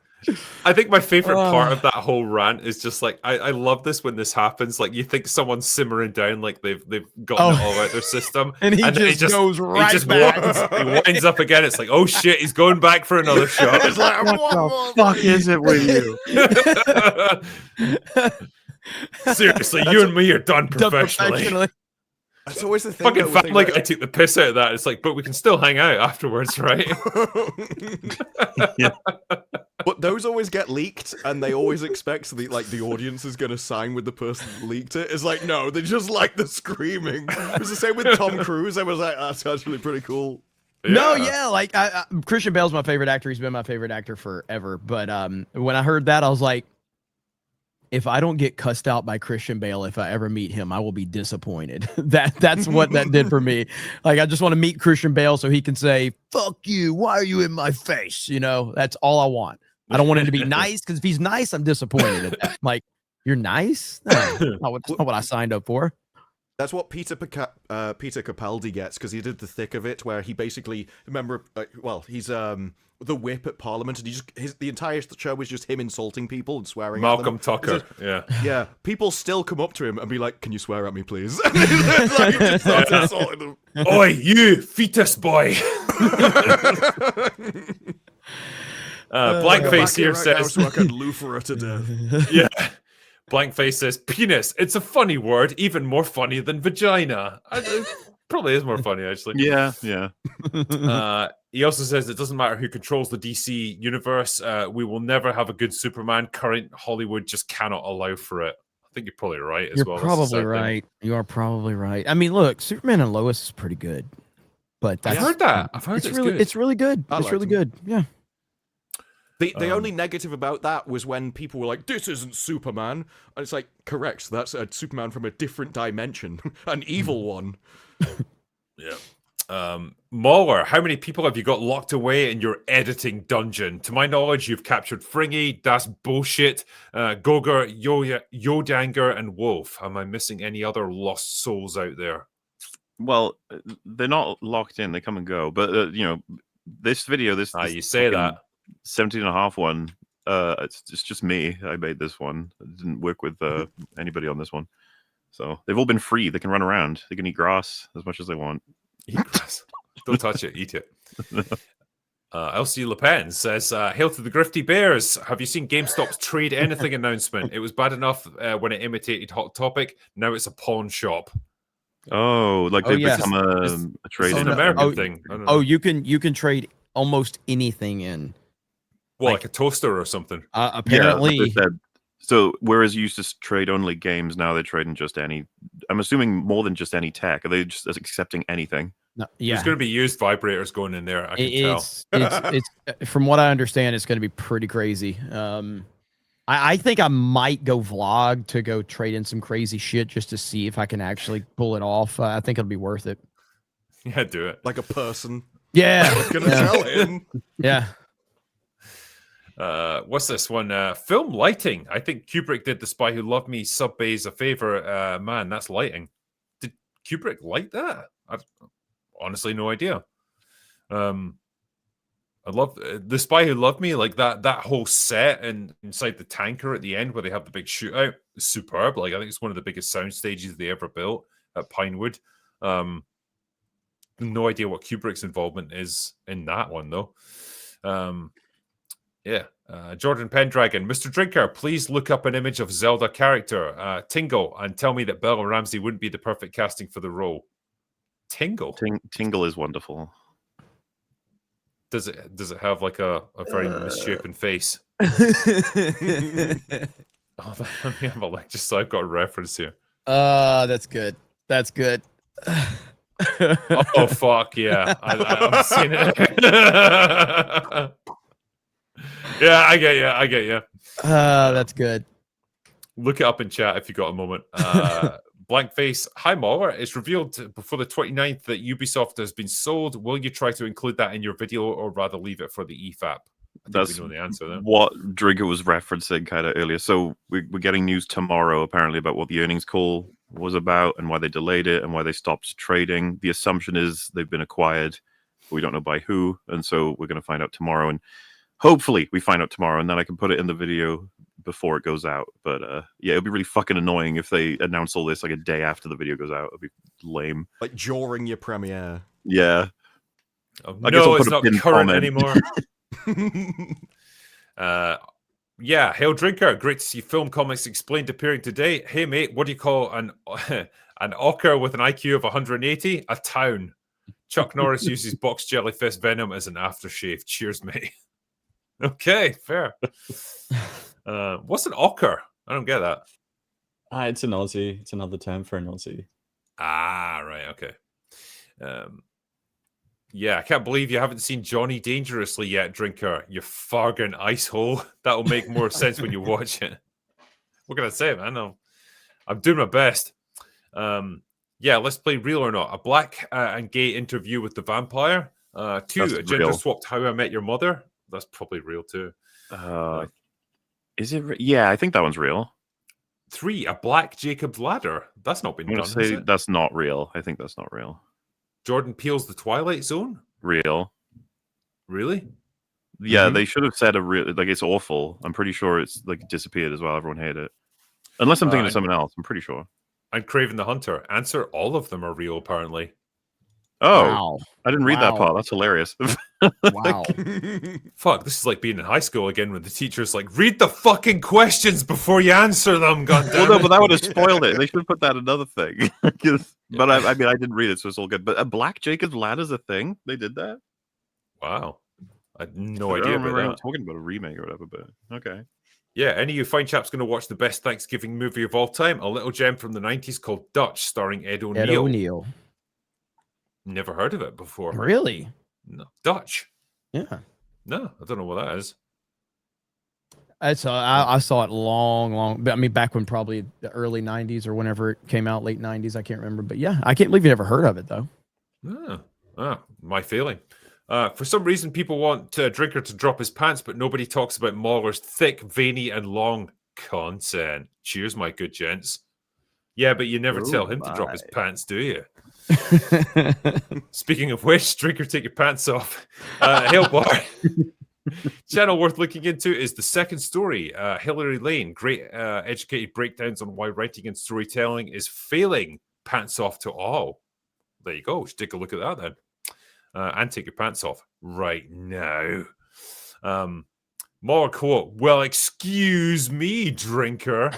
I think my favorite part of that whole rant is just like I love this when this happens. Like you think someone's simmering down, like they've gotten it all out their system, And he then just goes right back. He winds up again. It's like, oh shit, he's going back for another shot. It's like, What the fuck is it with you? Seriously, you and me are done professionally. That's always the thing. Fucking though, with Family things Guy took the piss out of that. It's like, but we can still hang out afterwards, right? Yeah. But those always get leaked, and they always expect the audience is going to sign with the person that leaked it. It's like, no, they just like the screaming. It was the same with Tom Cruise. I was like, that's actually pretty cool. No, yeah, like Christian Bale's my favorite actor. He's been my favorite actor forever. But when I heard that, I was like, if I don't get cussed out by Christian Bale, if I ever meet him, I will be disappointed. That's what that did for me. Like, I just want to meet Christian Bale so he can say, "Fuck you! Why are you in my face?" You know, that's all I want. I don't want him to be nice, because if he's nice, I'm disappointed at that. Like, you're nice? That's not what I signed up for. That's what Peter Capaldi gets, because he did the thick of it, where he basically he's the whip at Parliament, and the entire show was just him insulting people and swearing. Malcolm at them. Tucker, yeah. People still come up to him and be like, "Can you swear at me, please?" And he's like, he just starts insulting them. Oi, you fetus boy! Blankface here says, "So I can loofer her to death." Yeah. Blankface says, "Penis. It's a funny word, even more funny than vagina." It probably is more funny, actually. Yeah. He also says it doesn't matter who controls the DC universe. We will never have a good Superman. Current Hollywood just cannot allow for it. I think you're probably right as You're well. probably right. You are probably right. I mean, look, Superman and Lois is pretty good, but I've heard that. I've heard it's really good. It's really good. It's really good. Yeah. The only negative about that was when people were like, "This isn't Superman," and it's like, correct, that's a Superman from a different dimension, an evil one. Yeah. MauLer, how many people have you got locked away in your editing dungeon? To my knowledge, you've captured Fringy, Das Bullshit, Goger, Yodanger, and Wolf. Am I missing any other lost souls out there? Well, they're not locked in. They come and go. But, this video, this you say that. 17.5 one, it's just me. I made this one. I didn't work with anybody on this one. So they've all been free. They can run around. They can eat grass as much as they want. Don't touch it. Eat it. LC Le Pen says, "Hail to the Grifty Bears. Have you seen GameStop's trade anything announcement? It was bad enough when it imitated Hot Topic. Now it's a pawn shop." Oh, like they've become a trade. It's an American thing. You can trade almost anything in. Well, like a toaster or something. Apparently. Yeah, so whereas you used to trade only games, now they're trading just any. I'm assuming more than just any tech. Are they just accepting anything? No, yeah. There's going to be used vibrators going in there. I can tell. It's from what I understand, it's going to be pretty crazy. I think I might go vlog to go trade in some crazy shit just to see if I can actually pull it off. I think it'll be worth it. Yeah, do it. Like a person. Yeah. Gonna tell him. Yeah. What's this one? Film lighting. I think Kubrick did The Spy Who Loved Me sub-bays a favor. Man, that's lighting. Did Kubrick light that? I've honestly no idea. I love The Spy Who Loved Me, like that whole set and inside the tanker at the end where they have the big shootout is superb. Like, I think it's one of the biggest sound stages they ever built at Pinewood. No idea what Kubrick's involvement is in that one though. Jordan Pendragon, Mr. Drinker, please look up an image of Zelda character Tingle and tell me that Bella Ramsey wouldn't be the perfect casting for the role. Tingle? Tingle is wonderful. Does it have like a very misshapen face? Let me have a look just so I've got a reference here. That's good. That's good. Oh fuck yeah! I'm seeing it. Yeah, I get you. That's good. Look it up in chat if you got a moment. Blank face. Hi, MauLer. It's revealed before the 29th that Ubisoft has been sold. Will you try to include that in your video or rather leave it for the EFAP? That's we know the answer then. What Drigger was referencing kind of earlier. So we're getting news tomorrow, apparently, about what the earnings call was about and why they delayed it and why they stopped trading. The assumption is they've been acquired. But we don't know by who. And so we're going to find out tomorrow. And hopefully we find out tomorrow and then I can put it in the video before it goes out. But yeah, it'll be really fucking annoying if they announce all this like a day after the video goes out. It'll be lame. Like during your premiere. Yeah. Oh, no, it's not current anymore. Yeah, Hail Drinker, great to see Film Comics Explained appearing today. Hey mate, what do you call an ochre with an IQ of 180? A town. Chuck Norris uses box jellyfish venom as an aftershave. Cheers, mate. Okay, fair. What's an ochre? I don't get that. It's an Aussie. It's another term for an Aussie. Ah, right, okay. Yeah, I can't believe you haven't seen Johnny Dangerously yet, drinker. You fargan ice hole. That'll make more sense when you watch it. What can I say, man? I'm doing my best. Yeah, let's play Real or Not. A black and gay interview with the vampire. 2, a gender swapped How I Met Your Mother. That's probably real too. Is it? Yeah, I think that one's real. 3, a black Jacob's Ladder. That's not been I'm done. gonna say that's not real. I think that's not real. Jordan Peele's The Twilight Zone. Real. Really? Yeah, they should have said a real. Like, it's awful. I'm pretty sure it's like disappeared as well. Everyone hated it. Unless I'm thinking of someone else. I'm pretty sure. And Craven the Hunter. Answer: all of them are real, apparently. Oh, Wow. I didn't read that part. That's hilarious. Wow. Fuck, this is like being in high school again when the teacher's like, read the fucking questions before you answer them, goddammit. Well, no, but that would have spoiled it. They should have put that another thing. But I mean, I didn't read it, so it's all good. But a black Jacob's Ladder's a thing? They did that? Wow. I had no I idea don't remember about that. talking about a remake or whatever, but okay. Yeah, any of you fine chaps going to watch the best Thanksgiving movie of all time? A little gem from the 90s called Dutch, starring Ed O'Neill. Ed O'Neill. Never heard of it before. Really? No. Dutch? Yeah. No, I don't know what that is. I saw it long, I mean, back when probably the early 90s or whenever it came out, late 90s. I can't remember. But yeah, I can't believe you never heard of it, though. My feeling. For some reason, people want Drinker to drop his pants, but nobody talks about MauLer's thick, veiny, and long content. Cheers, my good gents. Yeah, but you never tell him to drop his pants, do you? Speaking of which, Drinker, take your pants off. Hillbar. Channel worth looking into is The Second Story. Hillary Lane, great educated breakdowns on why writing and storytelling is failing. Pants off to all. There you go. Take a look at that then. And take your pants off right now. More quote, well, excuse me, Drinker.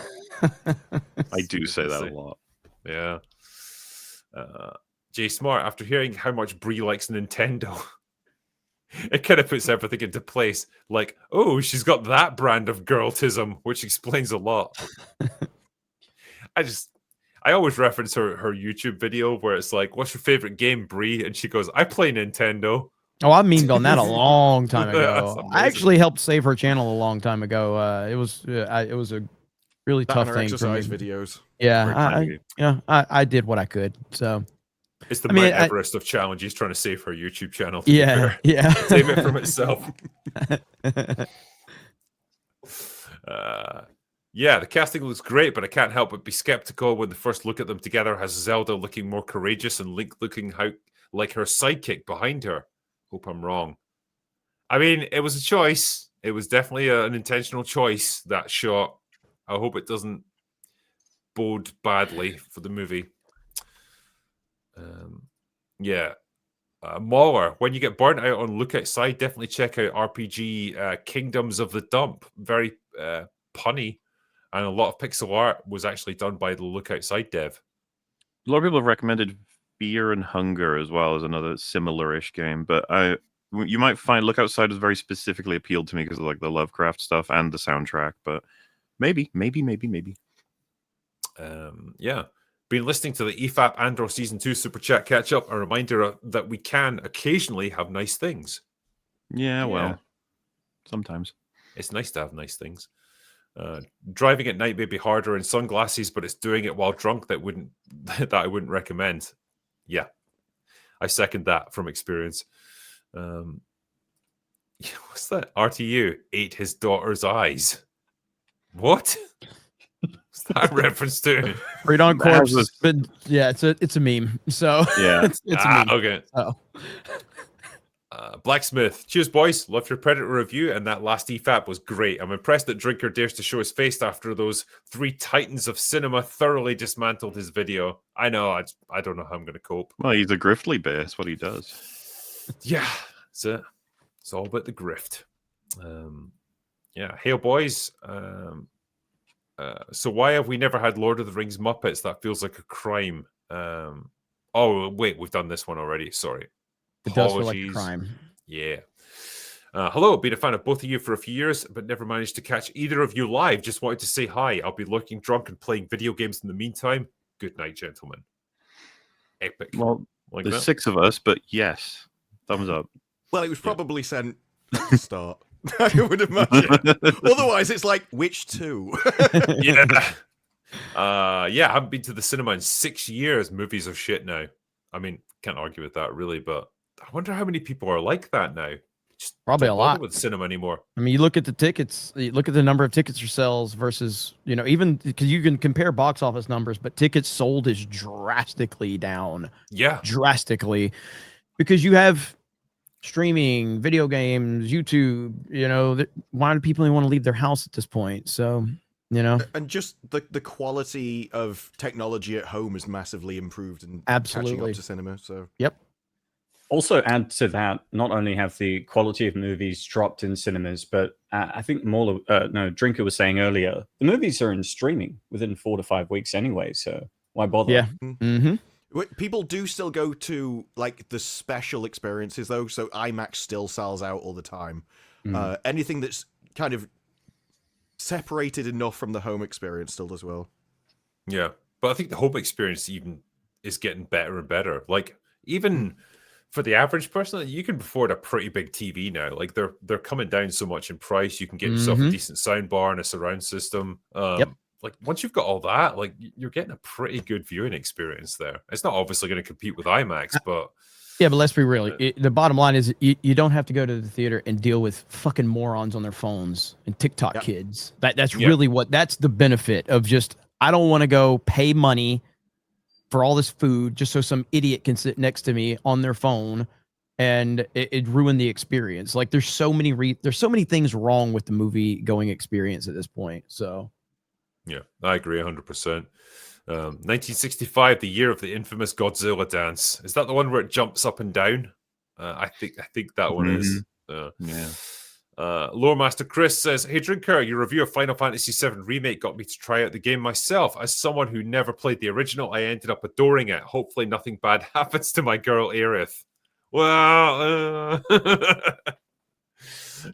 I do say that a lot. Yeah. Jay Smart, after hearing how much Brie likes Nintendo, it kind of puts everything into place. Like, oh, she's got that brand of girltism, which explains a lot. I always reference her YouTube video where it's like, what's your favorite game, Brie? And she goes, I play Nintendo. Oh, I memed on that a long time ago. I actually helped save her channel a long time ago. It was a really That tough and her thing for me. exercise videos. Yeah, I did what I could. So it's the Mount Everest of challenges trying to save her YouTube channel. Yeah. Save it from itself. Yeah, the casting looks great, but I can't help but be skeptical when the first look at them together has Zelda looking more courageous and Link looking like her sidekick behind her. Hope I'm wrong. I mean, it was a choice. It was definitely an intentional choice, that shot. I hope it doesn't bode badly for the movie. MauLer, when you get burnt out on Look Outside, definitely check out RPG Kingdoms of the Dump. Very punny. And a lot of pixel art was actually done by the Look Outside dev. A lot of people have recommended Fear and Hunger as well as another similar-ish game, but you might find Look Outside has very specifically appealed to me because of like the Lovecraft stuff and the soundtrack, but maybe. Yeah. Been listening to the EFAP and/or Season 2 Super Chat catch-up. A reminder that we can occasionally have nice things. Yeah, well, sometimes. It's nice to have nice things. Driving at night may be harder in sunglasses, but it's doing it while drunk that I wouldn't recommend. Yeah, I second that from experience. What's that? RTU ate his daughter's eyes. What? What's that reference to? Read on Corpse. Yeah, it's a meme. So yeah, it's a meme. Okay. Oh. Blacksmith, cheers, boys. Loved your Predator review, and that last EFAP was great. I'm impressed that Drinker dares to show his face after those 3 titans of cinema thoroughly dismantled his video. I know, I don't know how I'm going to cope. Well, he's a griftly bear. That's what he does. Yeah, that's it. It's all about the grift. Hail, boys. So why have we never had Lord of the Rings Muppets? That feels like a crime. Oh, wait, we've done this one already. Sorry. It does feel like a crime. Yeah. Hello, been a fan of both of you for a few years, but never managed to catch either of you live. Just wanted to say hi. I'll be lurking drunk and playing video games in the meantime. Good night, gentlemen. Epic. Well, like there's that. 6 of us, but yes. Thumbs up. Well, it was probably sent at the start. I would imagine. Otherwise, it's like, which two? Yeah. Yeah, I haven't been to the cinema in 6 years. Movies are shit now. I mean, can't argue with that really, but I wonder how many people are like that now. Just Probably don't a bother lot with cinema anymore. I mean, you look at the tickets, you look at the number of tickets for sales versus, even because you can compare box office numbers, but tickets sold is drastically down. Yeah. Drastically. Because you have streaming, video games, YouTube, why do people even want to leave their house at this point? So, And just the quality of technology at home has massively improved and catching Absolutely. up to cinema. So Yep. Also, add to that, not only have the quality of movies dropped in cinemas, but I think Drinker was saying earlier, the movies are in streaming within 4 to 5 weeks anyway, so why bother? Yeah. Mm-hmm. people do still go to like the special experiences though. So IMAX still sells out all the time. Anything that's kind of separated enough from the home experience still does well. Yeah. But I think the home experience even is getting better and better. Like even for the average person, you can afford a pretty big TV now. Like they're coming down so much in price. You can get yourself a decent sound bar and a surround system. Like once you've got all that, like you're getting a pretty good viewing experience there. It's not obviously going to compete with IMAX, but Yeah, but let's be real. The bottom line is you don't have to go to the theater and deal with fucking morons on their phones and TikTok kids. That's really that's the benefit of just, I don't want to go pay money for all this food just so some idiot can sit next to me on their phone and it ruined the experience. Like there's so many things wrong with the movie going experience at this point. So yeah, I agree 100%. 1965, the year of the infamous Godzilla dance. Is that the one where it jumps up and down? I think that one is. Lore Master Chris says, "Hey Drinker, your review of Final Fantasy VII Remake got me to try out the game myself. As someone who never played the original, I ended up adoring it. Hopefully nothing bad happens to my girl Aerith." Well,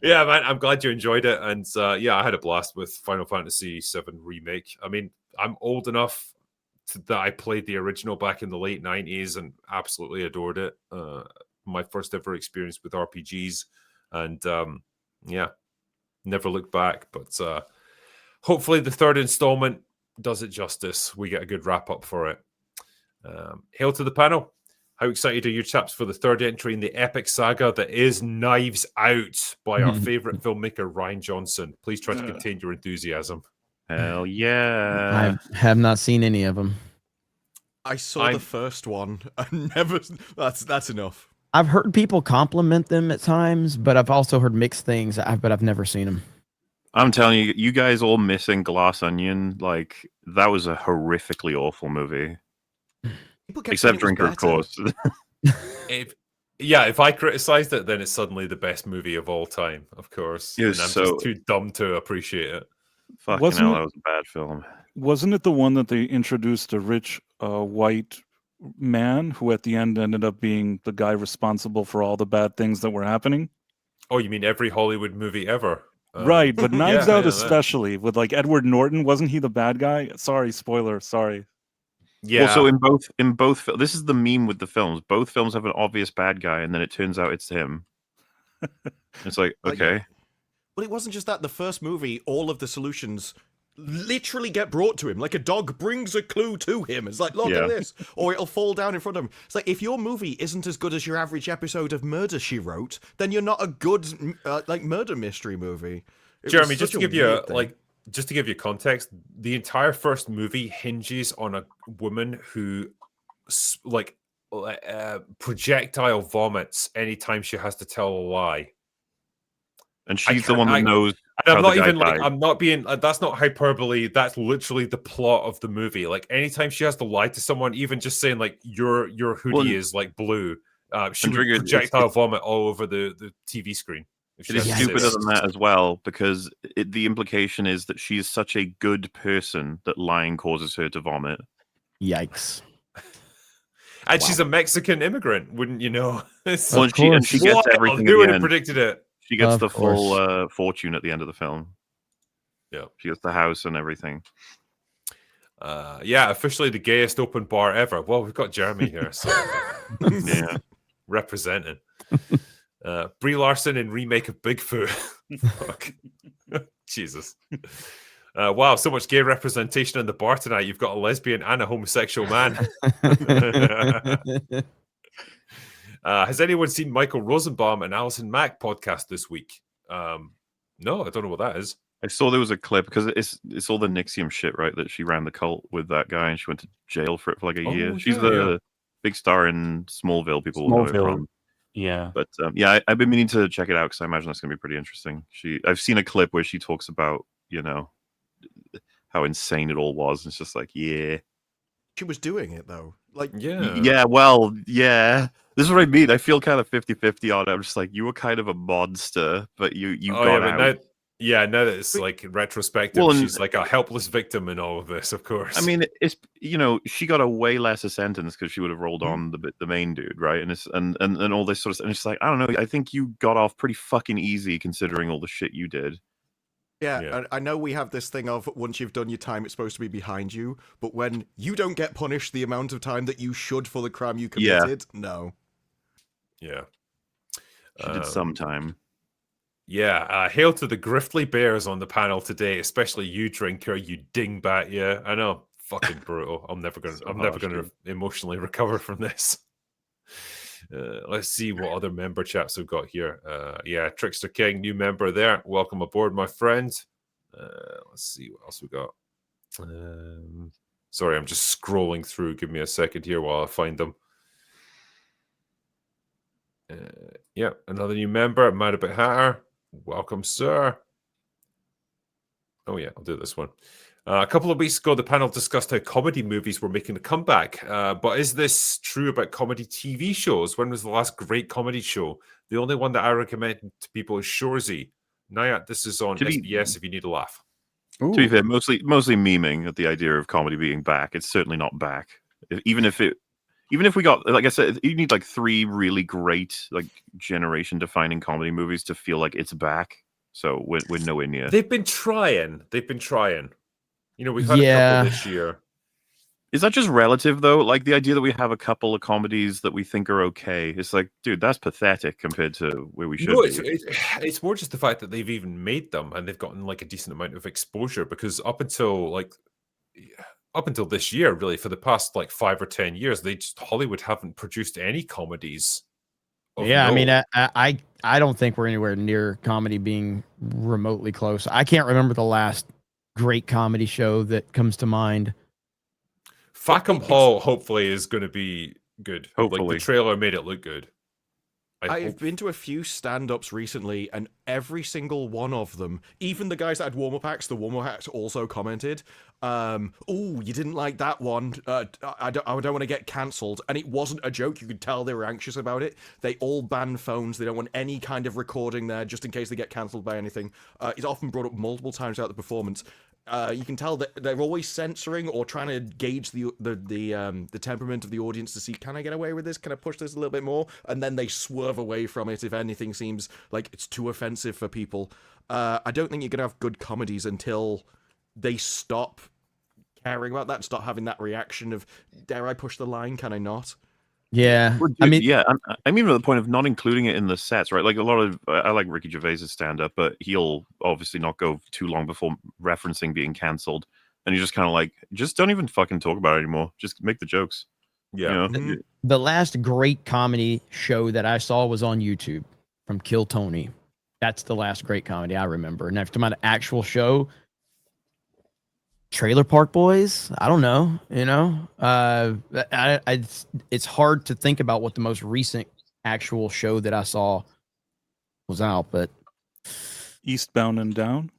yeah, man, I'm glad you enjoyed it. And yeah, I had a blast with Final Fantasy VII Remake. I mean, I'm old enough that I played the original back in the late 90s and absolutely adored it. My first ever experience with RPGs. And yeah, never looked back. But hopefully the third installment does it justice. We get a good wrap up for it. Hail to the panel. How excited are you chaps for the third entry in the epic saga that is Knives Out by our favorite filmmaker, Ryan Johnson? Please try to contain your enthusiasm. Hell yeah. I have not seen any of them. I saw the first one. I never. That's enough. I've heard people compliment them at times, but I've also heard mixed things. But I've never seen them. I'm telling you, you guys all missing Glass Onion. Like, that was a horrifically awful movie. Except Drinker, of course. If I criticized it, then it's suddenly the best movie of all time, of course. And I'm just too dumb to appreciate it. Fucking hell, that was a bad film. Wasn't it the one that they introduced a rich white man who at the end ended up being the guy responsible for all the bad things that were happening? Oh, you mean every Hollywood movie ever? Right, but Knives Out especially, with like Edward Norton, wasn't he the bad guy? Sorry, spoiler, sorry. Yeah. Well, so in both this is the meme with the films. Both films have an obvious bad guy, and then it turns out it's him. It's like, okay. But it wasn't just that. The first movie, all of the solutions literally get brought to him. Like a dog brings a clue to him. It's like, look at this. Or it'll fall down in front of him. It's like, if your movie isn't as good as your average episode of Murder, She Wrote, then you're not a good like murder mystery movie. Jeremy, just to give you context, the entire first movie hinges on a woman who projectile vomits anytime she has to tell a lie. And she's the one that knows. And I'm not even like, I'm not being, that's not hyperbole. That's literally the plot of the movie. Like anytime she has to lie to someone, even just saying like your hoodie is like blue, she would projectile vomit all over the TV screen. It is stupider than that as well, because the implication is that she is such a good person that lying causes her to vomit. Yikes. And she's a Mexican immigrant, wouldn't you know? Well, and she gets everything. Who would have predicted it? She gets the full fortune at the end of the film. Yeah. She gets the house and everything. Yeah, officially the gayest open bar ever. Well, we've got Jeremy here, so yeah, representing. Brie Larson in remake of Bigfoot. Fuck. Jesus. Wow, so much gay representation in the bar tonight. You've got a lesbian and a homosexual man. Has anyone seen Michael Rosenbaum and Alison Mack podcast this week? No, I don't know what that is. I saw there was a clip because it's all the Nixium shit, right? That she ran the cult with that guy and she went to jail for it for like a year. She's the big star in Smallville. People will know her from. Yeah. But I've been meaning to check it out because I imagine that's going to be pretty interesting. I've seen a clip where she talks about, how insane it all was. And it's just like, yeah. She was doing it though. Like, yeah, well, yeah. This is what I mean. I feel kind of 50-50 on it. I'm just like, you were kind of a monster, but you got out. Now that it's like retrospective, she's like a helpless victim in all of this, of course. I mean, it's she got a way lesser sentence because she would have rolled on the main dude, right? And it's and all this sort of stuff. And it's like, I don't know. I think you got off pretty fucking easy considering all the shit you did. Yeah, I know we have this thing of once you've done your time, it's supposed to be behind you. But when you don't get punished the amount of time that you should for the crime you committed, no. Yeah. She did some time. Yeah, hail to the Griftly Bears on the panel today, especially you, Drinker, you dingbat. Yeah, I know, fucking brutal. I'm never gonna emotionally recover from this. Let's see what other member chaps we've got here. Yeah, Trickster King, new member there. Welcome aboard, my friend. Let's see what else we got. Sorry, I'm just scrolling through. Give me a second here while I find them. Yeah, another new member, Mad About Hatter. Welcome, sir. Oh, yeah, I'll do this one. A couple of weeks ago, the panel discussed how comedy movies were making a comeback. But is this true about comedy TV shows? When was the last great comedy show? The only one that I recommend to people is Shoresy. Nayat, this is on SBS if you need a laugh. To be fair, mostly memeing at the idea of comedy being back. It's certainly not back. Even if we got, like I said, you need like 3 really great, like generation-defining comedy movies to feel like it's back. So we're nowhere near. They've been trying. We've had a couple this year. Is that just relative though? Like the idea that we have a couple of comedies that we think are okay. It's like, dude, that's pathetic compared to where we should be. It's more just the fact that they've even made them and they've gotten like a decent amount of exposure because up until this year, really, for the past like 5 or 10 years, Hollywood haven't produced any comedies. Yeah, I mean, I don't think we're anywhere near comedy being remotely close. I can't remember the last great comedy show that comes to mind. Fackham Hall, hopefully, is going to be good. Hopefully. Like the trailer made it look good. I've been to a few stand-ups recently, and every single one of them, even the guys that had warm-up acts, the warm-up acts also commented, "Oh, you didn't like that one. I don't want to get cancelled." And it wasn't a joke. You could tell they were anxious about it. They all ban phones. They don't want any kind of recording there, just in case they get cancelled by anything. It's often brought up multiple times throughout the performance. You can tell that they're always censoring or trying to gauge the temperament of the audience to see, can I get away with this? Can I push this a little bit more? And then they swerve away from it if anything seems like it's too offensive for people. I don't think you're going to have good comedies until they stop caring about that, stop having that reaction of, dare I push the line? Can I not? Yeah, I mean, to the point of not including it in the sets, right? Like I like Ricky Gervais's stand-up, but he'll obviously not go too long before referencing being cancelled, and you're just kind of like, just don't even fucking talk about it anymore. Just make the jokes. Yeah. The last great comedy show that I saw was on YouTube from Kill Tony. That's the last great comedy I remember. And if I'm talking about an actual show, Trailer Park Boys, I don't know, it's hard to think about what the most recent actual show that I saw was out, but Eastbound and Down.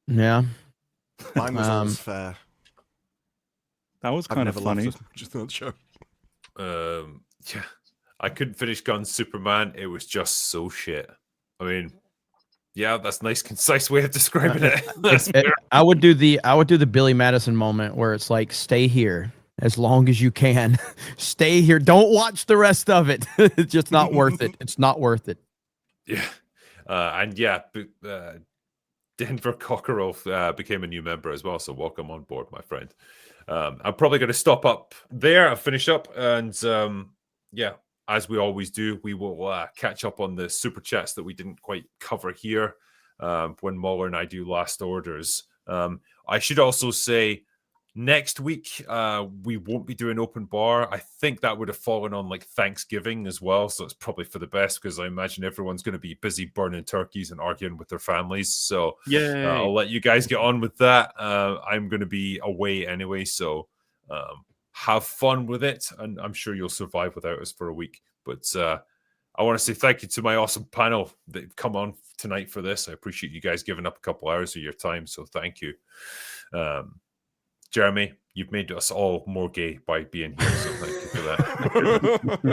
Yeah, mine was always fair. That was kind of funny. Just another show. Yeah, I couldn't finish Gunn's Superman. It was just so shit. I mean, yeah, that's a nice, concise way of describing it. I would do the Billy Madison moment where it's like, stay here as long as you can. Stay here. Don't watch the rest of it. It's just not worth it. It's not worth it. Yeah. Denver Cockerell became a new member as well. So welcome on board, my friend. I'm probably going to stop up there. I'll finish up and as we always do, we will catch up on the super chats that we didn't quite cover here when MauLer and I do last orders. I should also say, next week, we won't be doing open bar. I think that would have fallen on like Thanksgiving as well. So it's probably for the best because I imagine everyone's going to be busy burning turkeys and arguing with their families. So I'll let you guys get on with that. I'm going to be away anyway. So have fun with it. And I'm sure you'll survive without us for a week. But I want to say thank you to my awesome panel that come on tonight for this. I appreciate you guys giving up a couple hours of your time. So thank you. Jeremy, you've made us all more gay by being here, so thank you for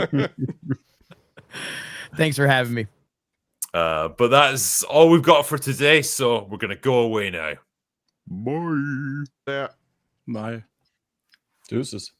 that. Thanks for having me. But that's all we've got for today, so we're going to go away now. Bye. Yeah. Bye. Deuces.